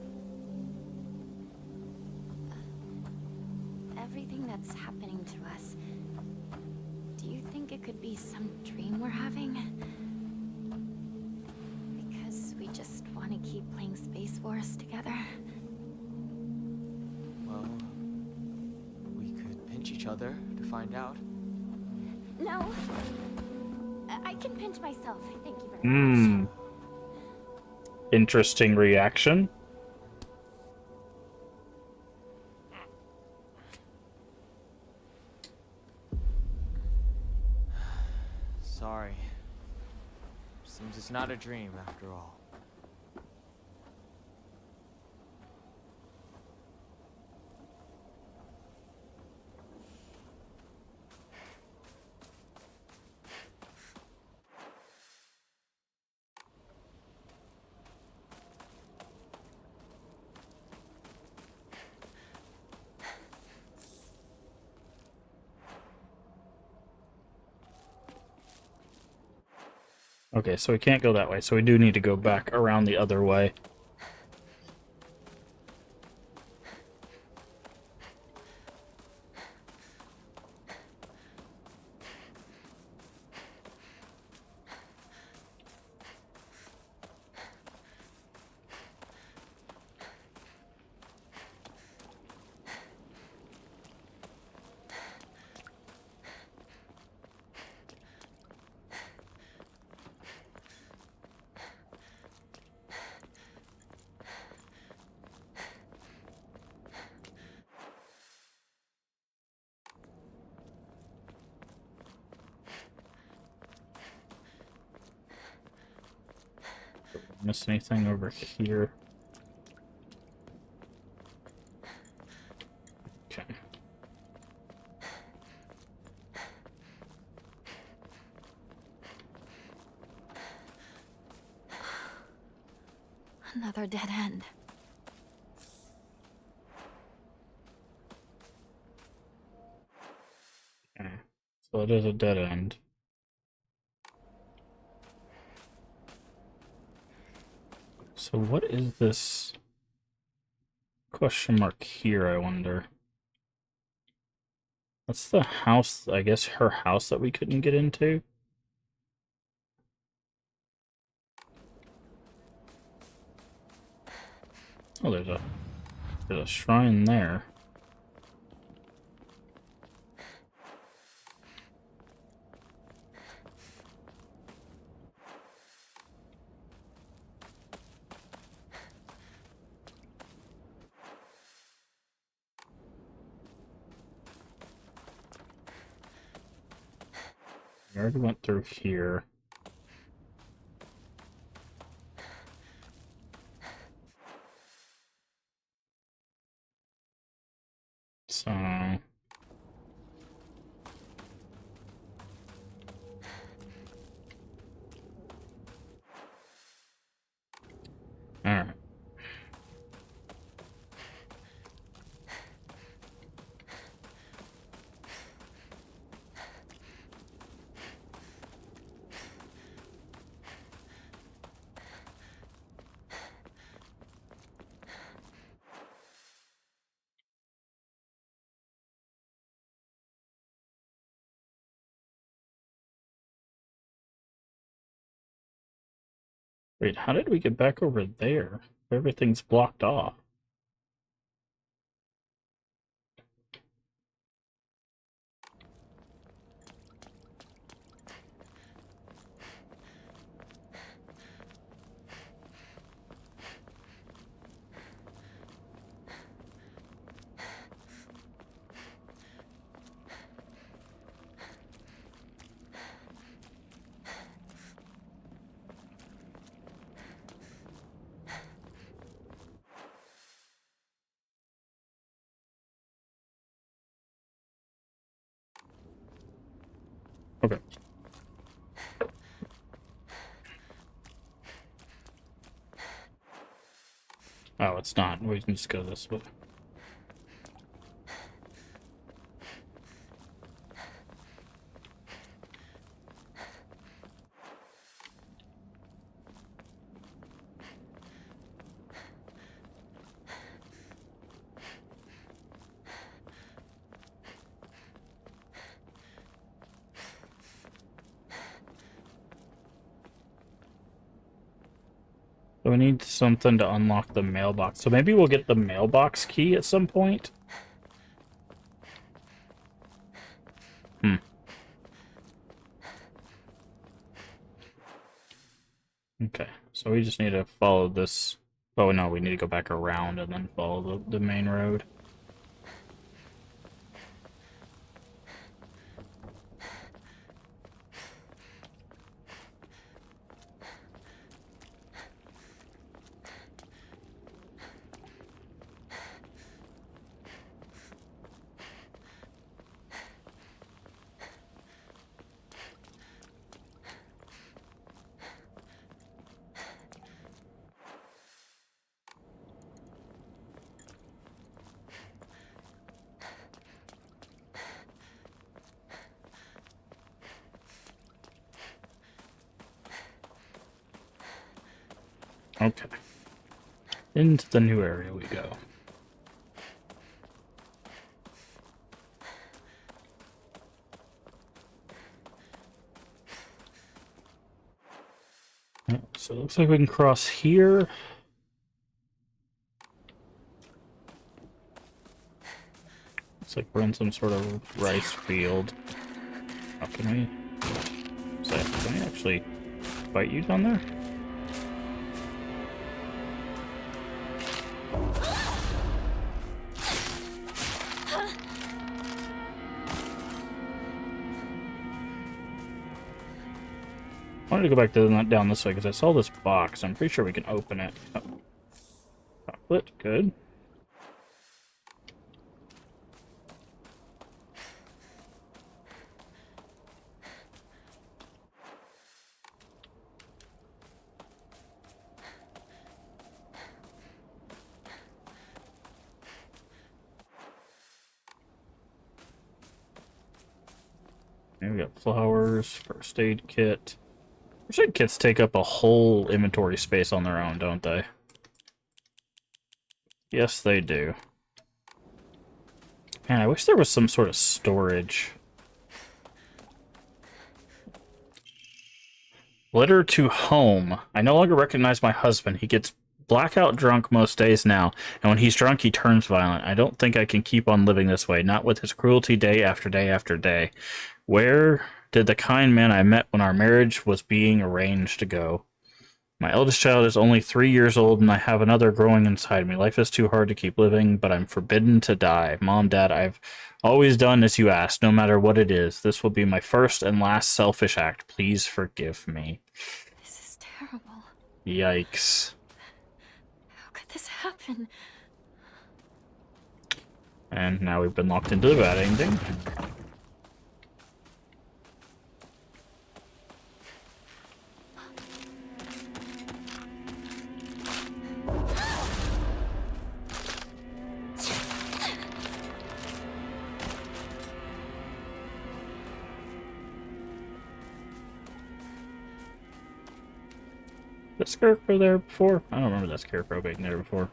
Everything that's happening to us. Do you think it could be some dream we're having? Because we just want to keep playing Space Wars together? Well, we could pinch each other to find out. No. I can pinch myself. Thank you very much. Interesting reaction. Sorry. Seems it's not a dream after all. Okay, so we can't go that way, so we do need to go back around the other way. Miss anything over here? Okay. Another dead end. Okay. So it is a dead end. So what is this question mark here, I wonder. That's the house, I guess her house that we couldn't get into? Oh, there's a shrine there. We already went through here. So... Alright. Wait, how did we get back over there? Everything's blocked off. Okay. Oh, it's not. We can just go this way. So we need something to unlock the mailbox. So maybe we'll get the mailbox key at some point? Okay, so we just need to follow this... Oh no, we need to go back around and then follow the main road. Okay. Into the new area we go. So it looks like we can cross here. Looks like we're in some sort of rice field. How can we... Can we actually fight you down there? I wanted to go back to down this way because I saw this box. I'm pretty sure we can open it. Oh. Chocolate, good. And we got flowers, first aid kit. First aid kits take up a whole inventory space on their own, don't they? Yes, they do. Man, I wish there was some sort of storage. Letter to home. I no longer recognize my husband. He gets blackout drunk most days now, and when he's drunk, he turns violent. I don't think I can keep on living this way, not with his cruelty day after day after day. Where did the kind man I met when our marriage was being arranged go? My eldest child is only 3 years old, and I have another growing inside me. Life is too hard to keep living, but I'm forbidden to die. Mom, Dad, I've always done as you asked, no matter what it is. This will be my first and last selfish act. Please forgive me. This is terrible. Yikes. How could this happen? And now we've been locked into the bad ending. Was that Scarecrow there before? I don't remember that Scarecrow being there before.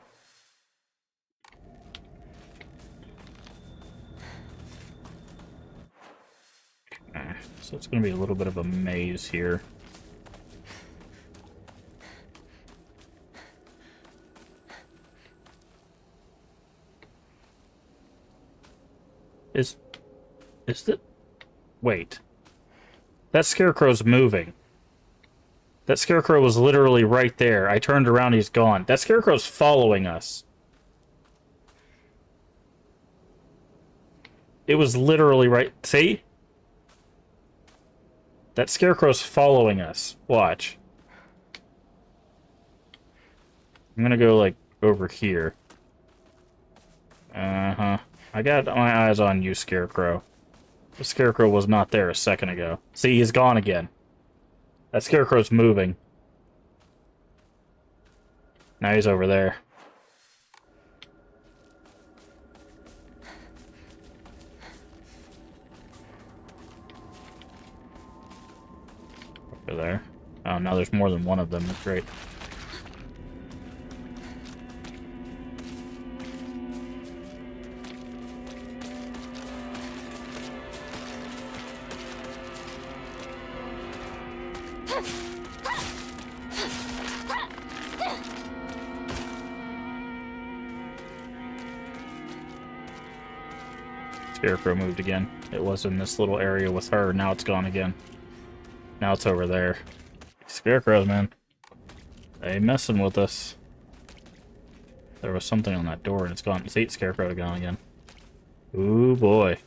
Okay, so it's going to be a little bit of a maze here. Is that... Wait. That Scarecrow's moving. That Scarecrow was literally right there. I turned around, he's gone. That Scarecrow's following us. It was literally right... See? That Scarecrow's following us. Watch. I'm gonna go, like, over here. Uh-huh. I got my eyes on you, Scarecrow. The Scarecrow was not there a second ago. See, he's gone again. That Scarecrow's moving. Now he's over there. Over there. Oh, now there's more than one of them. That's great. Scarecrow moved again. It was in this little area with her. Now it's gone again. Now it's over there. Scarecrows, man. They messing with us. There was something on that door and it's gone. See, Scarecrow gone again. Ooh, boy.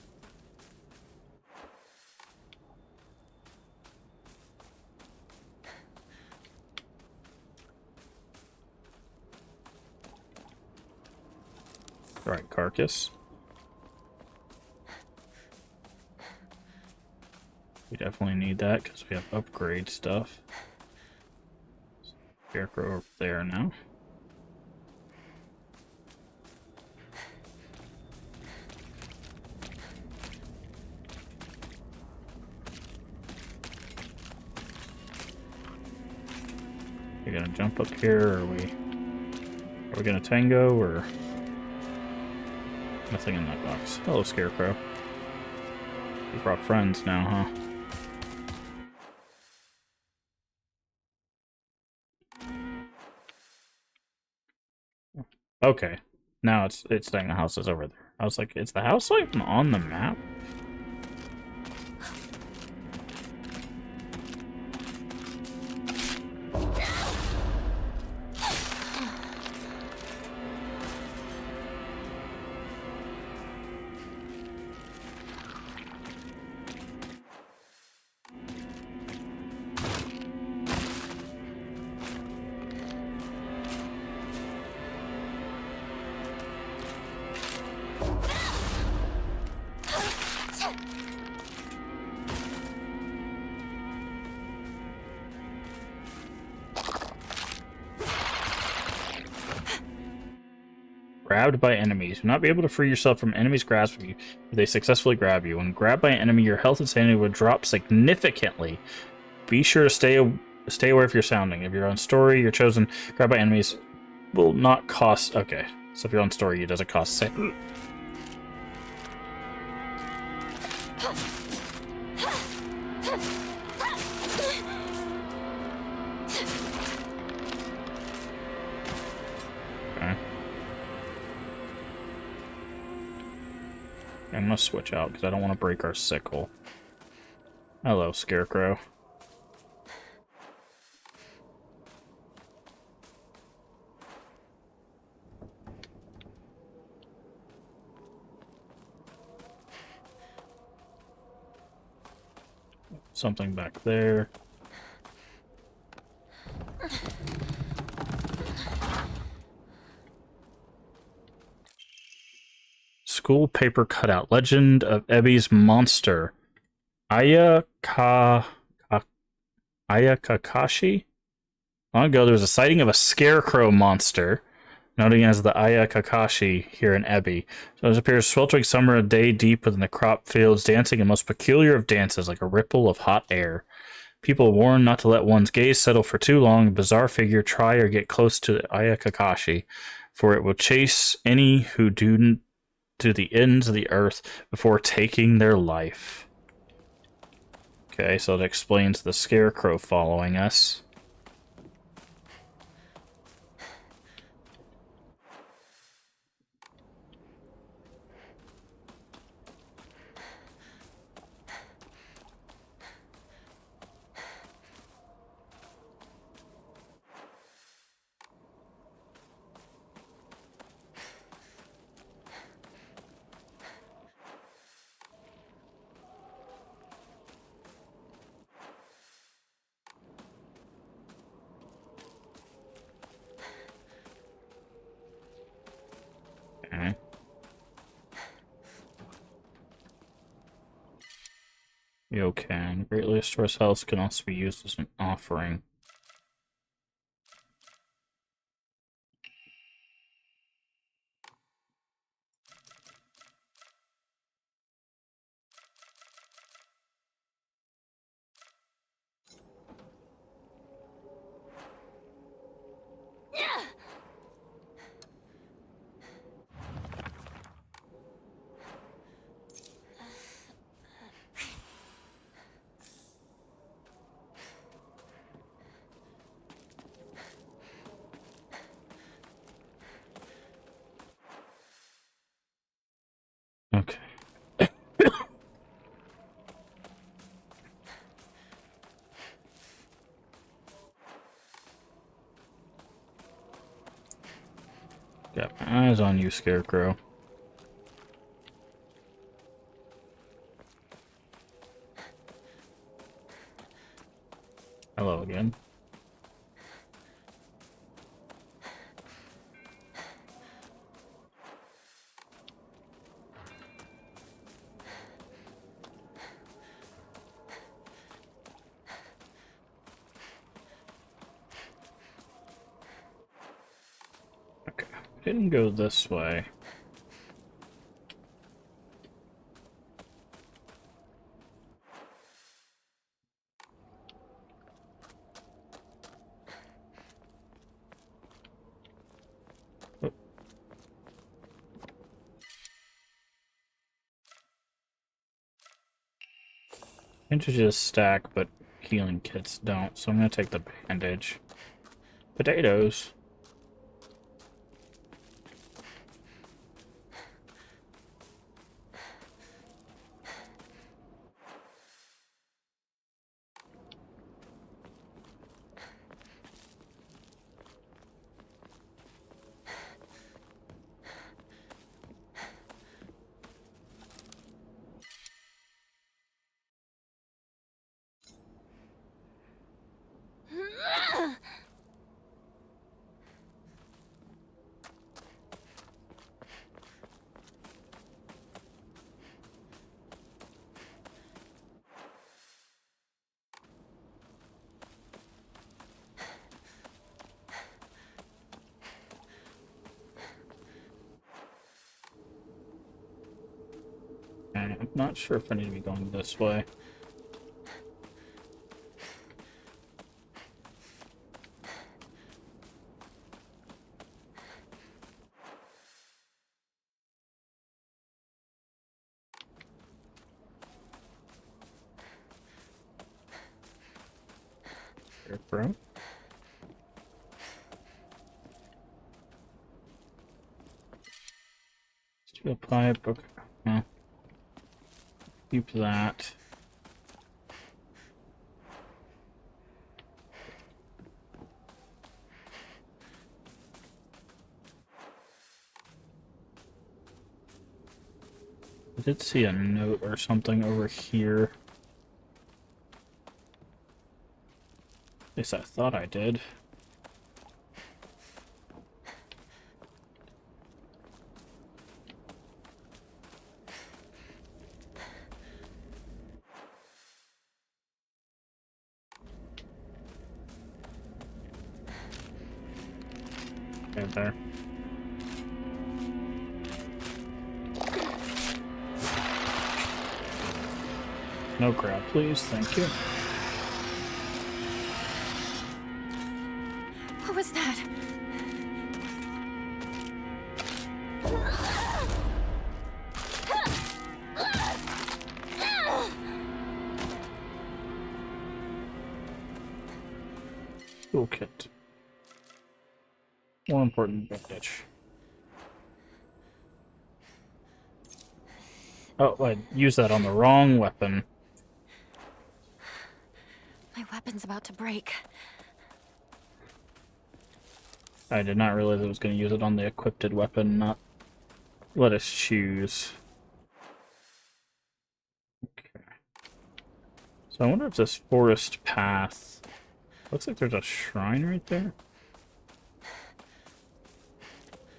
Alright, carcass. We definitely need that because we have upgrade stuff. Scarecrow over there now. You're gonna jump up here, or are we gonna tango, or nothing in that box? Hello, Scarecrow. You brought friends now, huh? Okay, now it's saying the house is over there. I was like, is the house like on the map? Grabbed by enemies. You'll not be able to free yourself from enemies' grasp if they successfully grab you. When grabbed by an enemy, your health and sanity will drop significantly. Be sure to stay aware if you're sounding. If you're on story, you're chosen. Grabbed by enemies will not cost... Okay. So if you're on story, it doesn't cost 6. Okay. I'm gonna switch out because I don't want to break our sickle. Hello, Scarecrow. Something back there. School paper cutout. Legend of Ebby's monster. Ayakakashi? Long ago, there was a sighting of a scarecrow monster, noting as the Ayakakashi here in Ebby. So it appears sweltering summer, a day deep within the crop fields, dancing a most peculiar of dances, like a ripple of hot air. People warn not to let one's gaze settle for too long. A bizarre figure try or get close to the Ayakakashi, for it will chase any who do to the ends of the earth before taking their life. Okay, so it explains the scarecrow following us. Okay. Yokan. Greatly restores health can also be used as an offering. Okay. Got my eyes on you, Scarecrow. Hello again. Okay, didn't go this way. Bandages stack, but healing kits don't, so I'm gonna take the bandage. Potatoes. I'm not sure if I need to be going this way. Scarecrow. Steel pipe, okay. Well, keep that. I did see a note or something over here. At least I thought I did. Okay, there. No crab, please. Thank you. What was that? Toolkit. More important bandage. Oh, I used that on the wrong weapon. My weapon's about to break. I did not realize I was going to use it on the equipped weapon, not let us choose. Okay. So I wonder if this forest path... Looks like there's a shrine right there.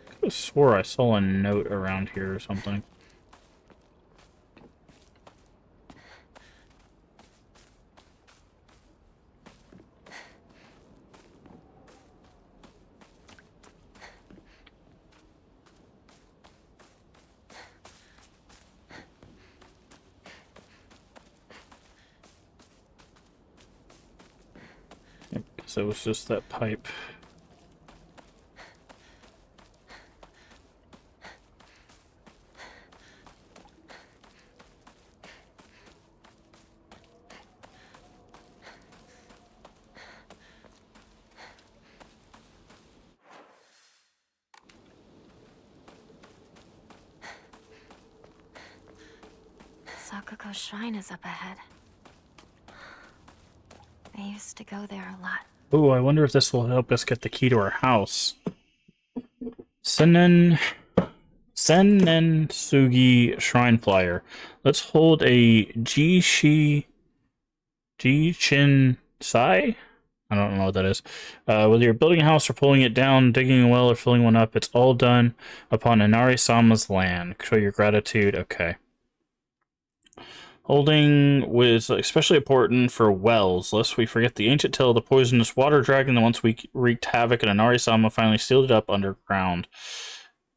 I could have swore I saw a note around here or something. So it was just that pipe. Sakuko's shrine is up ahead. I used to go there a lot. Ooh, I wonder if this will help us get the key to our house. Senen Sugi Shrine Flyer. Let's hold a Jishin Sai? I don't know what that is. Whether you're building a house or pulling it down, digging a well or filling one up, it's all done upon Inari-sama's land. Show your gratitude. Okay. Holding was especially important for wells, lest we forget the ancient tale of the poisonous water dragon that once we wreaked havoc and Inari-sama finally sealed it up underground.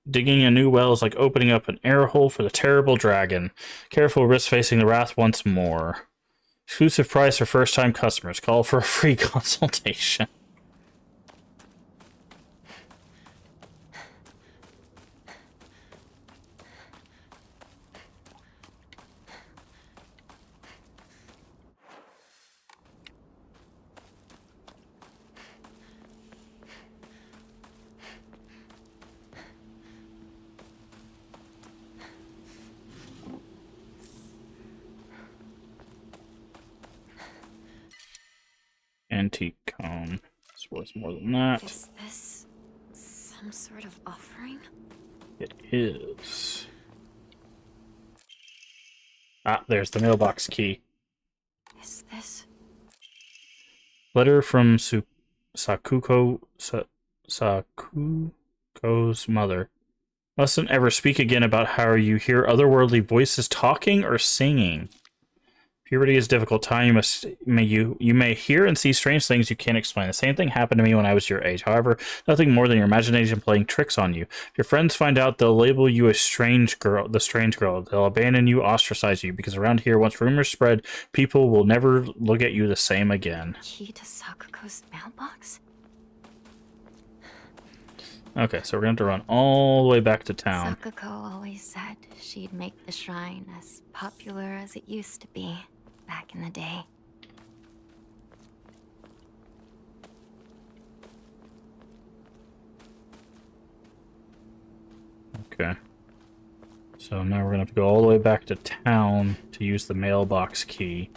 Digging a new well is like opening up an air hole for the terrible dragon. Careful, risk facing the wrath once more. Exclusive price for first-time customers. Call for a free consultation. Antique cone. It's worth more than that. Is this some sort of offering? It is. Ah, there's the mailbox key. Is this... Letter from Sakuko's mother. Mustn't ever speak again about how you hear otherworldly voices talking or singing. Puberty is a difficult time. You may hear and see strange things you can't explain. The same thing happened to me when I was your age. However, nothing more than your imagination playing tricks on you. If your friends find out, they'll label you a strange girl, the strange girl. They'll abandon you, ostracize you, because around here, once rumors spread, people will never look at you the same again. Key to Sakuko's mailbox? Okay, so we're going to have to run all the way back to town. Sakuko always said she'd make the shrine as popular as it used to be back in the day. Okay. So now we're gonna have to go all the way back to town to use the mailbox key.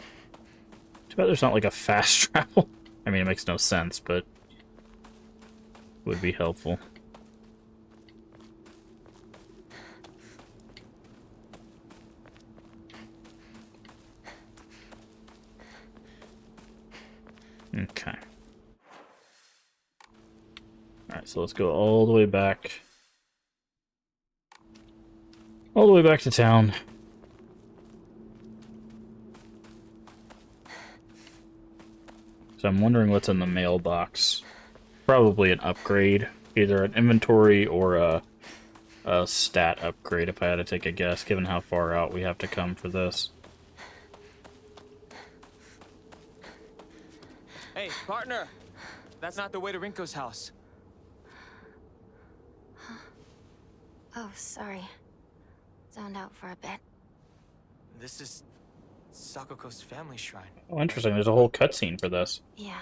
Too bad there's not like a fast travel. I mean, it makes no sense, but would be helpful. Okay. Alright, so let's go all the way back. All the way back to town. So I'm wondering what's in the mailbox. Probably an upgrade. Either an inventory or a stat upgrade, if I had to take a guess, given how far out we have to come for this. Hey, partner! That's not the way to Rinko's house. Oh, sorry. Zoned out for a bit. This is Sakoko's family shrine. Oh, interesting. There's a whole cutscene for this. Yeah.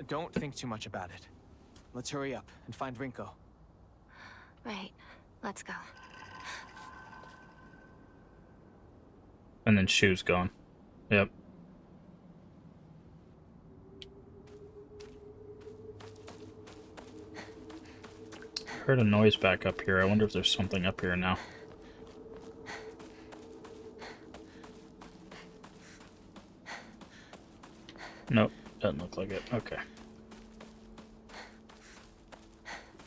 Don't think too much about it. Let's hurry up and find Rinko. Right. Let's go. And then Shu's gone. Yep. I heard a noise back up here. I wonder if there's something up here now. Nope, doesn't look like it. Okay.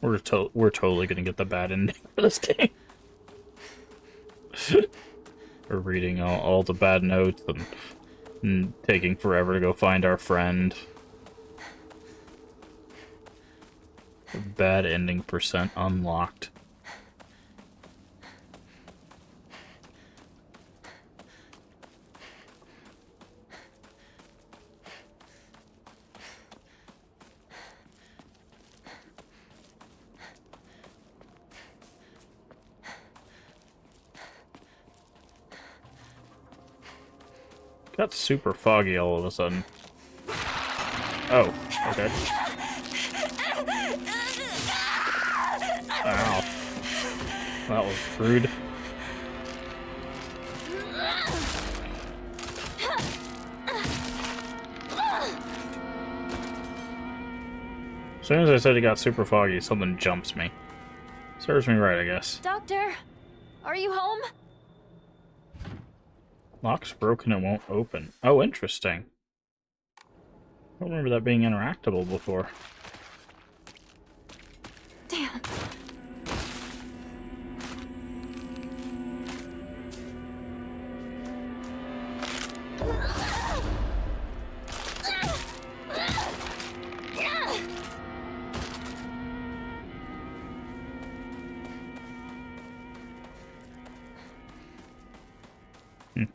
We're totally gonna get the bad ending for this game. We're reading all the bad notes and taking forever to go find our friend. Bad ending percent unlocked. Got super foggy all of a sudden. Oh, okay. Ow. That was rude. As soon as I said it got super foggy, something jumps me. Serves me right, I guess. Doctor, are you home? Lock's broken, it won't open. Oh, interesting. I don't remember that being interactable before. Damn.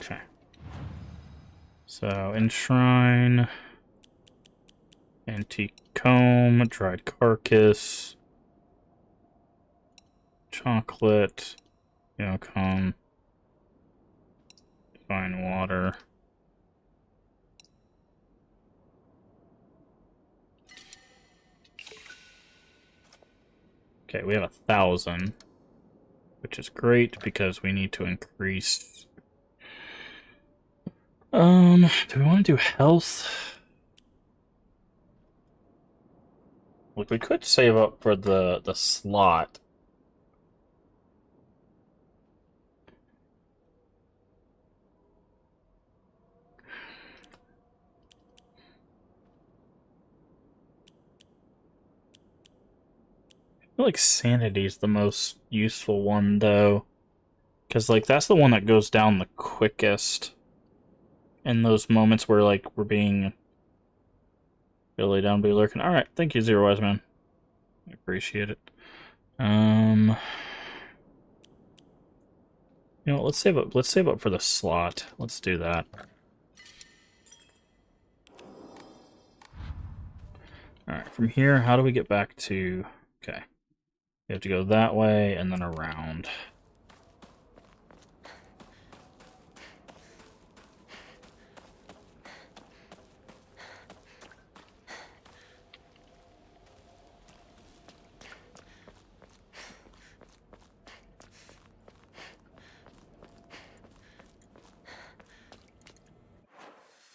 Okay. So, enshrine, antique comb, dried carcass, chocolate, comb, fine water. Okay, we have 1,000, which is great because we need to increase. Do we want to do health? Look, we could save up for the slot. I feel like sanity is the most useful one, though. Because, like, that's the one that goes down the quickest. In those moments where, like, we're being really down, be lurking. Alright, thank you, Zero Wise Man. I appreciate it. You know what, let's save up for the slot. Let's do that. Alright, from here, how do we get back to... Okay. We have to go that way and then around.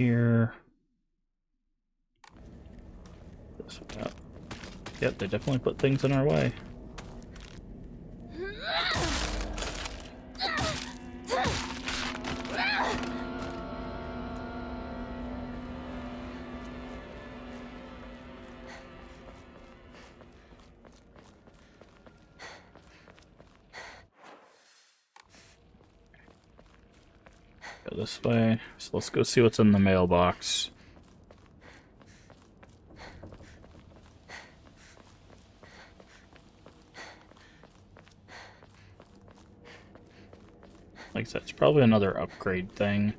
here. This way up. Yep, they definitely put things in our way. Go this way. So let's go see what's in the mailbox. Like I said, it's probably another upgrade thing.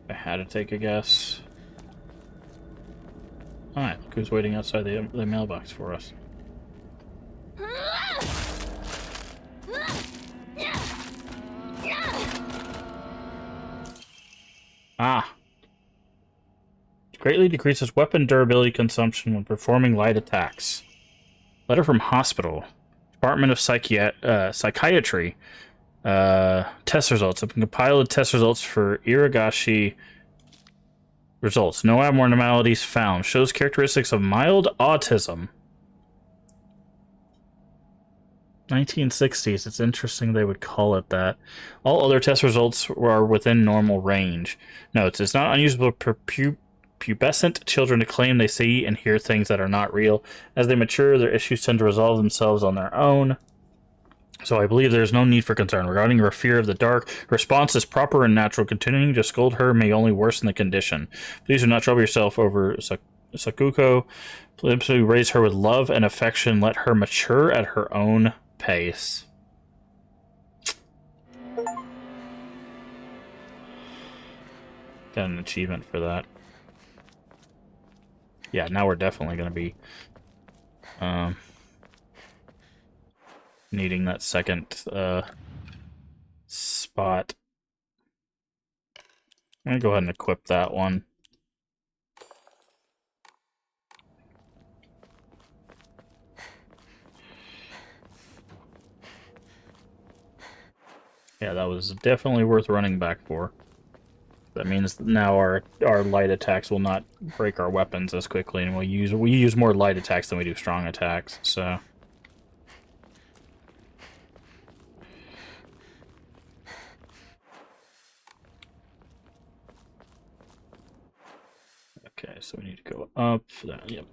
If I had to take a guess. Alright, look who's waiting outside the mailbox for us. Ah! Greatly decreases weapon durability consumption when performing light attacks. Letter from hospital. Department of Psychiatry. Test results. I've compiled test results for Iragashi. Results. No abnormalities found. Shows characteristics of mild autism. 1960s. It's interesting they would call it that. All other test results are within normal range. Notes. It's not unusual for pubescent children to claim they see and hear things that are not real. As they mature, their issues tend to resolve themselves on their own. So I believe there is no need for concern. Regarding her fear of the dark, her response is proper and natural. Continuing to scold her may only worsen the condition. Please do not trouble yourself over Sakuko. Please raise her with love and affection. Let her mature at her own pace. Got an achievement for that. Yeah, now we're definitely going to be needing that second spot. I'm going to go ahead and equip that one. Yeah, that was definitely worth running back for. That means now our light attacks will not break our weapons as quickly, and we use more light attacks than we do strong attacks. So okay, so we need to go up for that. Yep.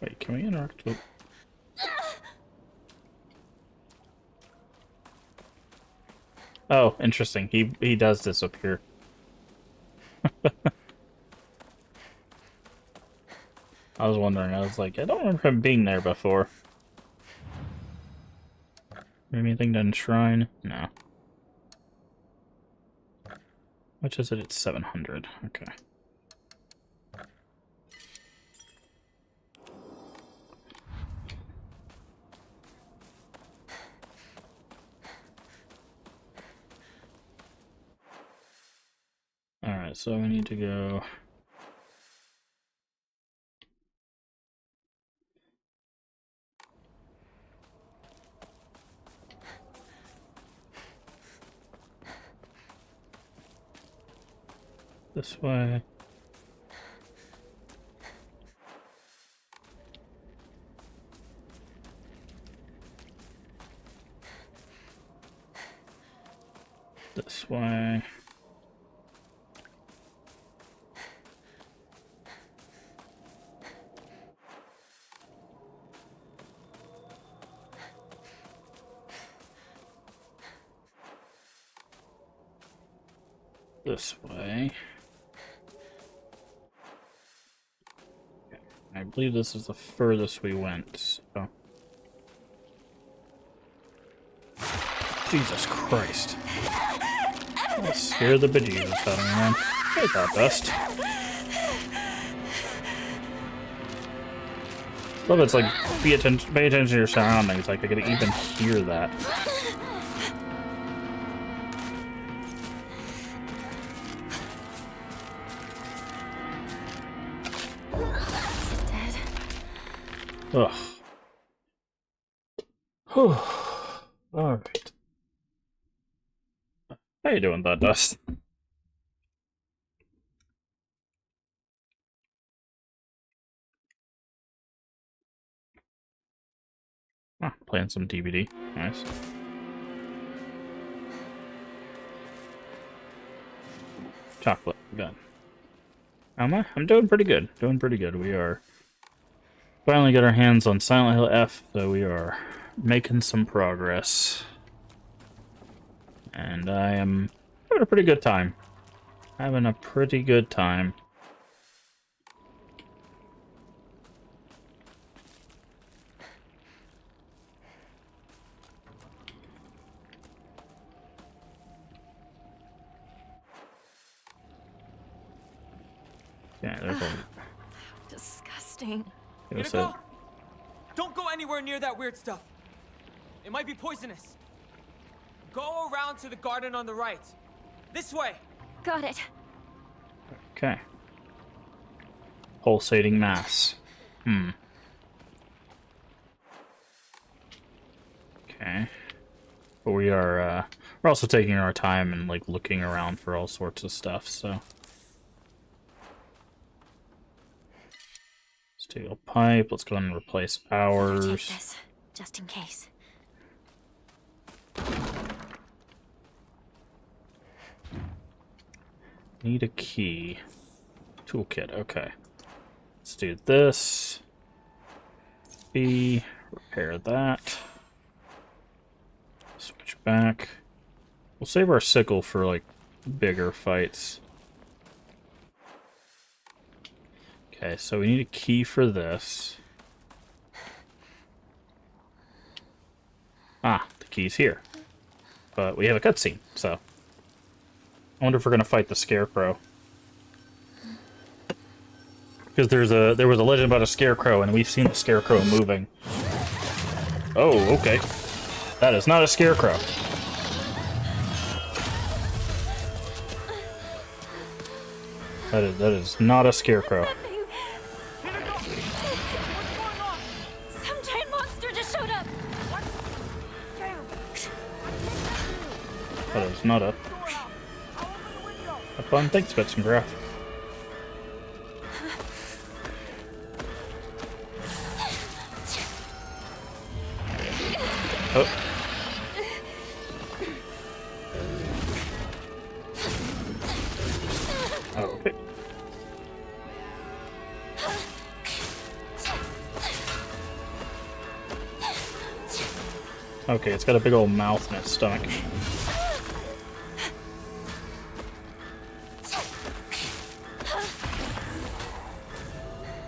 Wait, can we interact with... Oh, interesting. He does disappear. I was wondering. I was like, I don't remember him being there before. Anything to enshrine? No. Which is it? It's 700. Okay. Alright, so we need to go... this way. This way. This way. I believe this is the furthest we went, so... Jesus Christ. That scared the bejesus out of me, man. I thought best. Love it's like pay attention to your surroundings. Like I could even hear that. Dead. Ugh. Whew. Alright. How you doing, Thought Dust? Ah, playing some DVD. Nice. Chocolate. Good. How am I? I'm doing pretty good. Doing pretty good. We are finally got our hands on Silent Hill F, so we are making some progress. And I am having a pretty good time. Having a pretty good time. Yeah, there's a... Disgusting. it was Hinako! Don't go anywhere near that weird stuff. It might be poisonous. Go around to the garden on the right. This way. Got it. Okay. Pulsating mass. Okay. But we are, we're also taking our time and, like, looking around for all sorts of stuff, so... Steel pipe. Let's go ahead and replace Better take ours. this, just in case. Need a key. Toolkit. Okay. Let's do this. B. Repair that. Switch back. We'll save our sickle for, like, bigger fights. Okay, so we need a key for this. Ah, the key's here. But we have a cutscene, so... I wonder if we're gonna fight the Scarecrow. Because there was a legend about a Scarecrow, and we've seen the Scarecrow moving. Oh, okay. That is not a Scarecrow. That is not a Scarecrow. Some giant monster just showed up. That is not a fun. Thanks, Bits and Graph. Oh. Oh, okay. Okay, it's got a big old mouth in its stomach.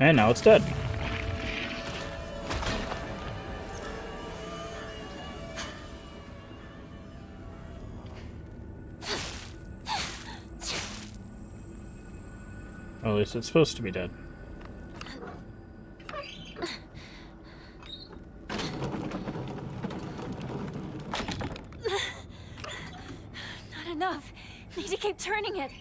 And now it's dead. Or at least it's supposed to be dead. Not enough. Need to keep turning it.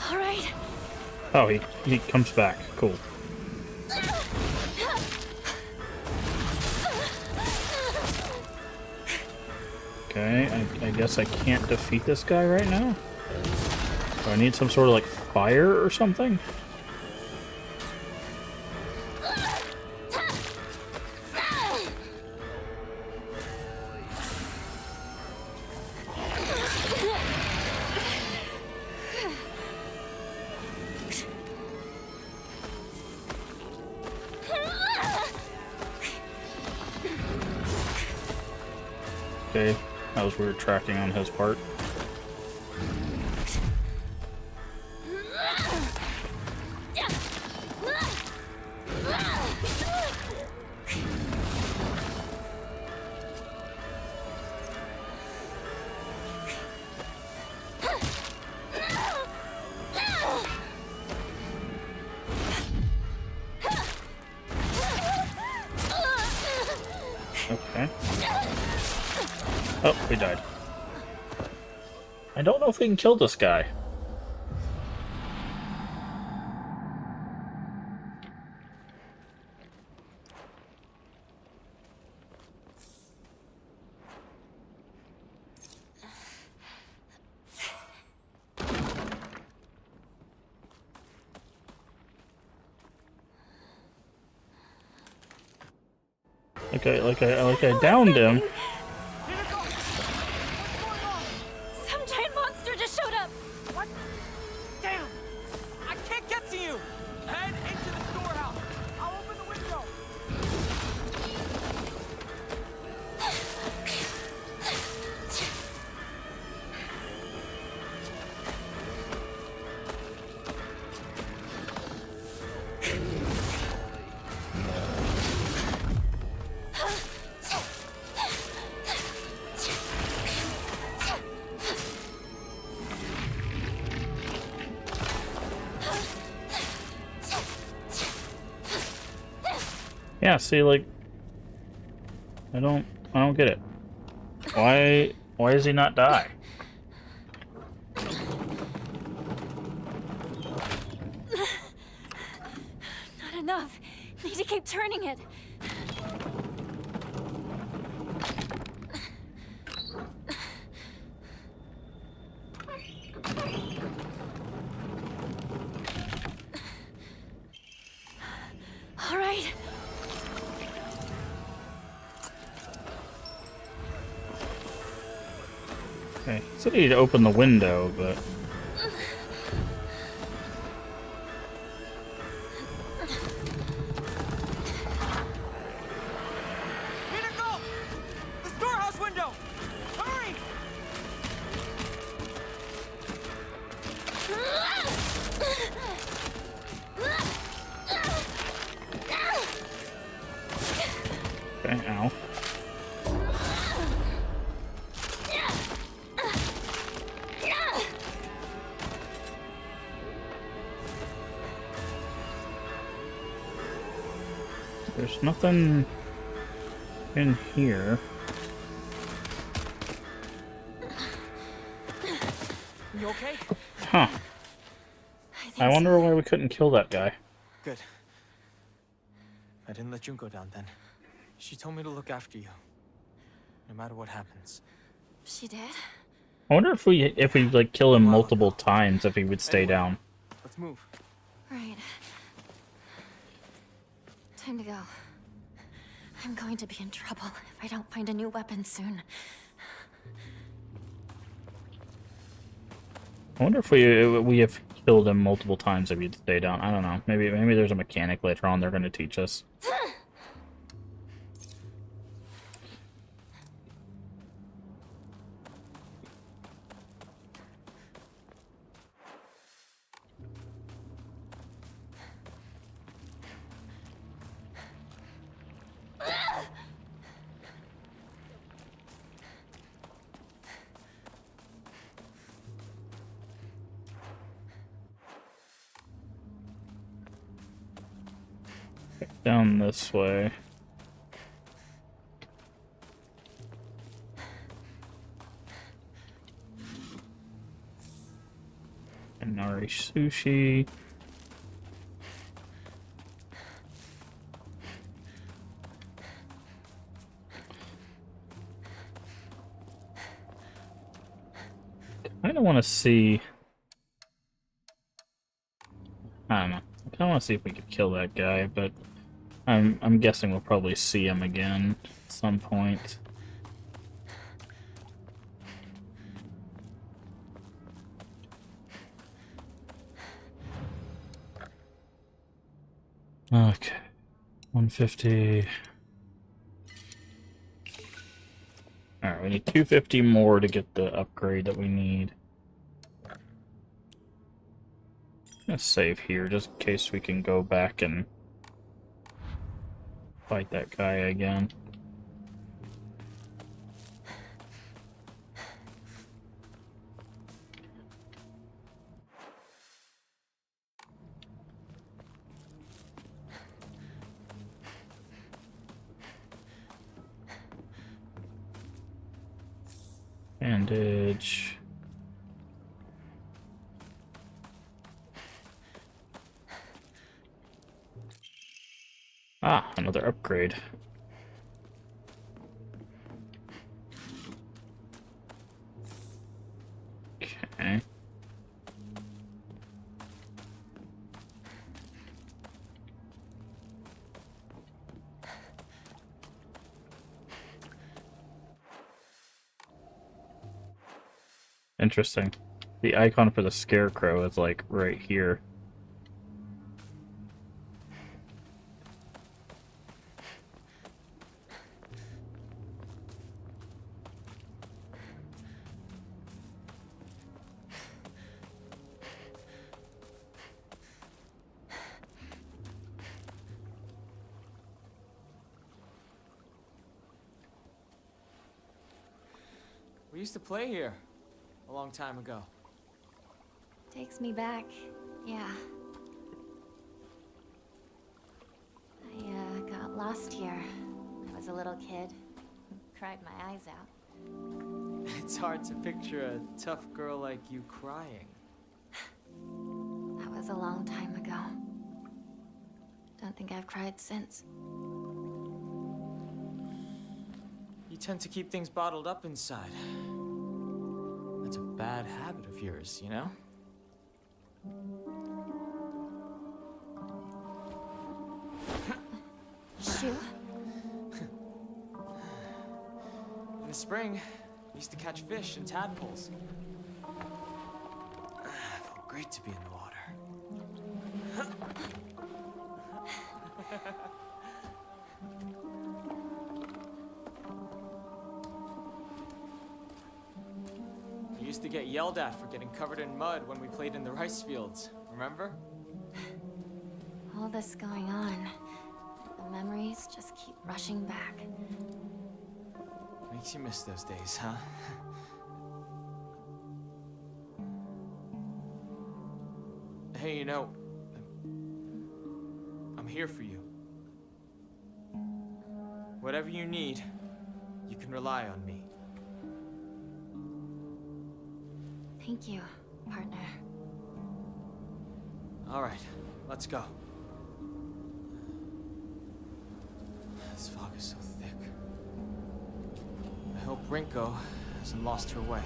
All right. Oh, he comes back. Cool. Okay, I guess I can't defeat this guy right now. Do I need some sort of, like, fire or something? Okay, that was weird tracking on his part. Oh, we died. I don't know if we can kill this guy. Like I downed him. Some giant monster just showed up. What? Damn! I can't get to you! Head into the storehouse! I'll open the window! Yeah, see, like, I don't get it. Why does he not die? Not enough. Need to keep turning it. All right. Okay, he said he'd open the window, but Pinnacle! The storehouse window! Hurry! okay, ow. There's nothing in here. You okay? Huh. I wonder why we couldn't kill that guy. Good. I didn't let Junko down then. She told me to look after you. No matter what happens. She did? I wonder if we like kill him multiple times, if he would stay Anyway. down. Let's move. Right. Time to go. I'm going to be in trouble if I don't find a new weapon soon. I wonder if we have killed him multiple times if he'd stay down. I don't know. Maybe there's a mechanic later on they're going to teach us. Down this way. Nari sushi. I kind of want to see. I don't know. I kind of want to see if we could kill that guy, but I'm guessing we'll probably see him again at some point. Okay. 150. Alright, we need 250 more to get the upgrade that we need. Let's save here just in case we can go back and fight that guy again. Bandage. Ah, another upgrade. Okay. Interesting. The icon for the scarecrow is like right here. We used to play here a long time ago. Takes me back, yeah. I got lost here. I was a little kid. Cried my eyes out. It's hard to picture a tough girl like you crying. That was a long time ago. Don't think I've cried since. You tend to keep things bottled up inside. That's a bad habit of yours, you know? Shoe? In the spring, we used to catch fish and tadpoles. Felt great to be in the water. We used to get yelled at for getting covered in mud when we played in the rice fields, remember? All this going on. The memories just keep rushing back. Makes you miss those days, huh? Hey, you know, I'm here for you. Whatever you need, you can rely on me. Thank you, partner. All right, let's go. This fog is so thick. I hope Rinko hasn't lost her way.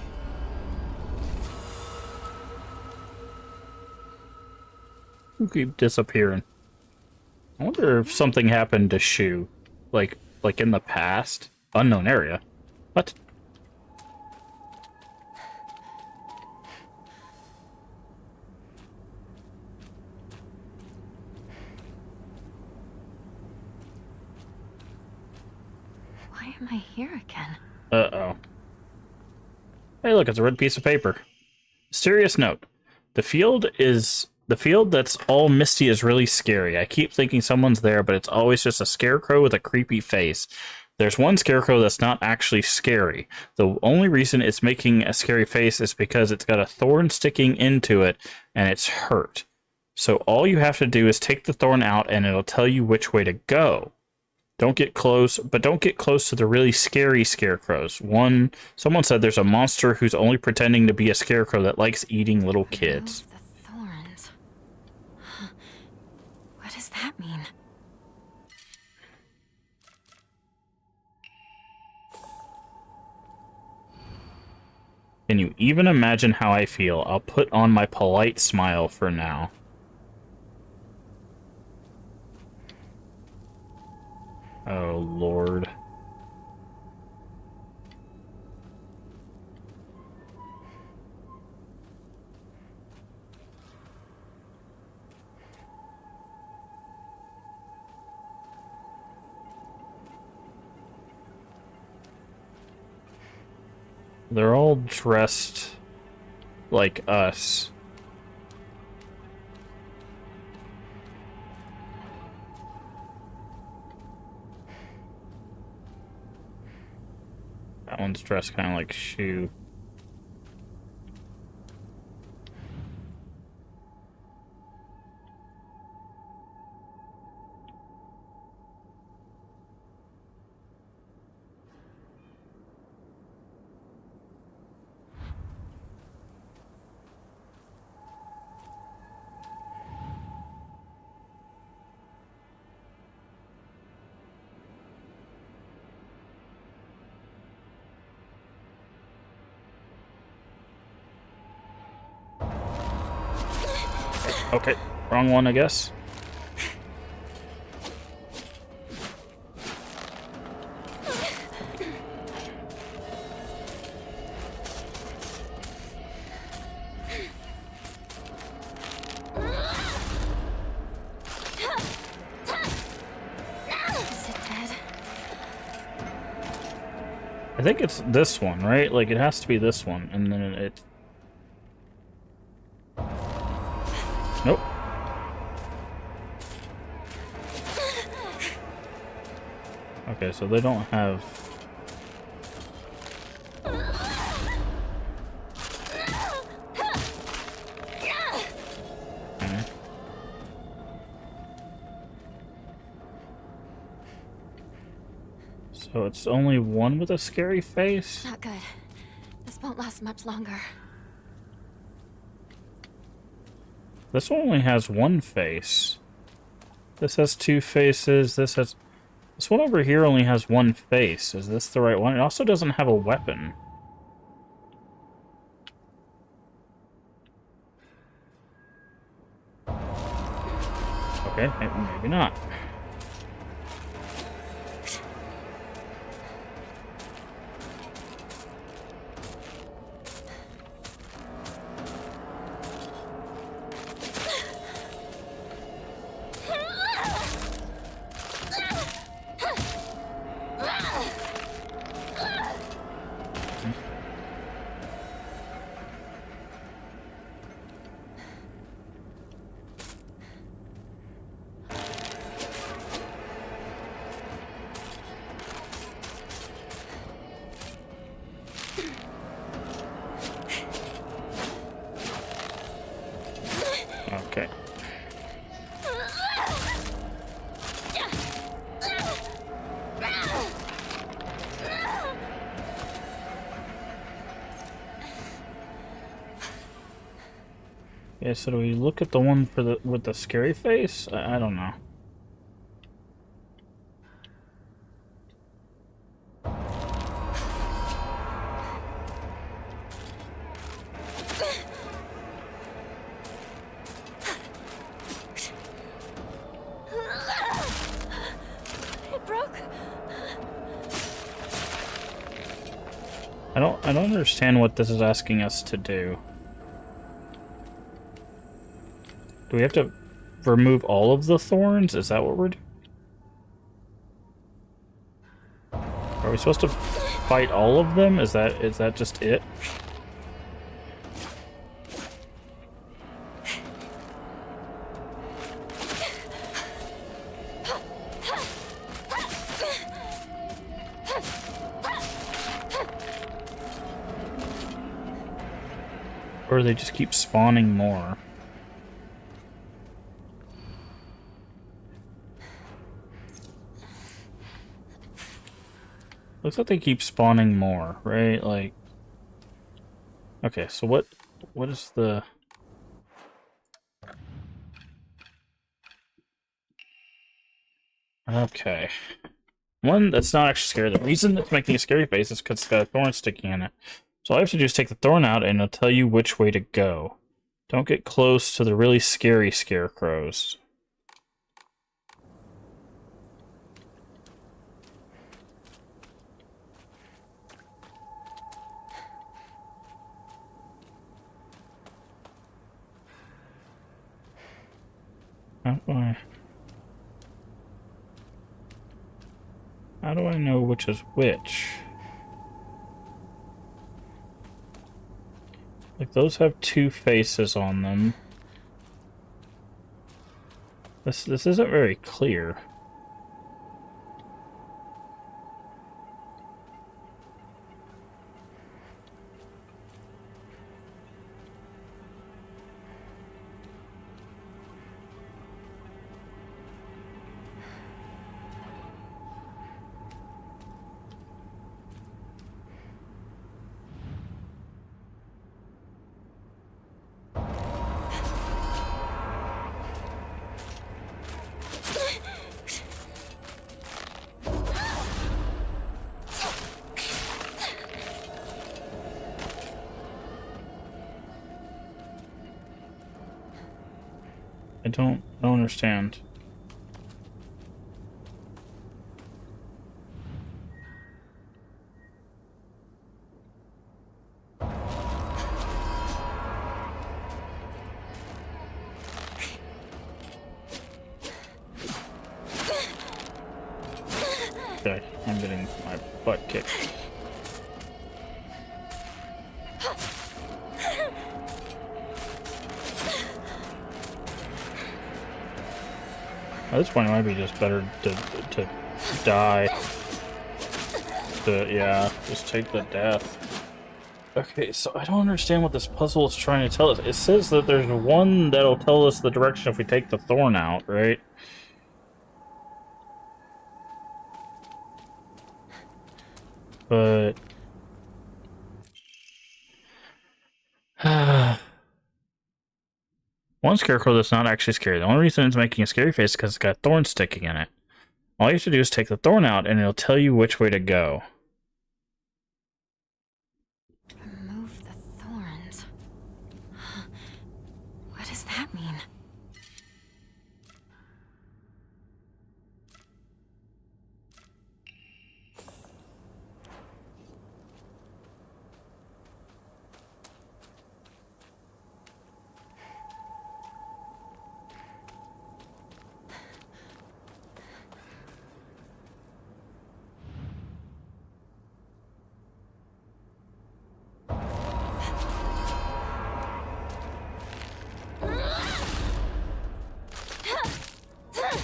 Who keep disappearing? I wonder if something happened to Shu, like in the past. Unknown area. What? Why am I here again? Uh-oh. Hey, look, it's a red piece of paper. Mysterious note. The field that's all misty is really scary. I keep thinking someone's there, but it's always just a scarecrow with a creepy face. There's one scarecrow that's not actually scary. The only reason it's making a scary face is because it's got a thorn sticking into it, and it's hurt. So all you have to do is take the thorn out, and it'll tell you which way to go. Don't get close, but don't get close to the really scary scarecrows. Someone said there's a monster who's only pretending to be a scarecrow that likes eating little kids. Remove the thorns. What does that mean? Can you even imagine how I feel? I'll put on my polite smile for now. Oh, Lord. They're all dressed like us. That one's dressed kind of like Shu. Okay, wrong one, I guess. Is it dead? I think it's this one, right? Like, it has to be this one, and then it... Nope. Okay, so they don't have... Okay. So it's only one with a scary face? Not good. This won't last much longer. This one only has one face. This has two faces. This one over here only has one face. Is this the right one? It also doesn't have a weapon. Okay, maybe not. Okay. Yeah, so do we look at the one for the with the scary face? I don't know. It broke. I don't understand what this is asking us to do. Do we have to remove all of the thorns? Is that what we're doing? Are we supposed to fight all of them? Is that just it? Or they just keep spawning more? Looks like they keep spawning more, right? Like, okay, so what is the... Okay. One that's not actually scary. The reason it's making a scary face is because it's got a thorn sticking in it. So all I have to do is take the thorn out and it'll tell you which way to go. Don't get close to the really scary scarecrows. How do I know which is which? Like, those have two faces on them. This isn't very clear. I don't understand. Okay, I'm getting my butt kicked. At this point, it might be just better to die. Yeah, just take the death. Okay, so I don't understand what this puzzle is trying to tell us. It says that there's one that'll tell us the direction if we take the thorn out, right? But one scarecrow that's not actually scary. The only reason it's making a scary face is because it's got thorns sticking in it. All you have to do is take the thorn out, and it'll tell you which way to go. Remove the thorns. What does that mean?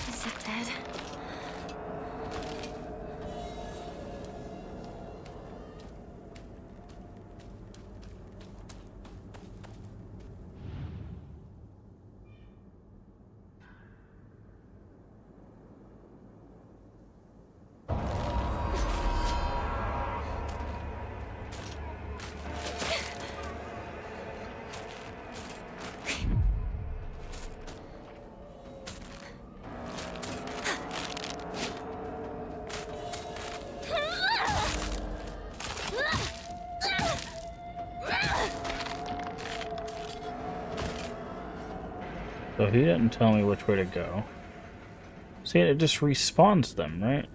Is it dead? So he didn't tell me which way to go. See, it just respawns them, right?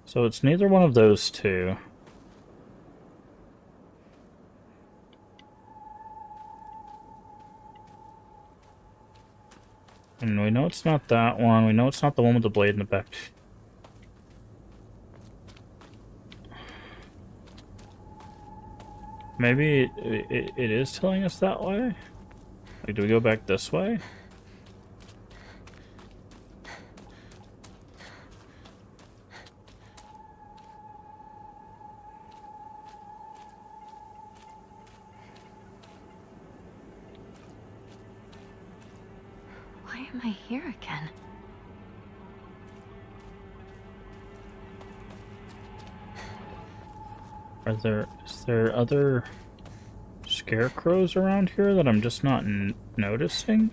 So it's neither one of those two. And we know it's not that one. We know it's not the one with the blade in the back. Maybe it is telling us that way? Like, do we go back this way? Why am I here again? Is there other scarecrows around here that I'm just not noticing?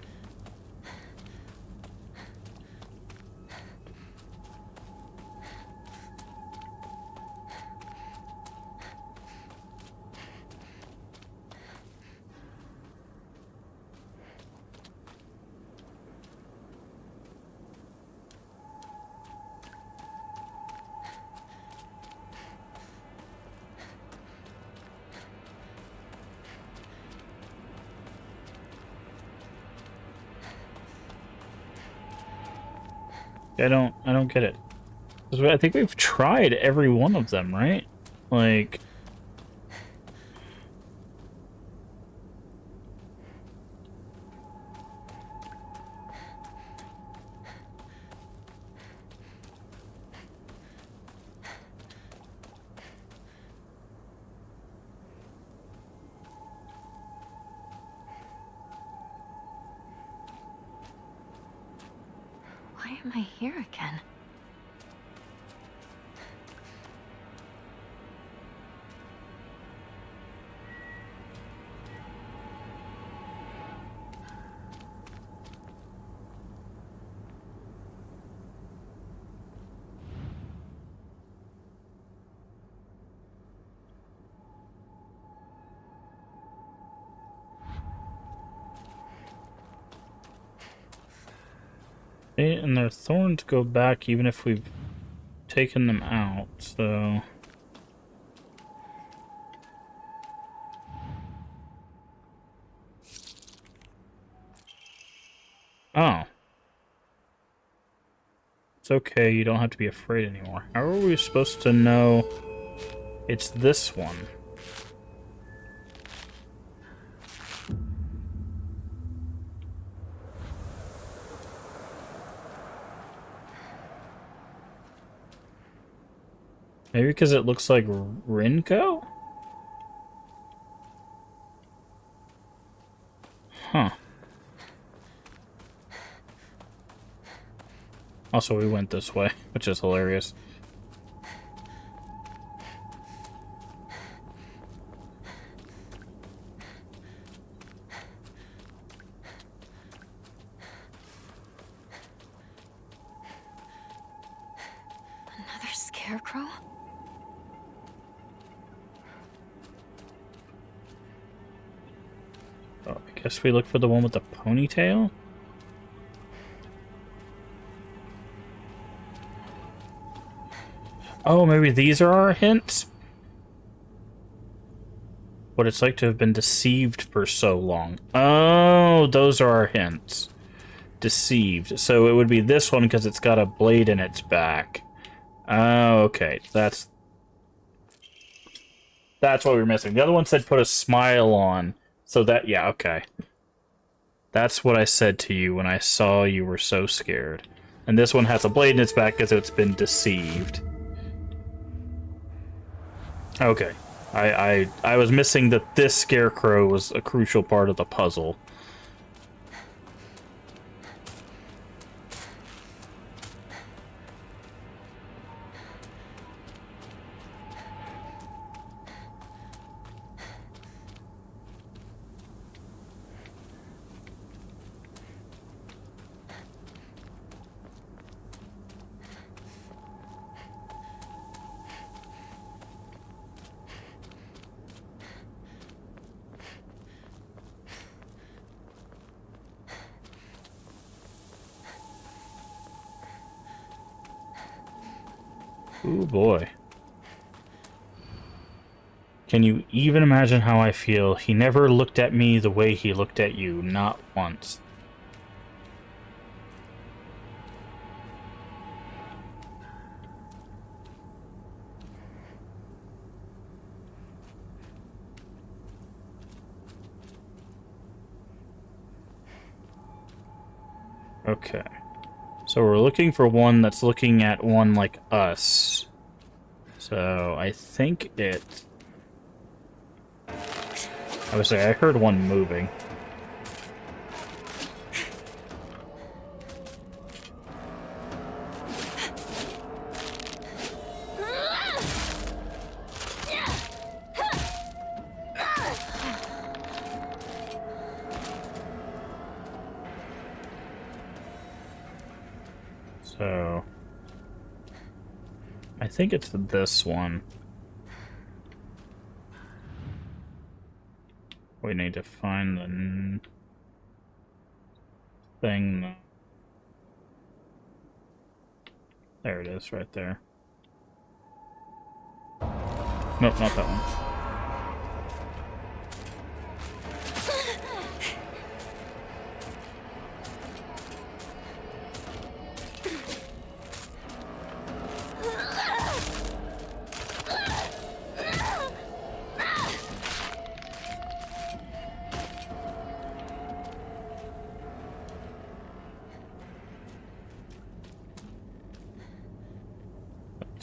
I don't get it. 'Cause I think we've tried every one of them, right? Like, Why am I here again? And their thorns go back even if we've taken them out, so... Oh. It's okay, you don't have to be afraid anymore. How are we supposed to know it's this one? Maybe because it looks like Rinko? Huh. Also, we went this way, which is hilarious. Another scarecrow? Oh, I guess we look for the one with the ponytail? Oh, maybe these are our hints? What it's like to have been deceived for so long. Oh, those are our hints. Deceived. So it would be this one because it's got a blade in its back. Oh, okay. That's what we were missing. The other one said put a smile on. So that, yeah, okay. That's what I said to you when I saw you were so scared. And this one has a blade in its back because it's been deceived. Okay. I was missing that this scarecrow was a crucial part of the puzzle. Ooh, boy. Can you even imagine how I feel? He never looked at me the way he looked at you, not once. Okay. So we're looking for one that's looking at one like us. So I think it... I would say I heard one moving. So, I think it's this one. We need to find the thing. There it is, right there. Nope, not that one.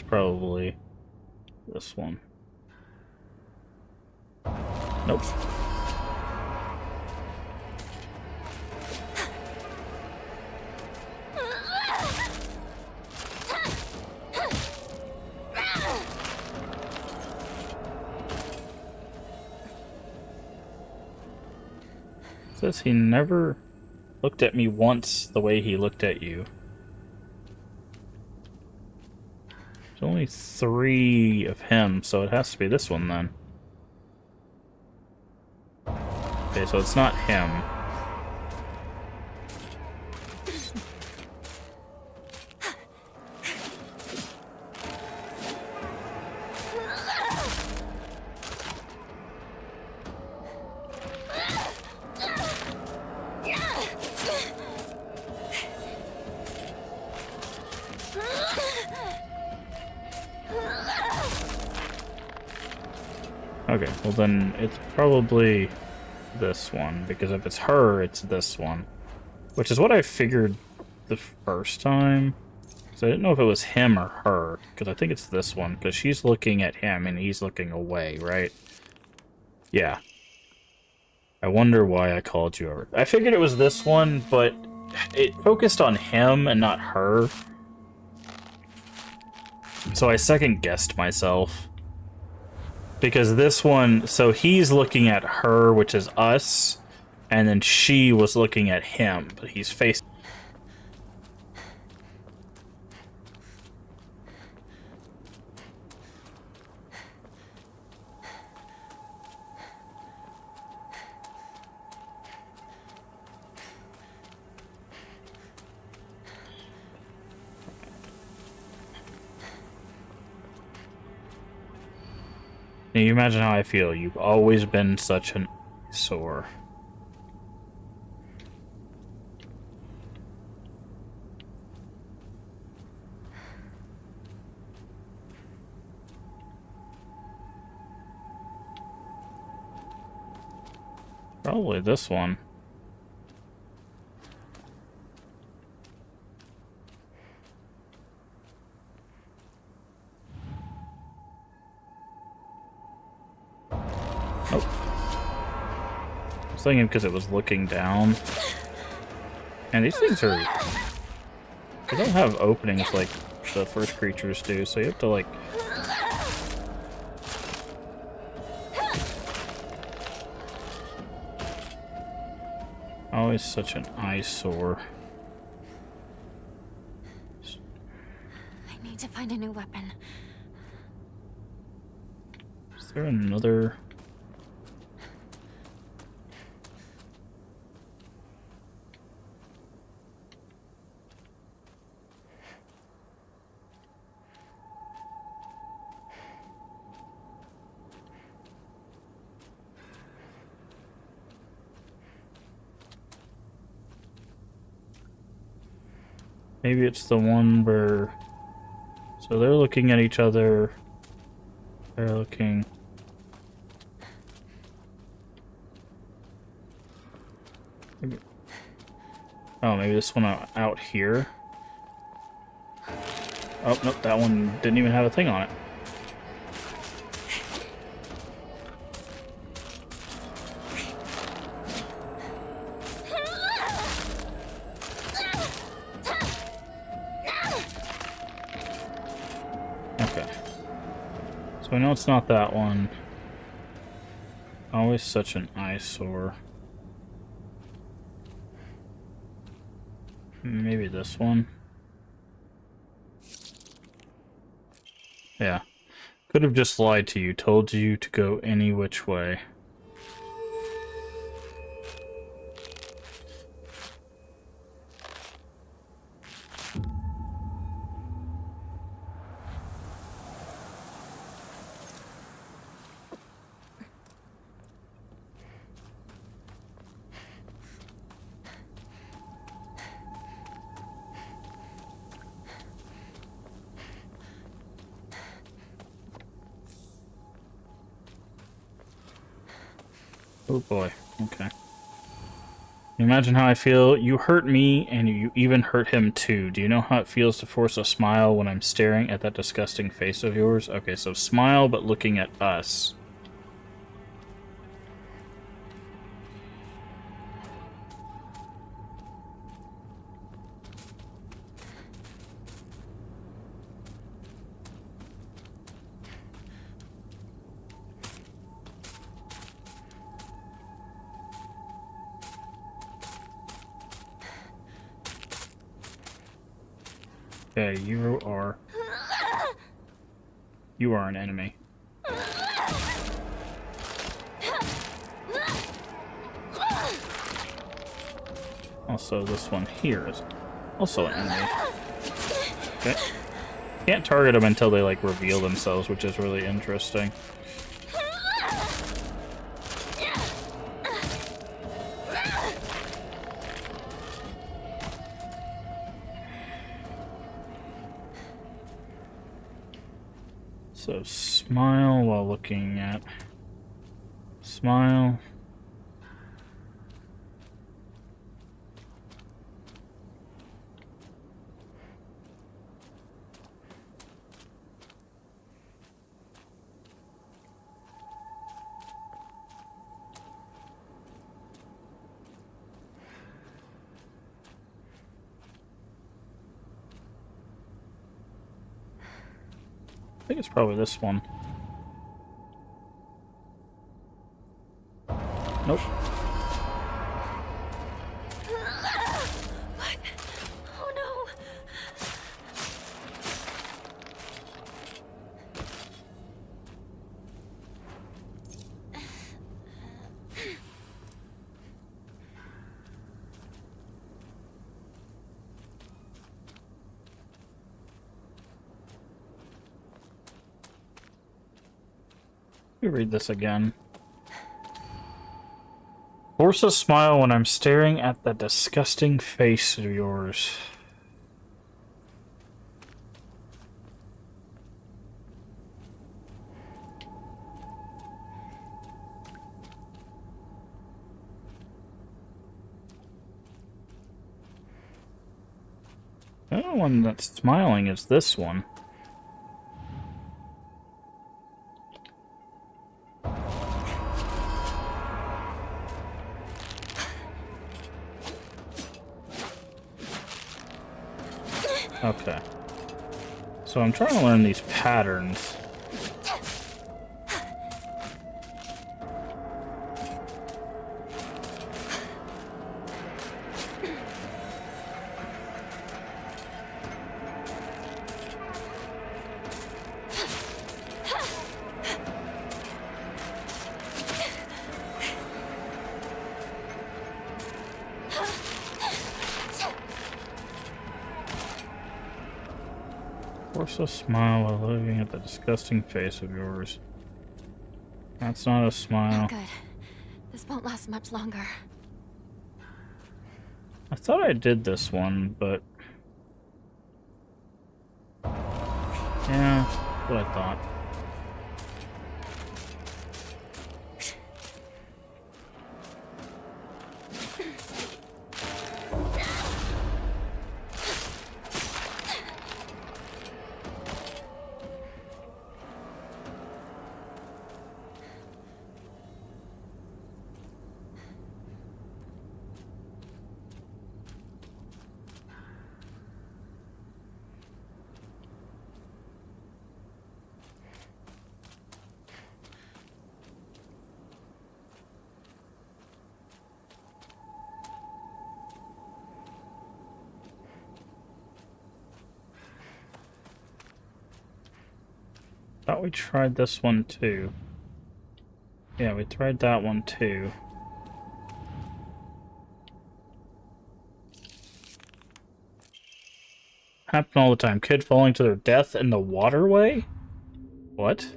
Probably this one. Nope. Says he never looked at me once the way he looked at you. Only 3 of him, so it has to be this one then. Okay, so it's not him. Okay, well then it's probably this one, because if it's her, it's this one. Which is what I figured the first time. So I didn't know if it was him or her, because I think it's this one, because she's looking at him and he's looking away, right? Yeah. I wonder why I called you over. I figured it was this one, but it focused on him and not her. So I second-guessed myself. Because this one, so he's looking at her, which is us, and then she was looking at him, but he's facing. Can you imagine how I feel? You've always been such an eyesore. Probably this one. I was thinking because it was looking down. And these things are... They don't have openings like the first creatures do, so you have to like... Always such an eyesore. I need to find a new weapon. Is there another... Maybe it's the one where... So they're looking at each other. They're looking... Maybe... Oh, maybe this one out here? Oh, nope, that one didn't even have a thing on it. I know it's not that one. Always such an eyesore. Maybe this one. Yeah. Could have just lied to you, told you to go any which way. Oh boy, okay. Imagine how I feel. You hurt me, and you even hurt him too. Do you know how it feels to force a smile when I'm staring at that disgusting face of yours? Okay, so smile, but looking at us. Okay, you are an enemy. Also, this one here is also an enemy. Okay. Can't target them until they like reveal themselves, which is really interesting. So smile while looking at smile. I think it's probably this one. Nope. What? Oh no! Let me read this again. Force a smile when I'm staring at that disgusting face of yours. The only one that's smiling is this one. Okay. So I'm trying to learn these patterns. Force a smile while looking at the disgusting face of yours. That's not a smile. Not good. This won't last much longer. I thought I did this one, but... yeah, that's what I thought. Thought we tried this one too. Yeah, we tried that one too. Happen all the time. Kid falling to their death in the waterway? What?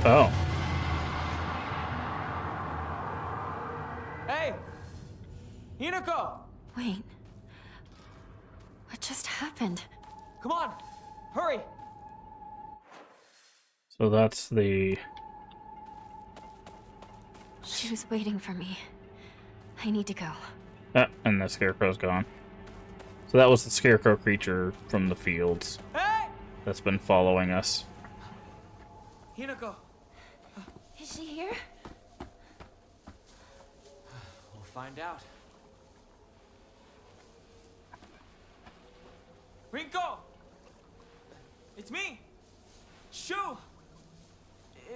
Oh. Hey! Hinako! Wait. What just happened? Come on! Hurry! So that's the... She was waiting for me. I need to go. Ah, and the scarecrow's gone. So that was the scarecrow creature from the fields Hey! that's been following us. Hinako! Is she here? We'll find out. Rinko! It's me! Shu!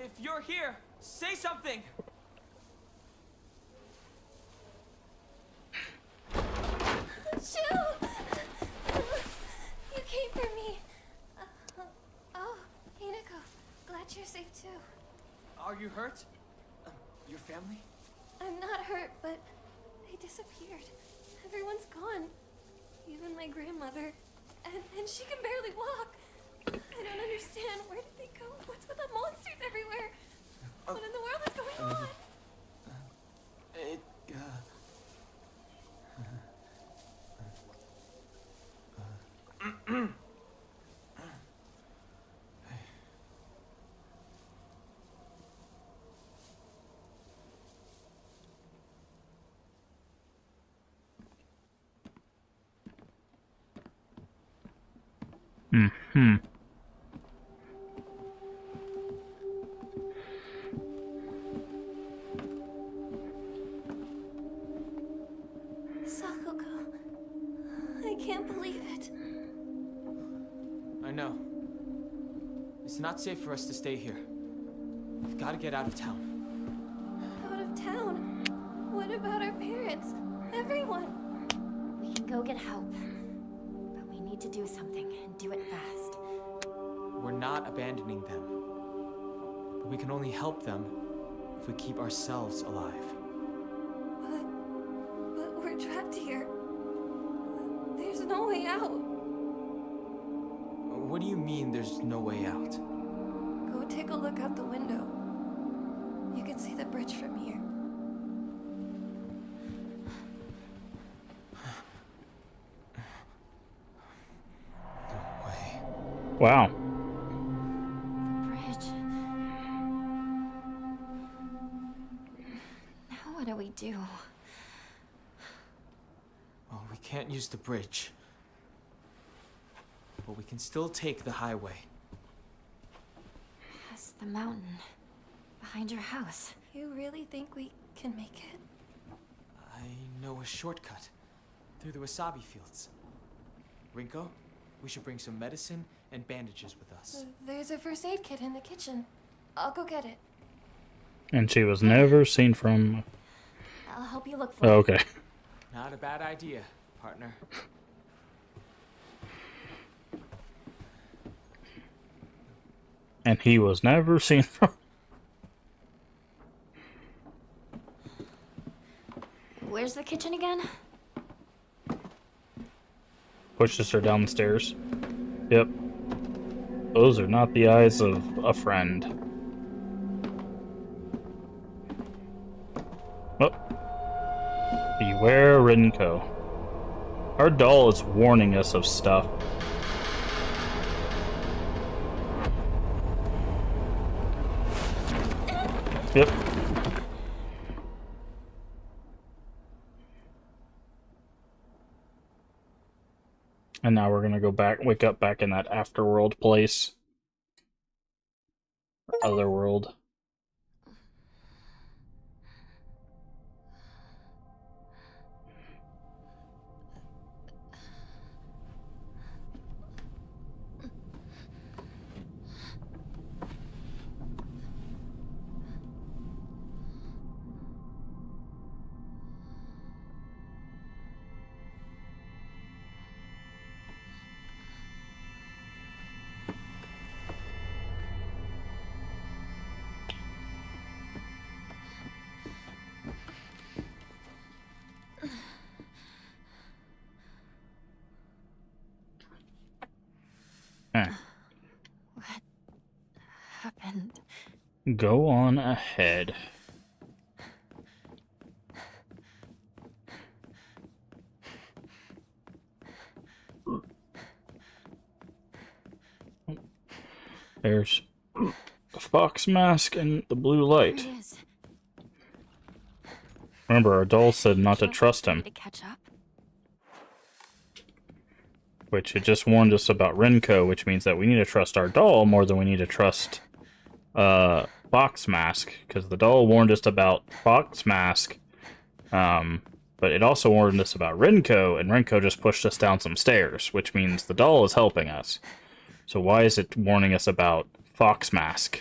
If you're here, say something! Shu! You came for me. Oh, Hinako. Glad you're safe too. Are you hurt? Your family? I'm not hurt, but they disappeared. Everyone's gone. Even my grandmother. And she can barely walk. I don't understand. Where did they go? What's with the monsters everywhere? Hmm. Sakuko, I can't believe it. I know. It's not safe for us to stay here. We've got to get out of town. Out of town? What about our parents? Everyone? We can go get help. But we need to do something, and do it fast. We're not abandoning them. But we can only help them if we keep ourselves alive. But we're trapped here. There's no way out. What do you mean there's no way out? Go take a look out the window. You can see the bridge from here. No way. Wow. Bridge. Now what do we do? Well, we can't use the bridge. But we can still take the highway. Past the mountain. Behind your house. You really think we can make it? I know a shortcut. Through the wasabi fields. Rinko, we should bring some medicine and bandages with us. There's a first aid kit in the kitchen. I'll go get it. And she was never seen from... I'll help you look for Oh, it. okay. Not a bad idea, partner. And he was never seen from... Where's the kitchen again? Pushes her down the stairs. Yep. Those are not the eyes of a friend. Oh. Beware Rinko. Our doll is warning us of stuff. Yep. And now we're gonna go back, wake up back in that afterworld place. Otherworld. What happened? Go on ahead. There's the fox mask and the blue light. There it is. Remember, our doll said not to trust him, To catch up. which it just warned us about Rinko, which means that we need to trust our doll more than we need to trust Fox Mask, because the doll warned us about Fox Mask, but it also warned us about Rinko, and Rinko just pushed us down some stairs, which means the doll is helping us. So why is it warning us about Fox Mask?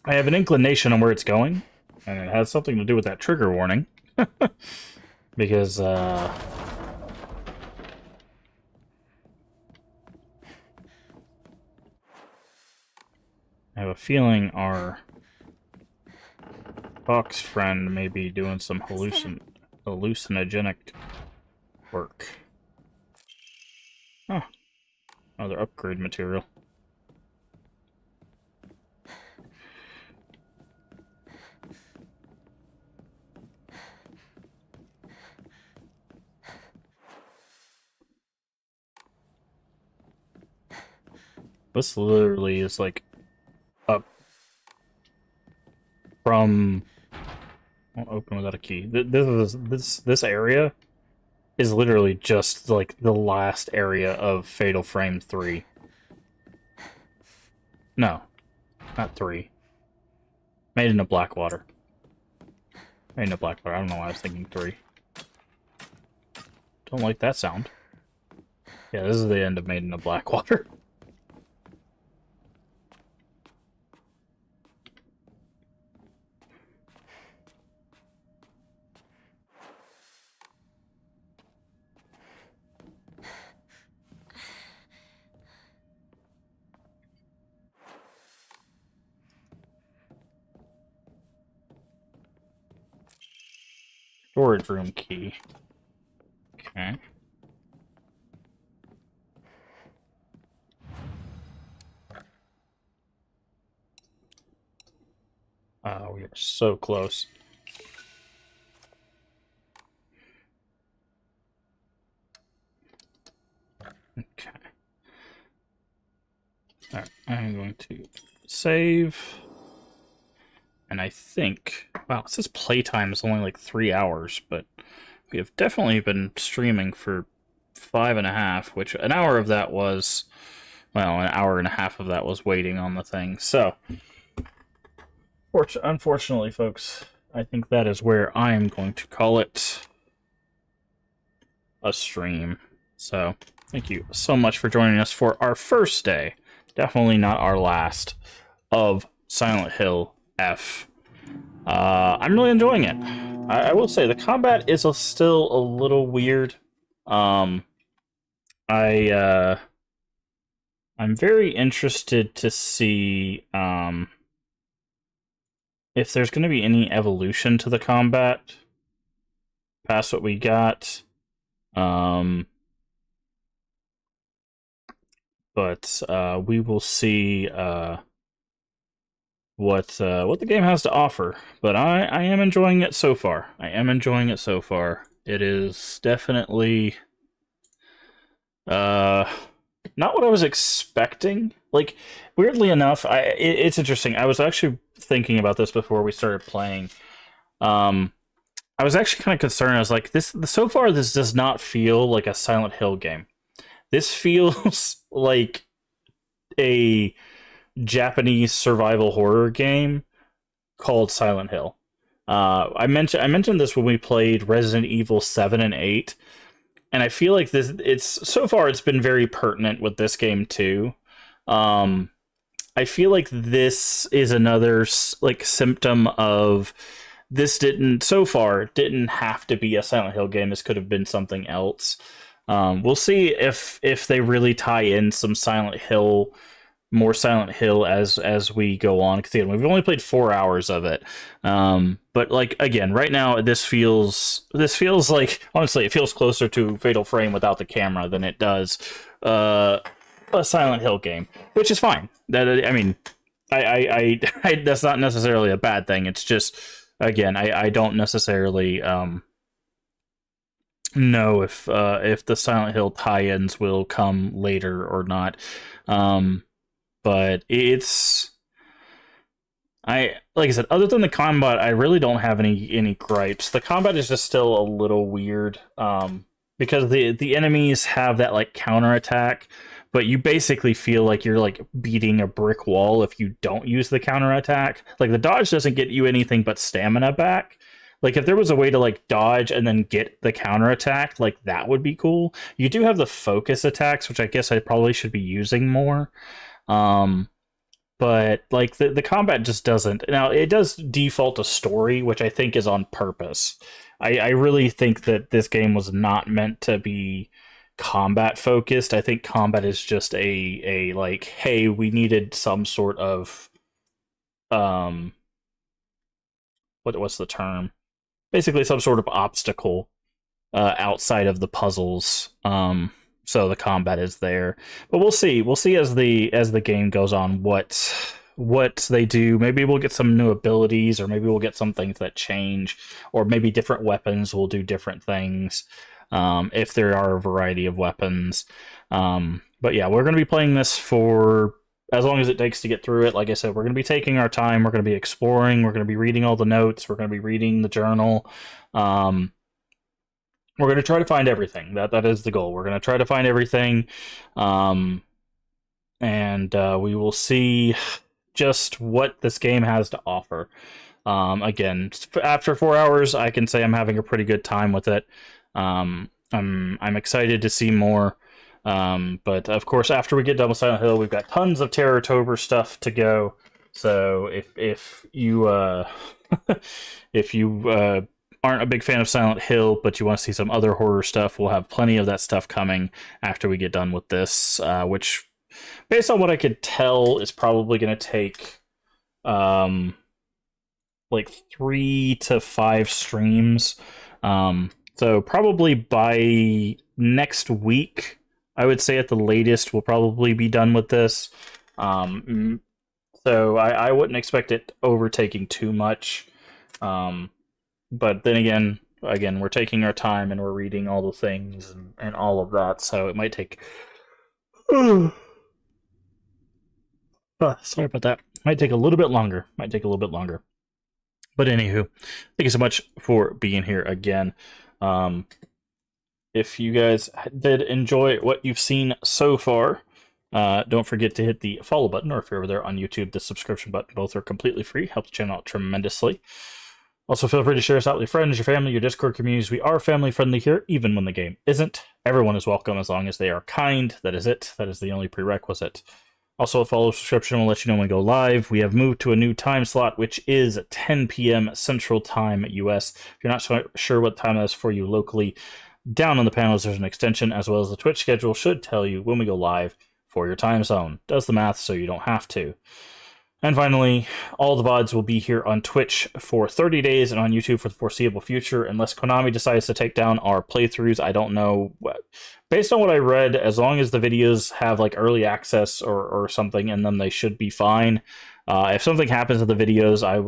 I have an inclination on where it's going, and it has something to do with that trigger warning. Because, I have a feeling our fox friend may be doing some hallucinogenic work. Huh. Another upgrade material. This literally is like up from. Won't open without a key. This area is literally just like the last area of Fatal Frame 3. No, not 3. Maiden of Blackwater. Maiden of Blackwater. I don't know why I was thinking 3. Don't like that sound. Yeah, this is the end of Maiden of Blackwater. Storage room key. Okay. We are so close. Okay. Alright, I'm going to save. And I think, wow, it says playtime is only like 3 hours, but we have definitely been streaming for 5.5, which an hour of that was, well, an hour and a half of that was waiting on the thing. So, unfortunately, folks, I think that is where I am going to call it a stream. So, thank you so much for joining us for our first day, definitely not our last, of Silent Hill F. I'm really enjoying it. I will say the combat is still a little weird. I'm very interested to see if there's going to be any evolution to the combat past what we got. But we will see what the game has to offer. But I am enjoying it so far. It is definitely not what I was expecting. Like, weirdly enough, it's interesting. I was actually thinking about this before we started playing. I was actually kind of concerned. I was like, so far this does not feel like a Silent Hill game. This feels like a Japanese survival horror game called Silent Hill. I mentioned this when we played Resident Evil 7 and 8, and I feel like it's been very pertinent with this game too. I feel like this is another like symptom of this didn't have to be a Silent Hill game. This could have been something else. We'll see if they really tie in some more Silent Hill as we go on. Because again, we've only played 4 hours of it. But like again, right now this feels like, honestly, it feels closer to Fatal Frame without the camera than it does a Silent Hill game, which is fine. I mean, I that's not necessarily a bad thing. It's just, again, I don't necessarily know if the Silent Hill tie-ins will come later or not. But like I said, other than the combat, I really don't have any gripes. The combat is just still a little weird, because the enemies have that like counterattack, but you basically feel like you're like beating a brick wall if you don't use the counterattack. Like, the dodge doesn't get you anything but stamina back. Like, if there was a way to like dodge and then get the counterattack, like, that would be cool. You do have the focus attacks, which I guess I probably should be using more. But like the combat just doesn't. Now, it does default to story, which I think is on purpose. I really think that this game was not meant to be combat focused. I think combat is just a like, hey, we needed some sort of what's the term? Basically some sort of obstacle outside of the puzzles. So the combat is there, but we'll see. We'll see as the game goes on what they do. Maybe we'll get some new abilities, or maybe we'll get some things that change, or maybe different weapons will do different things. If there are a variety of weapons. But yeah, we're going to be playing this for as long as it takes to get through it. Like I said, we're going to be taking our time. We're going to be exploring. We're going to be reading all the notes. We're going to be reading the journal. we're going to try to find everything. That is the goal. We're going to try to find everything, and we will see just what this game has to offer. Again, after 4 hours, I can say I'm having a pretty good time with it. I'm excited to see more. But of course, after we get done with Silent Hill, we've got tons of Terrortober stuff to go. So if you if you aren't a big fan of Silent Hill, but you want to see some other horror stuff, we'll have plenty of that stuff coming after we get done with this, which, based on what I could tell, is probably going to take like 3 to 5 streams. So probably by next week, I would say at the latest, we'll probably be done with this. So I wouldn't expect it overtaking too much. But then again, we're taking our time and we're reading all the things and all of that. So it might take... sorry about that. Might take a little bit longer. But anywho, thank you so much for being here again. If you guys did enjoy what you've seen so far, don't forget to hit the follow button, or if you're over there on YouTube, the subscription button. Both are completely free. Helps the channel out tremendously. Also, feel free to share us out with your friends, your family, your Discord communities. We are family friendly here, even when the game isn't. Everyone is welcome as long as they are kind. That is it. That is the only prerequisite. Also, a follow subscription will let you know when we go live. We have moved to a new time slot, which is 10 p.m. Central Time US. If you're not sure what time that is for you locally, down on the panels there's an extension, as well as the Twitch schedule should tell you when we go live for your time zone. Does the math so you don't have to. And finally, all the VODs will be here on Twitch for 30 days and on YouTube for the foreseeable future, unless Konami decides to take down our playthroughs. I don't know. Based on what I read, as long as the videos have like early access or something in them, they should be fine. If something happens to the videos, I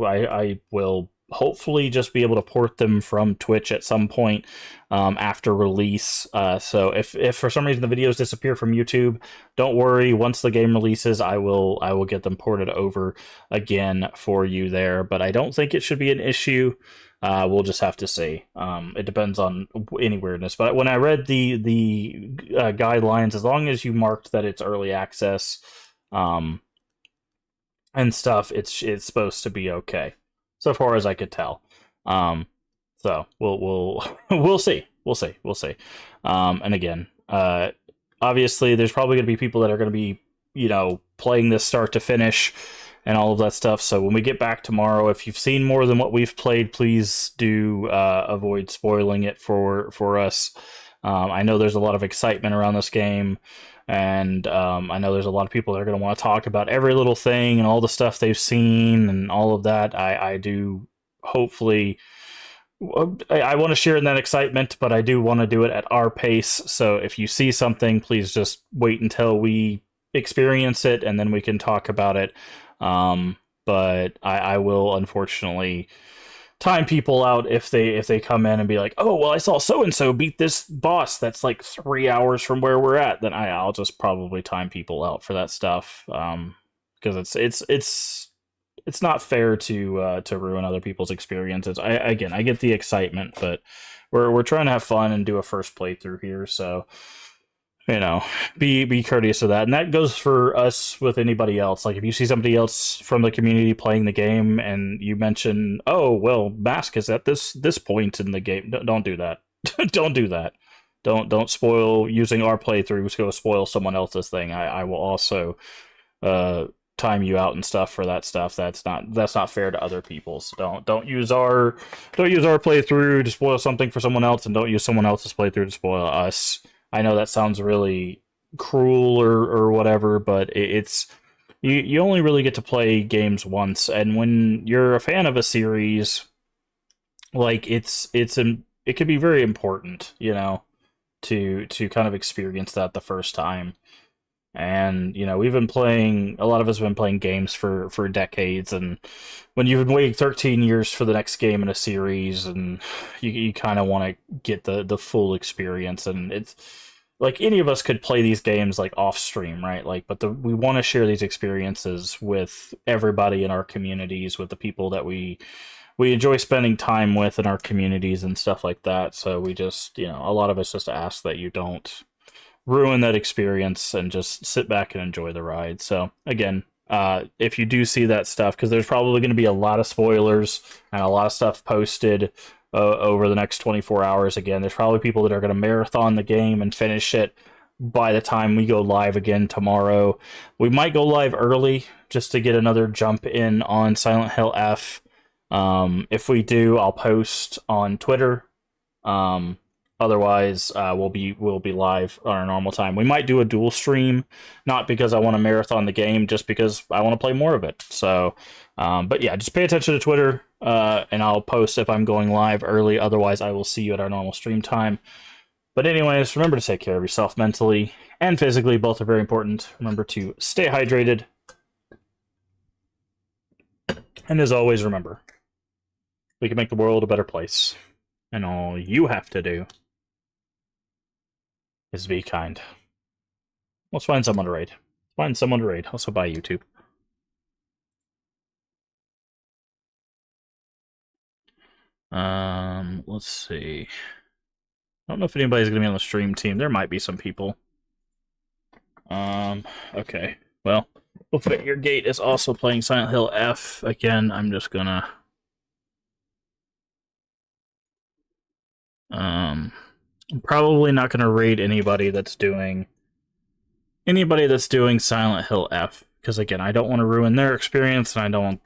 will hopefully just be able to port them from Twitch at some point after release. So if for some reason the videos disappear from YouTube, don't worry. Once the game releases, I will get them ported over again for you there. But I don't think it should be an issue. We'll just have to see. It depends on any weirdness. But when I read the guidelines, as long as you marked that it's early access and stuff, it's supposed to be okay, so far as I could tell. So we'll see. And again, obviously, there's probably going to be people that are going to be, playing this start to finish and all of that stuff. So when we get back tomorrow, if you've seen more than what we've played, please do avoid spoiling it for us. I know there's a lot of excitement around this game, and I know there's a lot of people that are going to want to talk about every little thing and all the stuff they've seen and all of that. I do hopefully... I want to share in that excitement, but I do want to do it at our pace. So if you see something, please just wait until we experience it, and then we can talk about it. But I will unfortunately time people out if they come in and be like, oh, well, I saw so-and-so beat this boss that's like 3 hours from where we're at. Then I'll just probably time people out for that stuff. Because it's not fair to ruin other people's experiences. I get the excitement, but we're trying to have fun and do a first playthrough here, so be courteous of that. And that goes for us with anybody else. Like if you see somebody else from the community playing the game and you mention, oh, well, Mask is at this point in the game, don't do that. Don't do that. Don't spoil using our playthrough to go spoil someone else's thing. I will also time you out and stuff for that stuff. That's not fair to other people. So don't use our playthrough to spoil something for someone else, and don't use someone else's playthrough to spoil us. I know that sounds really cruel or whatever, but it's you only really get to play games once, and when you're a fan of a series, like it can be very important, to kind of experience that the first time. And a lot of us have been playing games for decades, and when you've been waiting 13 years for the next game in a series, and you kind of want to get the full experience, and it's like any of us could play these games like off stream, right? Like, but we want to share these experiences with everybody in our communities, with the people that we we enjoy spending time with in our communities and stuff like that. So we just, you know, a lot of us just ask that you don't ruin that experience and just sit back and enjoy the ride. So again, if you do see that stuff, because there's probably going to be a lot of spoilers and a lot of stuff posted over the next 24 hours. Again, there's probably people that are going to marathon the game and finish it by the time we go live again tomorrow. We might go live early just to get another jump in on Silent Hill F. If we do, I'll post on Twitter. Otherwise, we'll be live on our normal time. We might do a dual stream, not because I want to marathon the game, just because I want to play more of it. So, but yeah, just pay attention to Twitter, and I'll post if I'm going live early. Otherwise, I will see you at our normal stream time. But anyways, remember to take care of yourself mentally and physically. Both are very important. Remember to stay hydrated. And as always, remember, we can make the world a better place. And all you have to do is be kind. Let's find someone to raid. Find someone to raid. Also buy YouTube. Let's see. I don't know if anybody's gonna be on the stream team. There might be some people. Okay. Well, Fit Your Gate is also playing Silent Hill F. Again, I'm just gonna I'm probably not gonna raid anybody that's doing Silent Hill F, because again, I don't want to ruin their experience, and I don't want